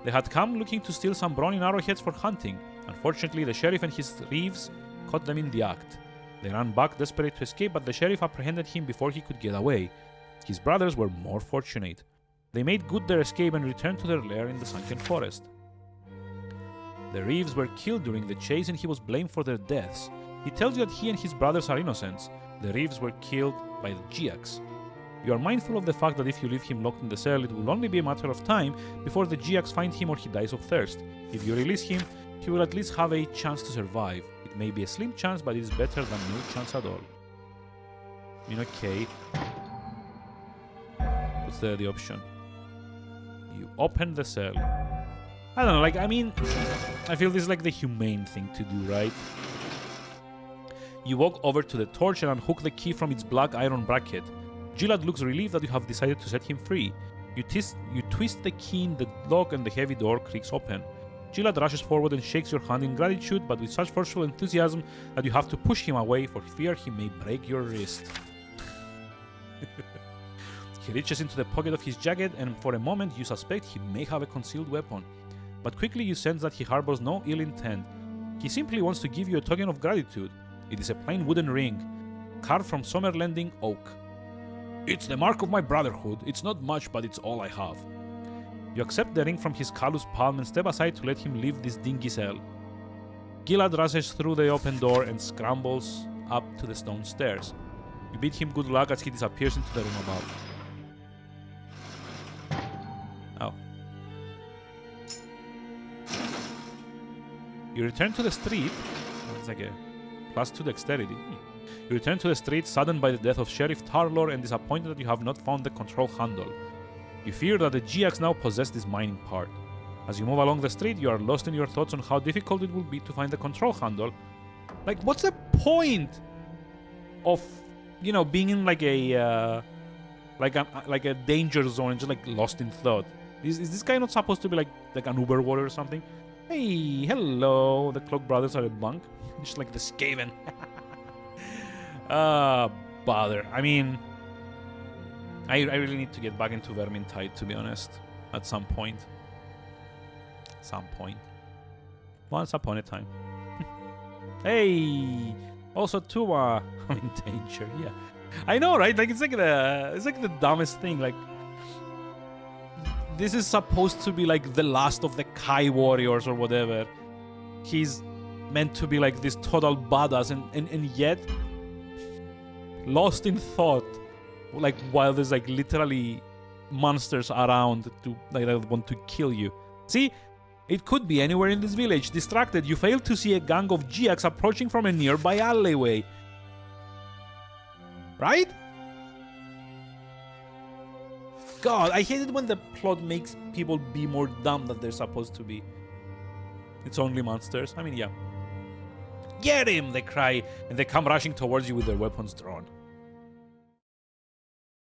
They had come looking to steal some brawny arrowheads for hunting. Unfortunately, the sheriff and his thieves caught them in the act. They ran back desperate to escape, but the sheriff apprehended him before he could get away. His brothers were more fortunate. They made good their escape and returned to their lair in the Sunken Forest. The Reeves were killed during the chase and he was blamed for their deaths. He tells you that he and his brothers are innocents. The Reeves were killed by the Giacs. You are mindful of the fact that if you leave him locked in the cell, it will only be a matter of time before the Giacs find him or he dies of thirst. If you release him, he will at least have a chance to survive. It may be a slim chance, but it is better than no chance at all. I mean, okay. What's the option? You open the cell. I don't know, like, I mean, I feel this is like the humane thing to do, right? You walk over to the torch and unhook the key from its black iron bracket. Gilad looks relieved that you have decided to set him free. You twist the key in the lock and the heavy door creaks open. Gilad rushes forward and shakes your hand in gratitude, but with such forceful enthusiasm that you have to push him away for fear he may break your wrist. He reaches into the pocket of his jacket and for a moment you suspect he may have a concealed weapon. But quickly you sense that he harbors no ill intent. He simply wants to give you a token of gratitude. It is a plain wooden ring, carved from Summer Landing oak. It's the mark of my brotherhood. It's not much, but it's all I have. You accept the ring from his calloused palm and step aside to let him leave this dingy cell. Gilad rushes through the open door and scrambles up to the stone stairs. You bid him good luck as he disappears into the room above. Oh. You return to the street. It's like a +2 dexterity. You return to the street saddened by the death of Sheriff Tarlor and disappointed that you have not found the control handle. You fear that the Giacs now possess this mining part. As you move along the street, you are lost in your thoughts on how difficult it will be to find the control handle. Like, what's the point of, you know, being in like a like a danger zone and just like lost in thought? Is this guy not supposed to be like an Uber warrior or something? Hey, hello. The Cloak Brothers are a bunk. Just like the Skaven. Bother. I mean, I really need to get back into Vermintide, to be honest. At some point. Once upon a time. Hey! Also, Tuma. I'm in danger, yeah. I know, right? Like, it's like the dumbest thing. Like, this is supposed to be like the last of the Kai warriors or whatever. He's meant to be like this total badass, and yet lost in thought, like while there's like literally monsters around to like that want to kill you. See, it could be anywhere in this village. Distracted, you fail to see a gang of GX approaching from a nearby alleyway. Right? God, I hate it when the plot makes people be more dumb than they're supposed to be. It's only monsters. I mean, yeah. Get him! They cry, and they come rushing towards you with their weapons drawn.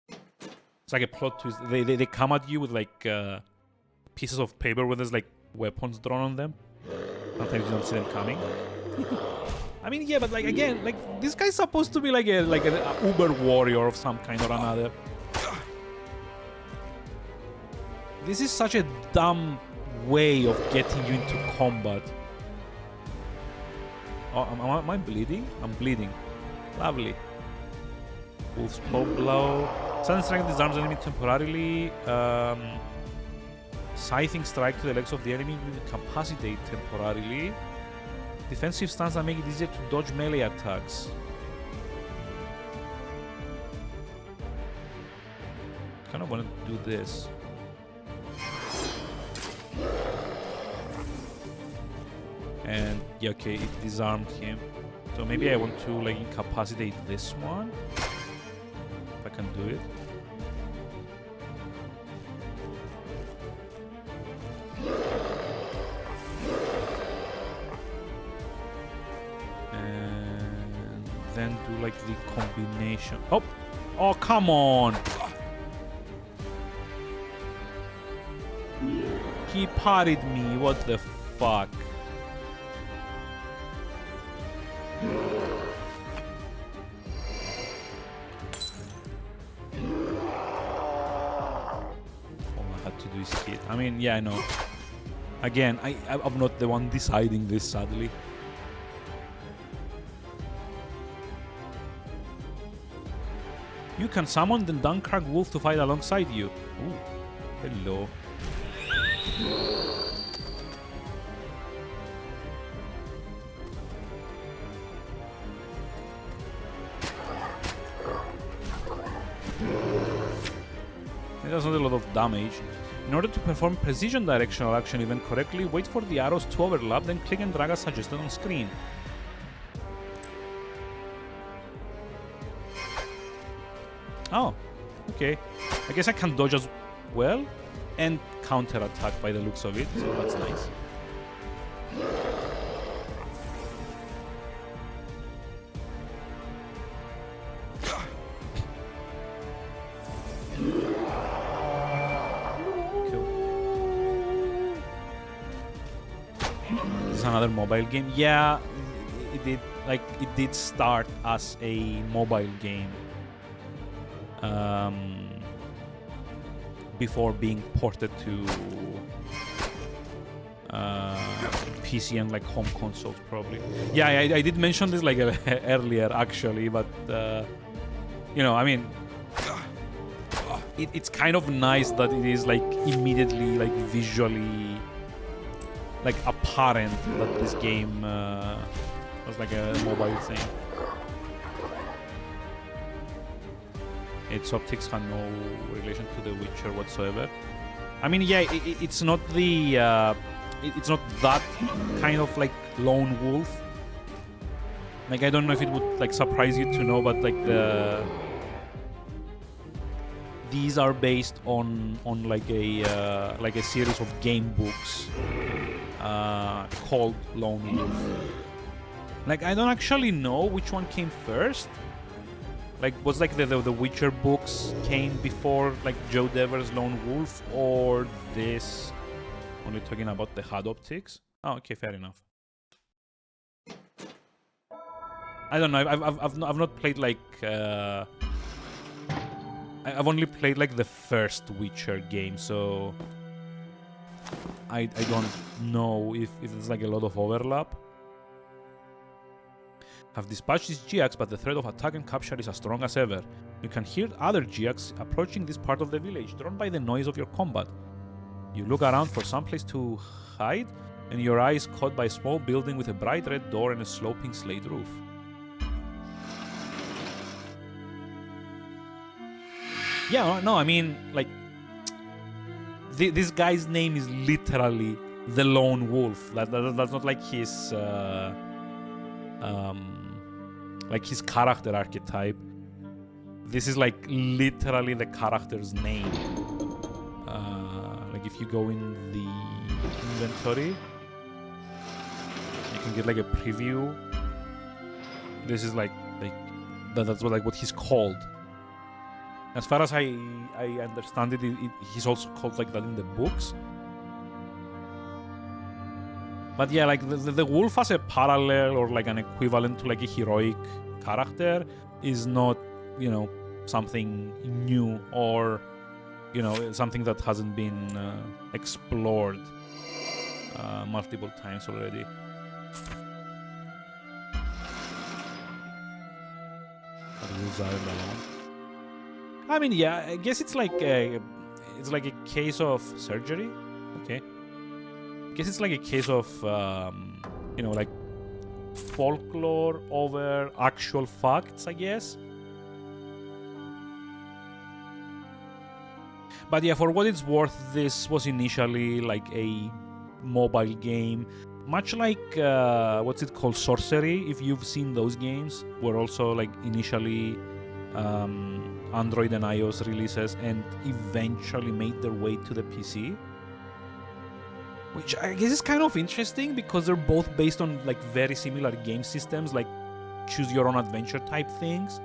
It's like a plot twist. They come at you with like pieces of paper where there's like weapons drawn on them. Sometimes you don't see them coming. I mean, yeah, but like again, like this guy's supposed to be like an uber warrior of some kind or another. This is such a dumb way of getting you into combat. Oh, am I bleeding? I'm bleeding. Lovely. Wolf's Paw Blow. Sudden Strike disarms the enemy temporarily. Scything Strike to the legs of the enemy will incapacitate temporarily. Defensive stance that make it easier to dodge melee attacks. Kind of want to do this. And yeah, okay, it disarmed him. So maybe I want to like incapacitate this one. If I can do it. And then do like the combination. Oh! Oh, come on! He parried me, what the fuck? I mean, yeah, I know. Again, I'm not the one deciding this, sadly. You can summon the Dunkirk Wolf to fight alongside you. Ooh, hello. It does not a lot of damage. In order to perform precision directional action event correctly, wait for the arrows to overlap, then click and drag as suggested on screen. Oh, okay. I guess I can dodge as well and counter attack by the looks of it, so that's nice. Another mobile game. Yeah, it did start as a mobile game before being ported to PC and like home consoles probably. Yeah, I did mention this like earlier actually, but you know, I mean, it's kind of nice that it is like immediately like visually like apparent that this game was like a mobile thing. Its optics had no relation to The Witcher whatsoever. I mean, yeah, it's not the it's not that kind of like lone wolf. Like I don't know if it would like surprise you to know, but like these are based on like a series of game books called Lone Wolf. Like I don't actually know which one came first. Like was like the Witcher books came before like Joe Dever's Lone Wolf, or this only talking about the HUD optics? Oh, okay, fair enough. I don't know. I've not played like I've only played like the first Witcher game, so I don't know if there's like a lot of overlap. Have dispatched these GX, but the threat of attack and capture is as strong as ever. You can hear other GX approaching this part of the village, drawn by the noise of your combat. You look around for someplace to hide, and your eye is caught by a small building with a bright red door and a sloping slate roof. Yeah, no, I mean, like, this guy's name is literally the Lone Wolf. That's not like his character archetype. This is like literally the character's name. Like if you go in the inventory, you can get like a preview. This is like that's what he's called. As far as I understand it, he's also called like that in the books. But yeah, like the wolf as a parallel or like an equivalent to like a heroic character is not, you know, something new or, you know, something that hasn't been explored multiple times already. The wolves aren't alone. I mean, yeah, I guess it's like a case of surgery. Okay. I guess it's like a case of, you know, like folklore over actual facts, I guess. But yeah, for what it's worth, this was initially like a mobile game. Much like, what's it called, Sorcery, if you've seen those games, were also like initially Android and iOS releases and eventually made their way to the PC. Which I guess is kind of interesting because they're both based on like very similar game systems, like choose your own adventure type things.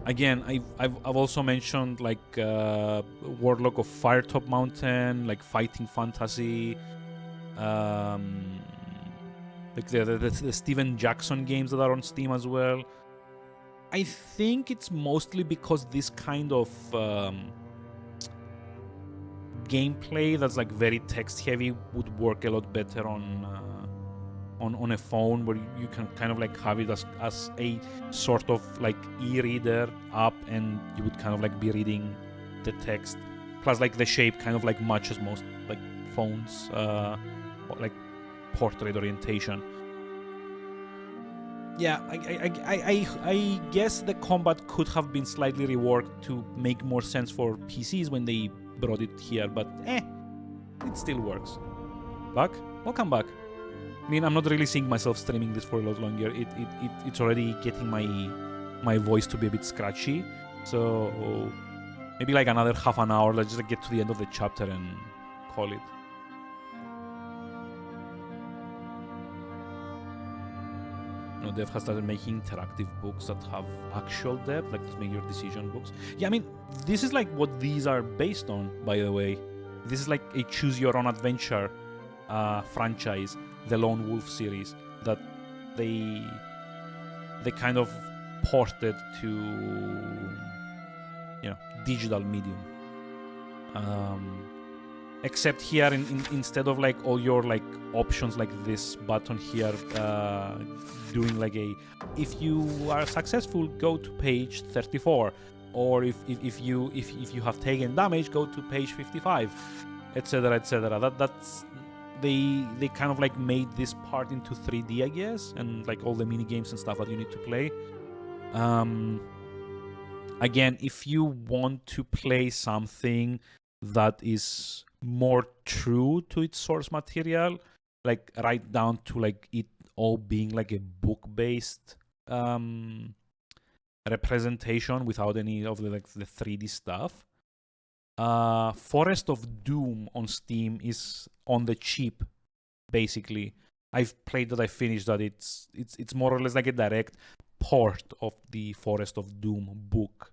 Again, I've also mentioned like Warlock of Firetop Mountain, like Fighting Fantasy, like the Steven Jackson games that are on Steam as well. I think it's mostly because this kind of gameplay that's like very text heavy would work a lot better on a phone, where you can kind of like have it as a sort of like e-reader app, and you would kind of like be reading the text. Plus, like the shape kind of like matches most like phones, like portrait orientation. Yeah, I guess the combat could have been slightly reworked to make more sense for PCs when they brought it here, but it still works. Back? Welcome back. I mean, I'm not really seeing myself streaming this for a lot longer. It's already getting my voice to be a bit scratchy, so maybe like another half an hour. Let's just like, get to the end of the chapter and call it. You know, Dev has started making interactive books that have actual depth, like just make your decision books. Yeah, I mean, this is like what these are based on, by the way. This is like a choose your own adventure franchise, the Lone Wolf series, that they kind of ported to, you know, digital medium. Except here, instead of like all your like options, like this button here, doing like if you are successful, go to page 34, or if you have taken damage, go to page 55, etc., etc. That's they kind of like made this part into 3D, I guess, and like all the mini games and stuff that you need to play. Again, if you want to play something that is more true to its source material, like right down to like it all being like a book-based representation without any of the like the 3D stuff, Forest of Doom on Steam is on the cheap, basically. I've played that, I finished that. It's more or less like a direct port of the Forest of Doom book.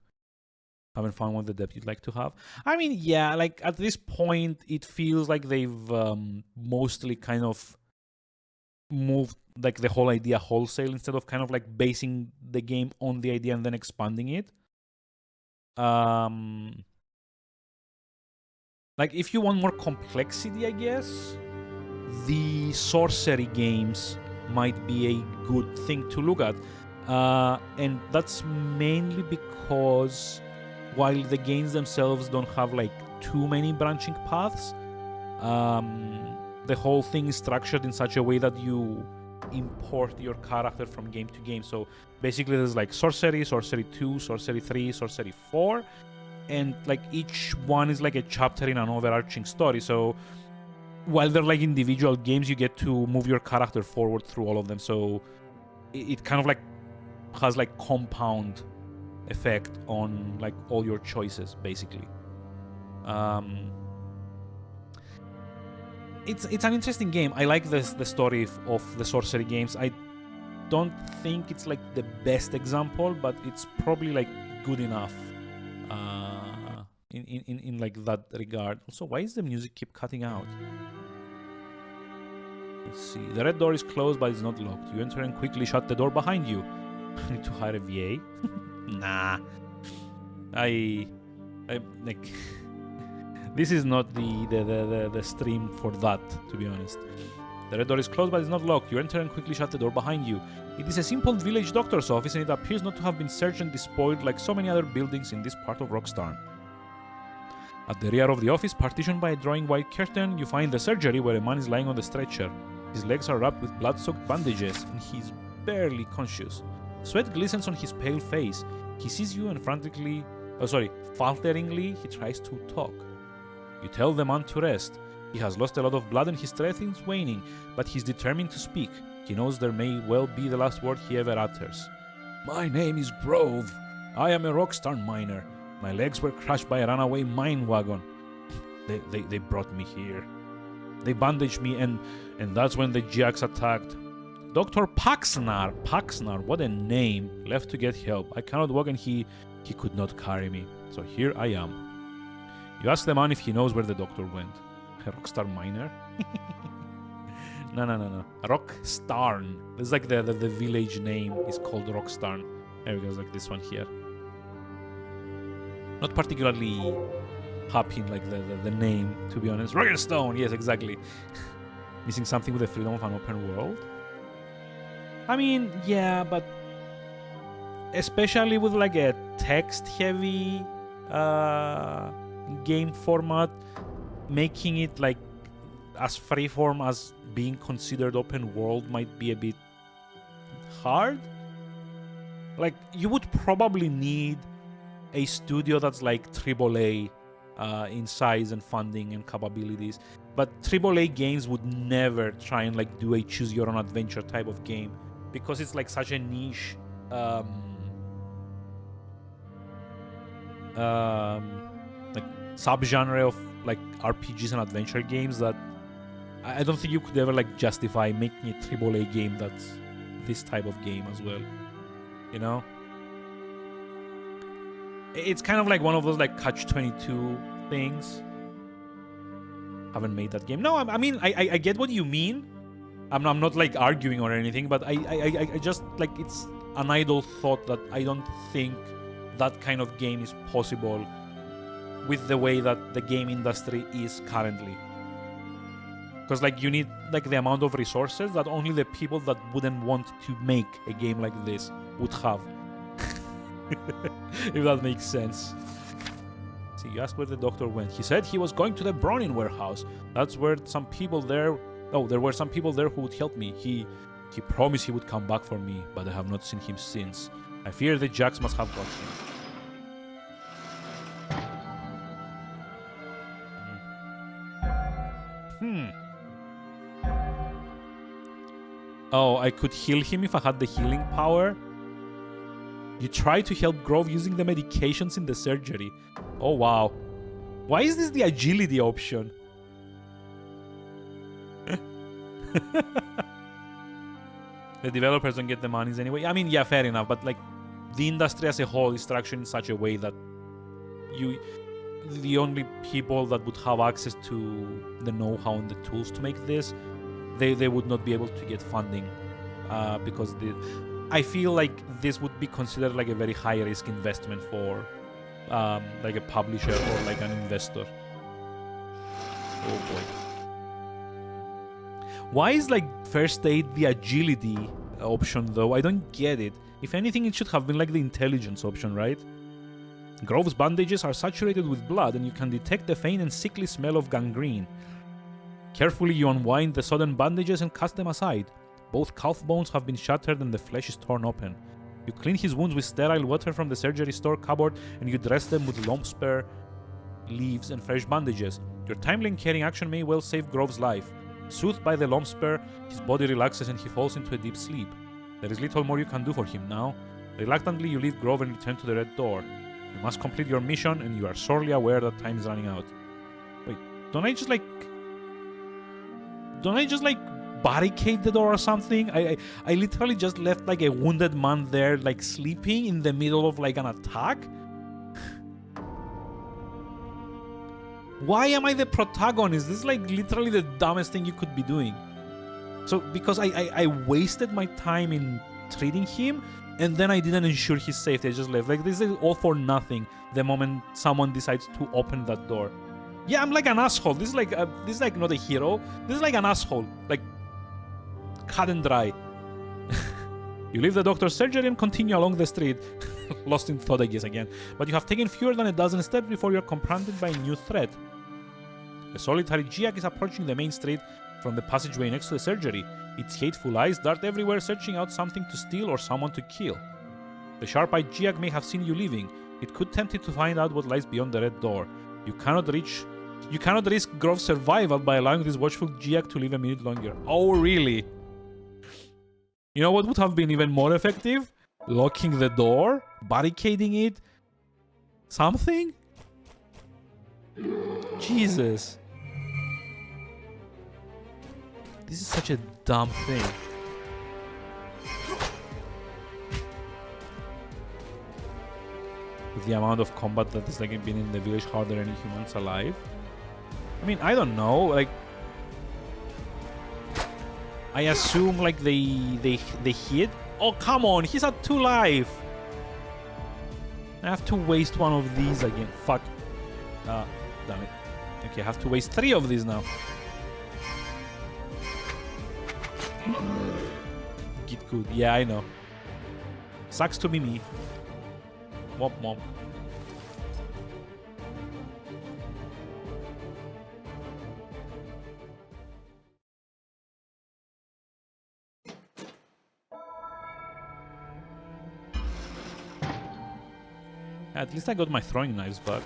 Haven't found one the depth you'd like to have. I mean, yeah, like at this point, it feels like they've mostly kind of moved like the whole idea wholesale instead of kind of like basing the game on the idea and then expanding it. Like if you want more complexity, I guess the sorcery games might be a good thing to look at, and that's mainly because while the games themselves don't have like too many branching paths, the whole thing is structured in such a way that you import your character from game to game. So basically there's like sorcery, sorcery 2, sorcery 3, sorcery 4, and like each one is like a chapter in an overarching story. So while they're like individual games, you get to move your character forward through all of them. So it kind of like has like compound effect on like all your choices basically. It's an interesting game. I like the story of the sorcery games. I don't think it's like the best example, but it's probably like good enough in like that regard. Also, why is the music keep cutting out? Let's see. The red door is closed, but it's not locked. You enter and quickly shut the door behind you. I need to hire a VA. Nah. I like. This is not the stream for that, to be honest. The red door is closed, but it's not locked. You enter and quickly shut the door behind you. It is a simple village doctor's office, and it appears not to have been searched and despoiled like so many other buildings in this part of Rockstar. At the rear of the office, partitioned by a drawing white curtain, you find the surgery where a man is lying on the stretcher. His legs are wrapped with blood-soaked bandages, and he is barely conscious. Sweat glistens on his pale face. He sees you and falteringly, he tries to talk. You tell the man to rest. He has lost a lot of blood and his strength is waning, but he's determined to speak. He knows there may well be the last word he ever utters. My name is Grove. I am a Rockstar miner. My legs were crushed by a runaway mine wagon. They brought me here. They bandaged me and that's when the Jacks attacked. Dr. Paxnar, what a name, left to get help. I cannot walk and he could not carry me. So here I am. You ask the man if he knows where the doctor went. A Rockstar miner? No. Rockstarn. It's like the village name is called Rockstarn. There we go, like this one here. Not particularly happy in like the name, to be honest. Rockerstone, yes, exactly. Missing something with the freedom of an open world? I mean, yeah, but especially with like a text-heavy game format, making it like as freeform as being considered open world might be a bit hard. Like, you would probably need a studio that's like AAA in size and funding and capabilities, but AAA games would never try and like do a choose your own adventure type of game because it's like such a niche like subgenre of like RPGs and adventure games that I don't think you could ever like justify making a AAA game that's this type of game as well, you know? It's kind of like one of those like catch-22 things. Haven't made that game. No, I mean, I get what you mean. I'm not like arguing or anything, but I just like, it's an idle thought that I don't think that kind of game is possible with the way that the game industry is currently. Because like you need like the amount of resources that only the people that wouldn't want to make a game like this would have. If that makes sense. See, you asked where the doctor went. He said he was going to the Browning warehouse. That's where some people there... Oh, there were some people there who would help me. He promised he would come back for me, but I have not seen him since. I fear the Jacks must have got him. Oh, I could heal him if I had the healing power. You try to help Grove using the medications in the surgery. Oh, wow. Why is this the agility option? The developers don't get the monies anyway. I mean, yeah, fair enough. But like, the industry as a whole is structured in such a way that the only people that would have access to the know-how and the tools to make this, they would not be able to get funding because I feel like this would be considered like a very high-risk investment for like a publisher or like an investor. Oh boy. Why is like first aid the agility option though? I don't get it. If anything, it should have been like the intelligence option, right? Grove's bandages are saturated with blood, and you can detect the faint and sickly smell of gangrene. Carefully, you unwind the sodden bandages and cast them aside. Both calf bones have been shattered and the flesh is torn open. You clean his wounds with sterile water from the surgery store cupboard, and you dress them with lomspur leaves and fresh bandages. Your timely and caring action may well save Grove's life. Soothed by the lomspur, his body relaxes and he falls into a deep sleep. There is little more you can do for him now. Reluctantly, you leave Grove and return to the Red Door. You must complete your mission, and you are sorely aware that time is running out. Wait, don't I just barricade the door or something? I literally just left like a wounded man there, like sleeping in the middle of like an attack? Why am I the protagonist? This is like literally the dumbest thing you could be doing. So because I wasted my time in treating him, and then I didn't ensure his safety. I just left. Like, this is all for nothing the moment someone decides to open that door. Yeah, I'm like an asshole. This is like not a hero. This is like an asshole. Like, cut and dry. You leave the doctor's surgery and continue along the street. Lost in thought, I guess, again. But you have taken fewer than a dozen steps before you're confronted by a new threat. A solitary Giac is approaching the main street from the passageway next to the surgery. Its hateful eyes dart everywhere, searching out something to steal or someone to kill. The sharp-eyed Giac may have seen you leaving. It could tempt it to find out what lies beyond the Red Door. You cannot risk Grove's survival by allowing this watchful Giac to live a minute longer. Oh, really? You know what would have been even more effective? Locking the door? Barricading it? Something? Jesus. This is such a dumb thing. With the amount of combat that is like been in the village, harder any humans alive. I mean, I don't know. Like, I assume like they hit. Oh, come on! He's at 2 life. I have to waste one of these again. Fuck. Damn it. Okay, I have to waste 3 of these now. Get good. Yeah, I know. Sucks to be me. Womp womp. At least I got my throwing knives back.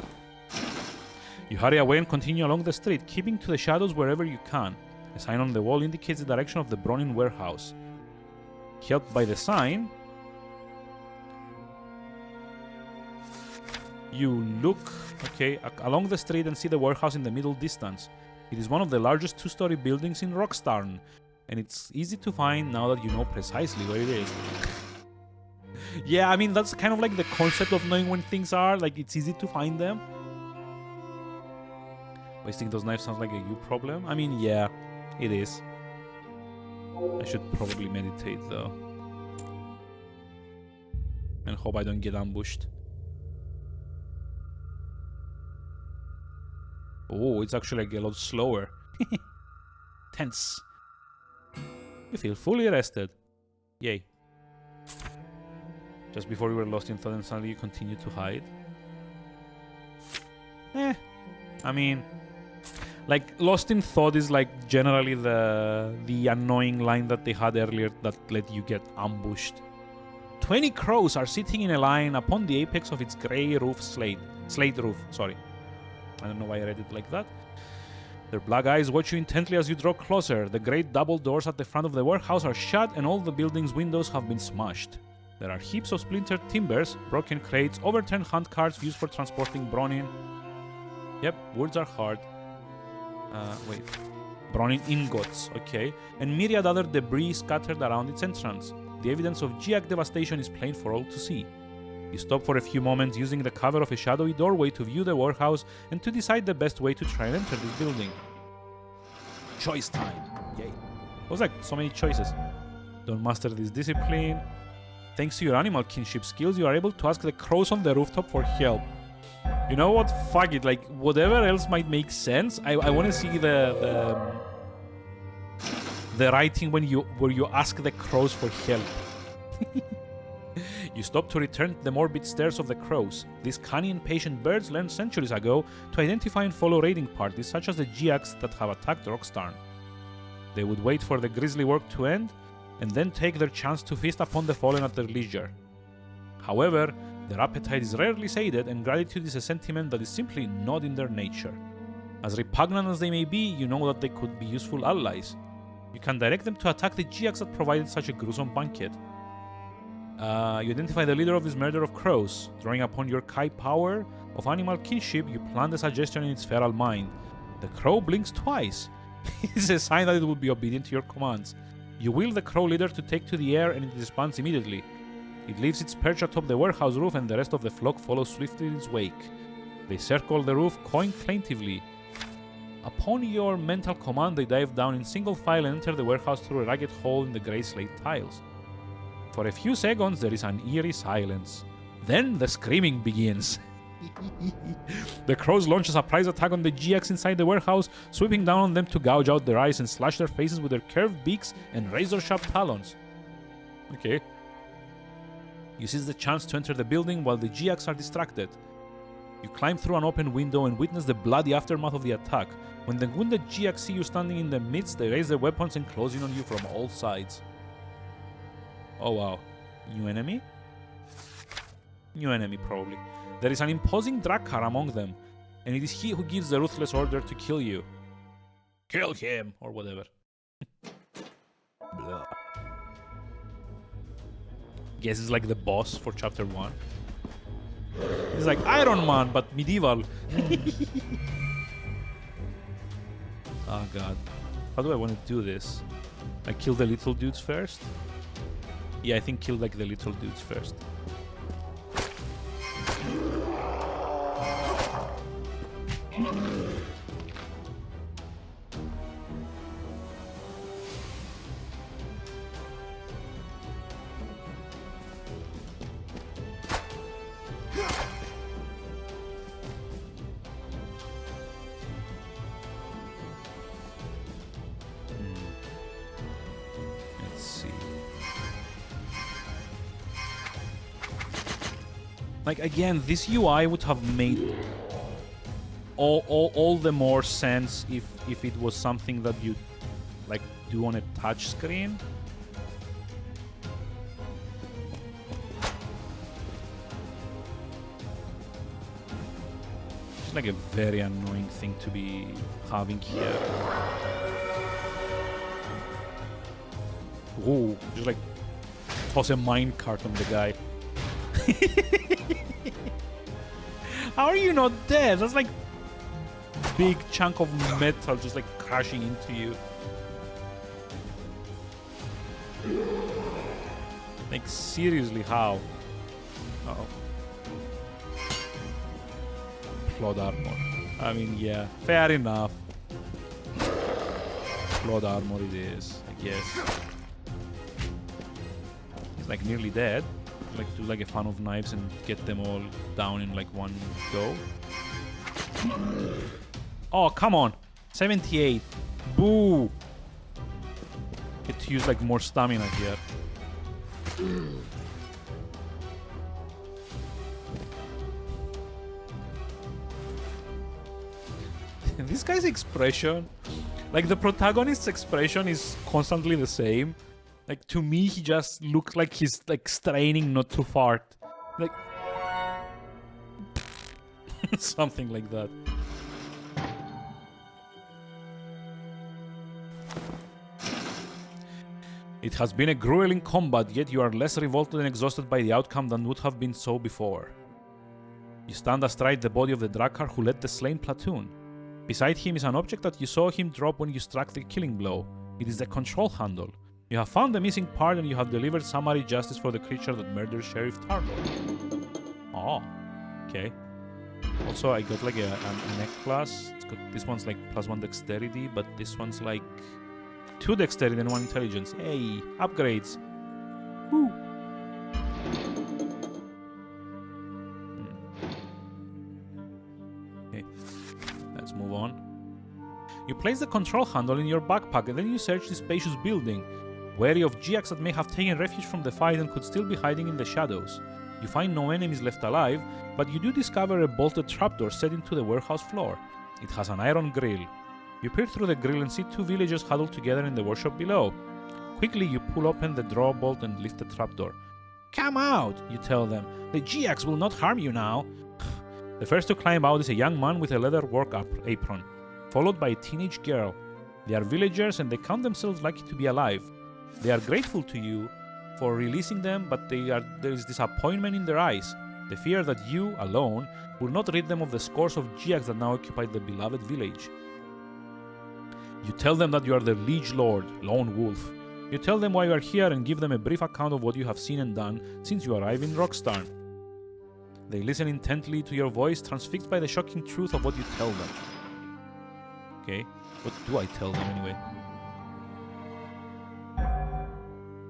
You hurry away and continue along the street, keeping to the shadows wherever you can. A sign on the wall indicates the direction of the Bronin warehouse. Helped by the sign, you look along the street and see the warehouse in the middle distance. It is one of the largest 2-story buildings in Rockstarn, and it's easy to find now that you know precisely where it is. Yeah, I mean, that's kind of like the concept of knowing when things are. Like, it's easy to find them. Wasting those knives sounds like a you problem. I mean, yeah, it is. I should probably meditate, though. And hope I don't get ambushed. Oh, it's actually like a lot slower. Tense. You feel fully rested. Yay. Just before you were lost in thought and suddenly you continue to hide. I mean, like, lost in thought is like generally the annoying line that they had earlier that let you get ambushed. 20 crows are sitting in a line upon the apex of its grey roof slate roof, sorry. I don't know why I read it like that. Their black eyes watch you intently as you draw closer. The great double doors at the front of the warehouse are shut and all the building's windows have been smashed. There are heaps of splintered timbers, broken crates, overturned handcarts used for transporting Bronin. Yep, words are hard. Wait. Bronin ingots, okay. And myriad other debris scattered around its entrance. The evidence of Giac devastation is plain for all to see. You stop for a few moments using the cover of a shadowy doorway to view the warehouse and to decide the best way to try and enter this building. Choice time. Yay. It was like so many choices. Don't master this discipline. Thanks to your animal kinship skills, you are able to ask the crows on the rooftop for help. You know what? Fuck it. Like, whatever else might make sense, I want to see the writing where you ask the crows for help. You stop to return to the morbid stares of the crows. These canny and patient birds learned centuries ago to identify and follow raiding parties such as the Giacs that have attacked Rockstarn. They would wait for the grisly work to end, and then take their chance to feast upon the fallen at their leisure. However, their appetite is rarely sated, and gratitude is a sentiment that is simply not in their nature. As repugnant as they may be, you know that they could be useful allies. You can direct them to attack the Giacs that provided such a gruesome banquet. You identify the leader of this murder of crows. Drawing upon your Kai power of animal kinship, you plant a suggestion in its feral mind. The crow blinks twice. It's a sign that it will be obedient to your commands. You will the crow leader to take to the air, and it disbands immediately. It leaves its perch atop the warehouse roof, and the rest of the flock follows swiftly in its wake. They circle the roof, cawing plaintively. Upon your mental command, they dive down in single file and enter the warehouse through a ragged hole in the grey slate tiles. For a few seconds, there is an eerie silence. Then the screaming begins. The crows launch a surprise attack on the Giacs inside the warehouse, sweeping down on them to gouge out their eyes and slash their faces with their curved beaks and razor-sharp talons. Okay. You seize the chance to enter the building while the Giacs are distracted. You climb through an open window and witness the bloody aftermath of the attack. When the wounded Giacs see you standing in their midst, they raise their weapons and close in on you from all sides. Oh wow. New enemy? New enemy, probably. There is an imposing Drakkar among them, and it is he who gives the ruthless order to kill you. Kill him! Or whatever. Blah. Guess it's like the boss for chapter 1. He's like Iron Man, but medieval. Oh god. How do I want to do this? I kill the little dudes first? Yeah, I think kill like the little dudes first. Let's see. Like again, this UI would have made all the more sense if it was something that you like do on a touch screen. It's like a very annoying thing to be having here. Ooh, just like toss a minecart on the guy. How are you not dead? That's like big chunk of metal just like crashing into you. Like seriously, how? Uh-oh. Plot armor. I mean, yeah, fair enough. Plot armor it is, I guess. He's like nearly dead. Like do like a fan of knives and get them all down in like one go. Oh, come on. 78. Boo. Get to use like more stamina here. This guy's expression, like the protagonist's expression is constantly the same. Like to me, he just looks like he's like straining not to fart. Like something like that. It has been a grueling combat, yet you are less revolted and exhausted by the outcome than would have been so before. You stand astride the body of the Drakkar who led the slain platoon. Beside him is an object that you saw him drop when you struck the killing blow. It is the control handle. You have found the missing part and you have delivered summary justice for the creature that murdered Sheriff Tarlo. Oh, okay. Also, I got like a neck class. It's got, this one's like +1 dexterity, but this one's like 2 dexterity and 1 intelligence. Hey, upgrades. Woo. Okay, let's move on. You place the control handle in your backpack and then you search the spacious building. wary of Giacs that may have taken refuge from the fight and could still be hiding in the shadows. You find no enemies left alive, but you do discover a bolted trapdoor set into the warehouse floor. It has an iron grill. You peer through the grill and see two villagers huddled together in the workshop below. Quickly, you pull open the drawer bolt and lift the trapdoor. "Come out," you tell them. "The Giacs will not harm you now." The first to climb out is a young man with a leather work apron, followed by a teenage girl. They are villagers and they count themselves lucky to be alive. They are grateful to you for releasing them, but there is disappointment in their eyes. They fear that you, alone, will not rid them of the scores of Giacs that now occupy the beloved village. You tell them that you are the liege lord, Lone Wolf. You tell them why you are here and give them a brief account of what you have seen and done since you arrived in Rockstarn. They listen intently to your voice, transfixed by the shocking truth of what you tell them. Okay, what do I tell them anyway?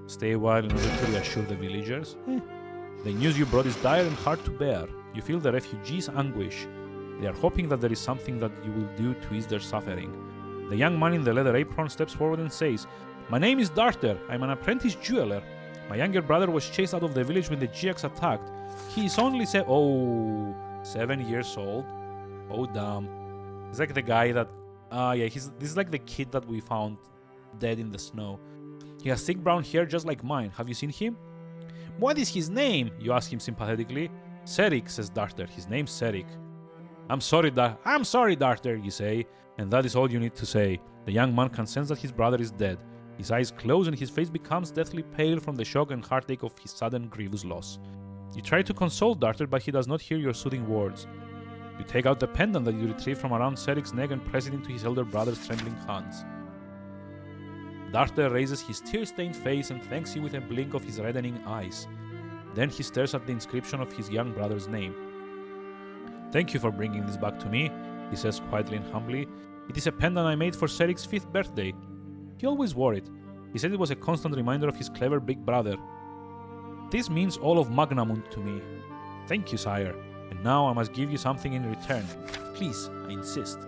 Stay a while in order to reassure the villagers. The news you brought is dire and hard to bear. You feel the refugees' anguish. They are hoping that there is something that you will do to ease their suffering. The young man in the leather apron steps forward and says, "My name is Darter. I'm an apprentice jeweler. My younger brother was chased out of the village when the Giacs attacked. He is only 7 years old. Oh damn. He's like the guy that this is like the kid that we found dead in the snow. He has thick brown hair just like mine. Have you seen him?" "What is his name?" you ask him sympathetically. "Serik," says Darter. "His name's Serik." I'm sorry, Darter, you say, and that is all you need to say. The young man can sense that his brother is dead. His eyes close and his face becomes deathly pale from the shock and heartache of his sudden grievous loss. You try to console Darter, but he does not hear your soothing words. You take out the pendant that you retrieve from around Serik's neck and press it into his elder brother's trembling hands. Darter raises his tear-stained face and thanks you with a blink of his reddening eyes. Then he stares at the inscription of his young brother's name. "Thank you for bringing this back to me," he says quietly and humbly. "It is a pendant I made for Serik's 5th birthday. He always wore it. He said it was a constant reminder of his clever big brother. This means all of Magnamund to me. Thank you, sire. And now I must give you something in return. Please, I insist."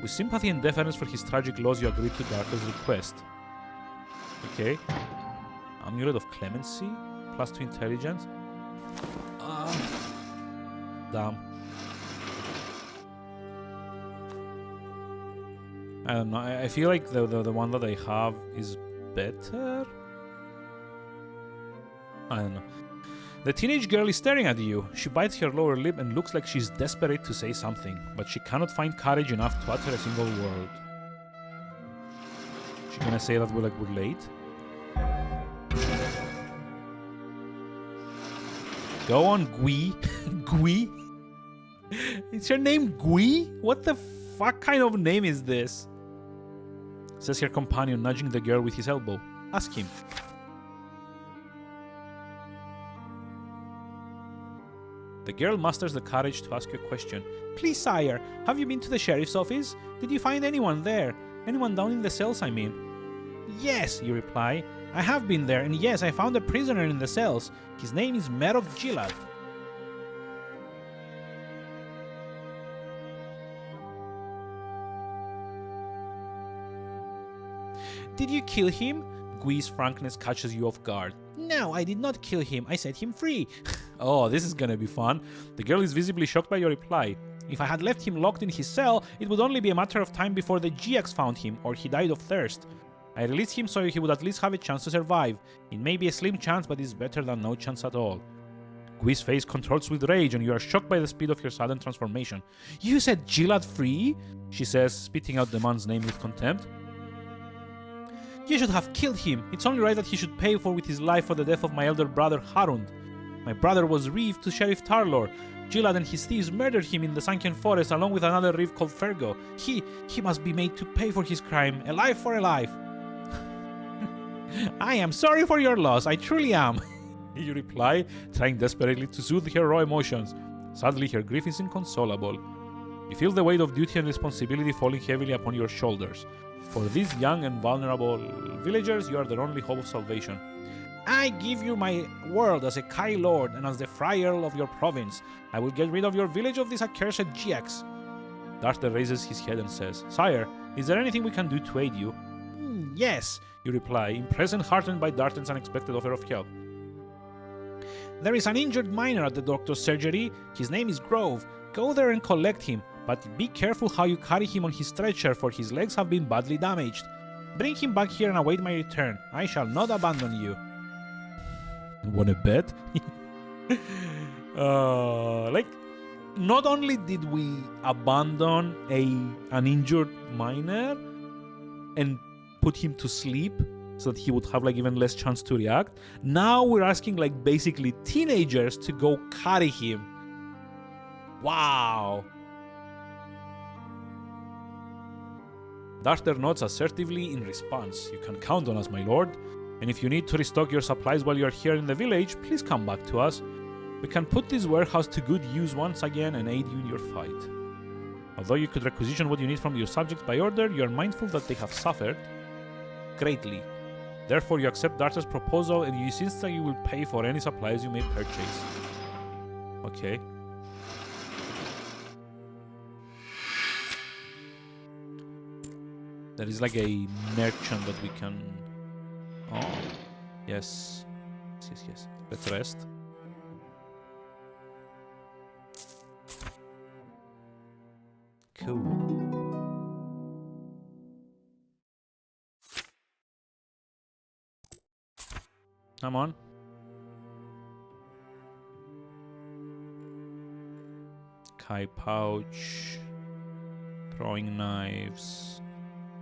With sympathy and deference for his tragic loss, you agree to Darter's request. Okay. Amulet of Clemency, +2 intelligence. Damn. I don't know. I feel like the one that I have is better. I don't know. The teenage girl is staring at you. She bites her lower lip and looks like she's desperate to say something, but she cannot find courage enough to utter a single word. She's gonna say that we're late. Go on, Gui. Gui? Is your name Gui? What the fuck kind of name is this? Says her companion, nudging the girl with his elbow. Ask him. The girl musters the courage to ask you a question. "Please, sire, have you been to the sheriff's office? Did you find anyone there? Anyone down in the cells, I mean?" "Yes," you reply. "I have been there, and yes, I found a prisoner in the cells. His name is Merok Gilad." "Did you kill him?" Gui's frankness catches you off guard. "No, I did not kill him. I set him free." Oh, this is gonna be fun. The girl is visibly shocked by your reply. "If I had left him locked in his cell, it would only be a matter of time before the Giacs found him, or he died of thirst. I released him so he would at least have a chance to survive. It may be a slim chance, but it's better than no chance at all." Gui's face contorts with rage, and you are shocked by the speed of your sudden transformation. "You set Gilad free?" she says, spitting out the man's name with contempt. "You should have killed him. It's only right that he should pay with his life for the death of my elder brother Harund. My brother was reeve to Sheriff Tarlor. Gilad and his thieves murdered him in the sunken forest along with another reeve called Fergo. He must be made to pay for his crime, a life for a life." "I am sorry for your loss, I truly am," you reply, trying desperately to soothe her raw emotions. Sadly, her grief is inconsolable. You feel the weight of duty and responsibility falling heavily upon your shoulders. For these young and vulnerable villagers, you are their only hope of salvation. "I give you my word as a Kai Lord and as the Friar of your province. I will get rid of your village of these accursed Giacs." Darter raises his head and says, "Sire, is there anything we can do to aid you?" "Yes. You reply, impressed and heartened by Darton's unexpected offer of help. There is an injured miner at the doctor's surgery. His name is Grove. Go there and collect him, but be careful how you carry him on his stretcher, for his legs have been badly damaged. Bring him back here and await my return. I shall not abandon you. Wanna bet? Like, not only did we abandon an injured miner and put him to sleep so that he would have like even less chance to react, now we're asking like basically teenagers to go carry him. Wow. Darter nods assertively in response. You can count on us, my lord. And if you need to restock your supplies while you're here in the village, please come back to us. We can put this warehouse to good use once again and aid you in your fight. Although you could requisition what you need from your subjects by order, you are mindful that they have suffered greatly. Therefore, you accept Darter's proposal and you insist that you will pay for any supplies you may purchase. Okay. There is like a merchant that we can... Oh, yes. Yes. Let's rest. Cool. Come on. Kai pouch. Throwing knives.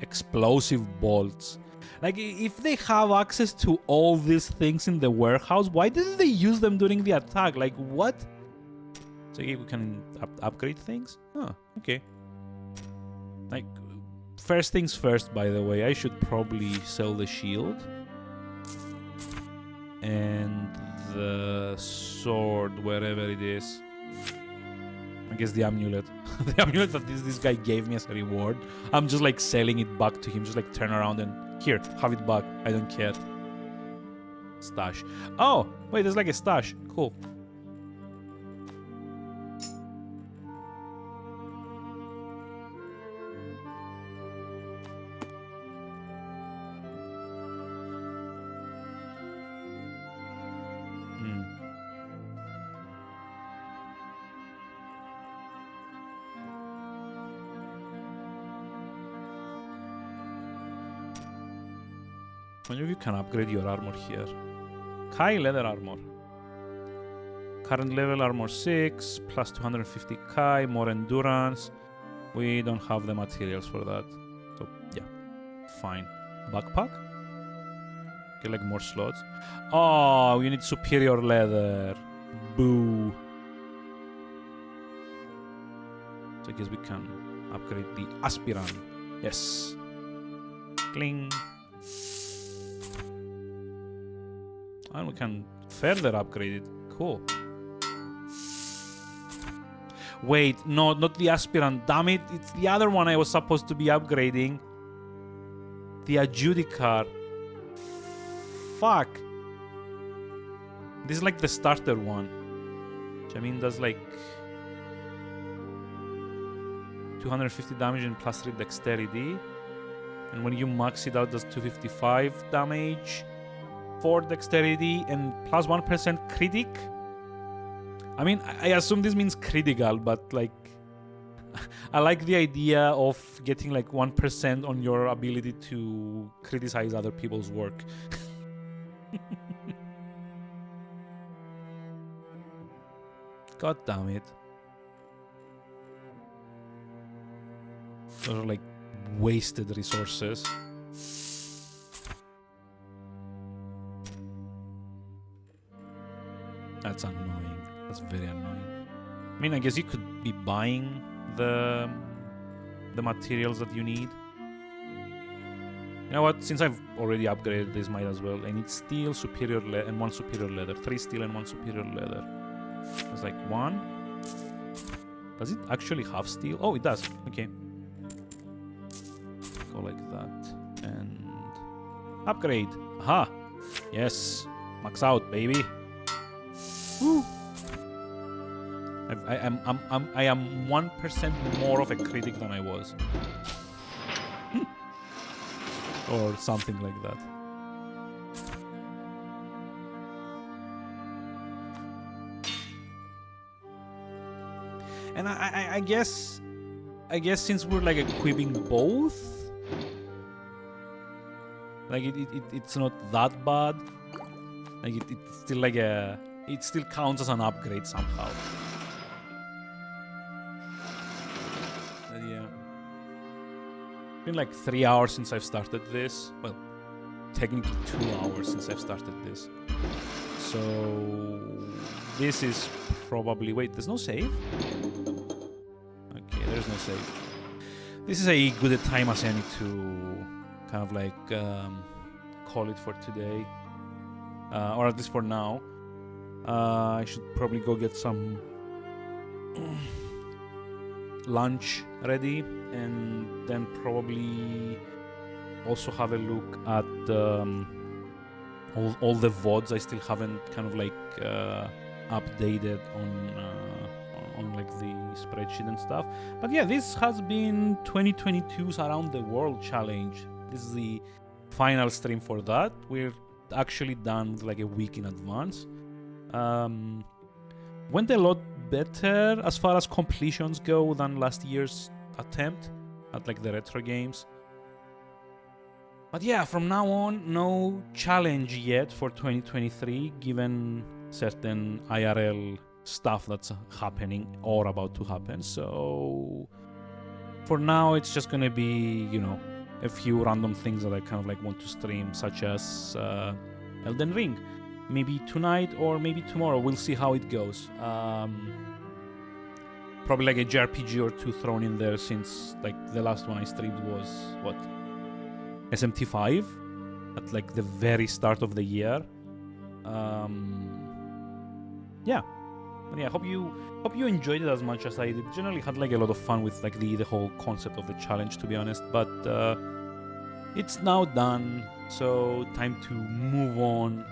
Explosive bolts. Like, if they have access to all these things in the warehouse, why didn't they use them during the attack? Like, what? So we can upgrade things? Oh, okay. Like, first things first, by the way, I should probably sell the shield. And the sword, wherever it is. I guess the amulet. The amulet that this guy gave me as a reward. I'm just like selling it back to him. Just like turn around and here, have it back. I don't care. Stash. Oh, wait, there's like a stash. Cool. Wonder if you can upgrade your armor here. Kai leather armor. Current level armor 6, plus 250 Kai, more endurance. We don't have the materials for that. So, yeah. Fine. Backpack? Get like more slots. Oh, we need superior leather. Boo. So I guess we can upgrade the aspirant. Yes. Cling. And we can further upgrade it. Cool. Wait, no, not the aspirant. Damn it, it's the other one I was supposed to be upgrading. The adjudicar. Fuck. This is like the starter one. Which I mean does like 250 damage and plus 3 dexterity. And when you max it out, does 255 damage. 4 dexterity and plus 1% critic. I mean, I assume this means critical, but like, I like the idea of getting like 1% on your ability to criticize other people's work. God damn it. Those are like wasted resources. That's annoying. That's very annoying. I mean, I guess you could be buying the materials that you need. You know what? Since I've already upgraded this, might as well. I need steel, superior leather, and 1 superior leather. 3 steel and 1 superior leather. It's like 1. Does it actually have steel? Oh, it does. Okay. Go like that. And upgrade. Aha. Yes. Max out, baby. Woo. I am 1% more of a critic than I was. or something like that. And I guess since we're like equipping both, like it's not that bad. Like it's still like it still counts as an upgrade somehow. But yeah, it's been like 3 hours since I've started this. Well, technically 2 hours since I've started this. So this is probably, wait, there's no save? Okay, there's no save. This is a good time as any to kind of like call it for today. Or at least for now. I should probably go get some lunch ready, and then probably also have a look at all the VODs I still haven't kind of like updated on like the spreadsheet and stuff. But yeah, this has been 2022's Around the World Challenge. This is the final stream for that. We're actually done with like a week in advance. Went a lot better as far as completions go than last year's attempt at like the retro games. But yeah, from now on, no challenge yet for 2023, given certain IRL stuff that's happening or about to happen. So for now, it's just gonna be, you know, a few random things that I kind of like want to stream, such as Elden Ring. Maybe tonight or maybe tomorrow. We'll see how it goes. Probably like a JRPG or two thrown in there, since like the last one I streamed was what? SMT5 at like the very start of the year. Yeah. But yeah, hope you enjoyed it as much as I did. Generally had like a lot of fun with like the whole concept of the challenge, to be honest. But it's now done, so time to move on.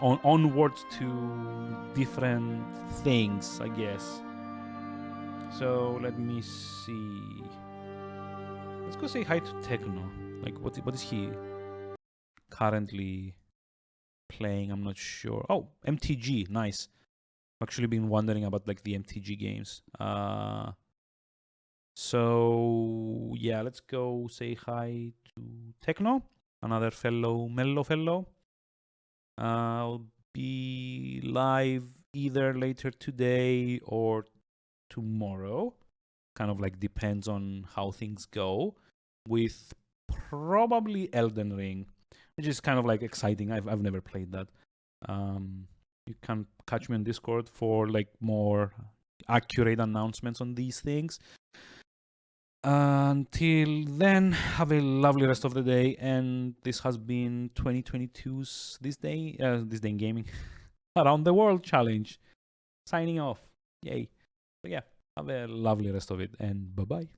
Onwards to different things, I guess. So let me see. Let's go say hi to Techno. Like, what is he currently playing? I'm not sure. Oh, MTG, nice. I've actually been wondering about like the MTG games. So yeah, let's go say hi to Techno, another mellow fellow. I'll be live either later today or tomorrow. Kind of like depends on how things go, with probably Elden Ring, which is kind of like exciting. I've never played that. You can catch me on Discord for like more accurate announcements on these things. Until then, have a lovely rest of the day, and this has been 2022's This Day in Gaming Around the World Challenge. Signing off. Yay. So yeah, have a lovely rest of it, and bye-bye.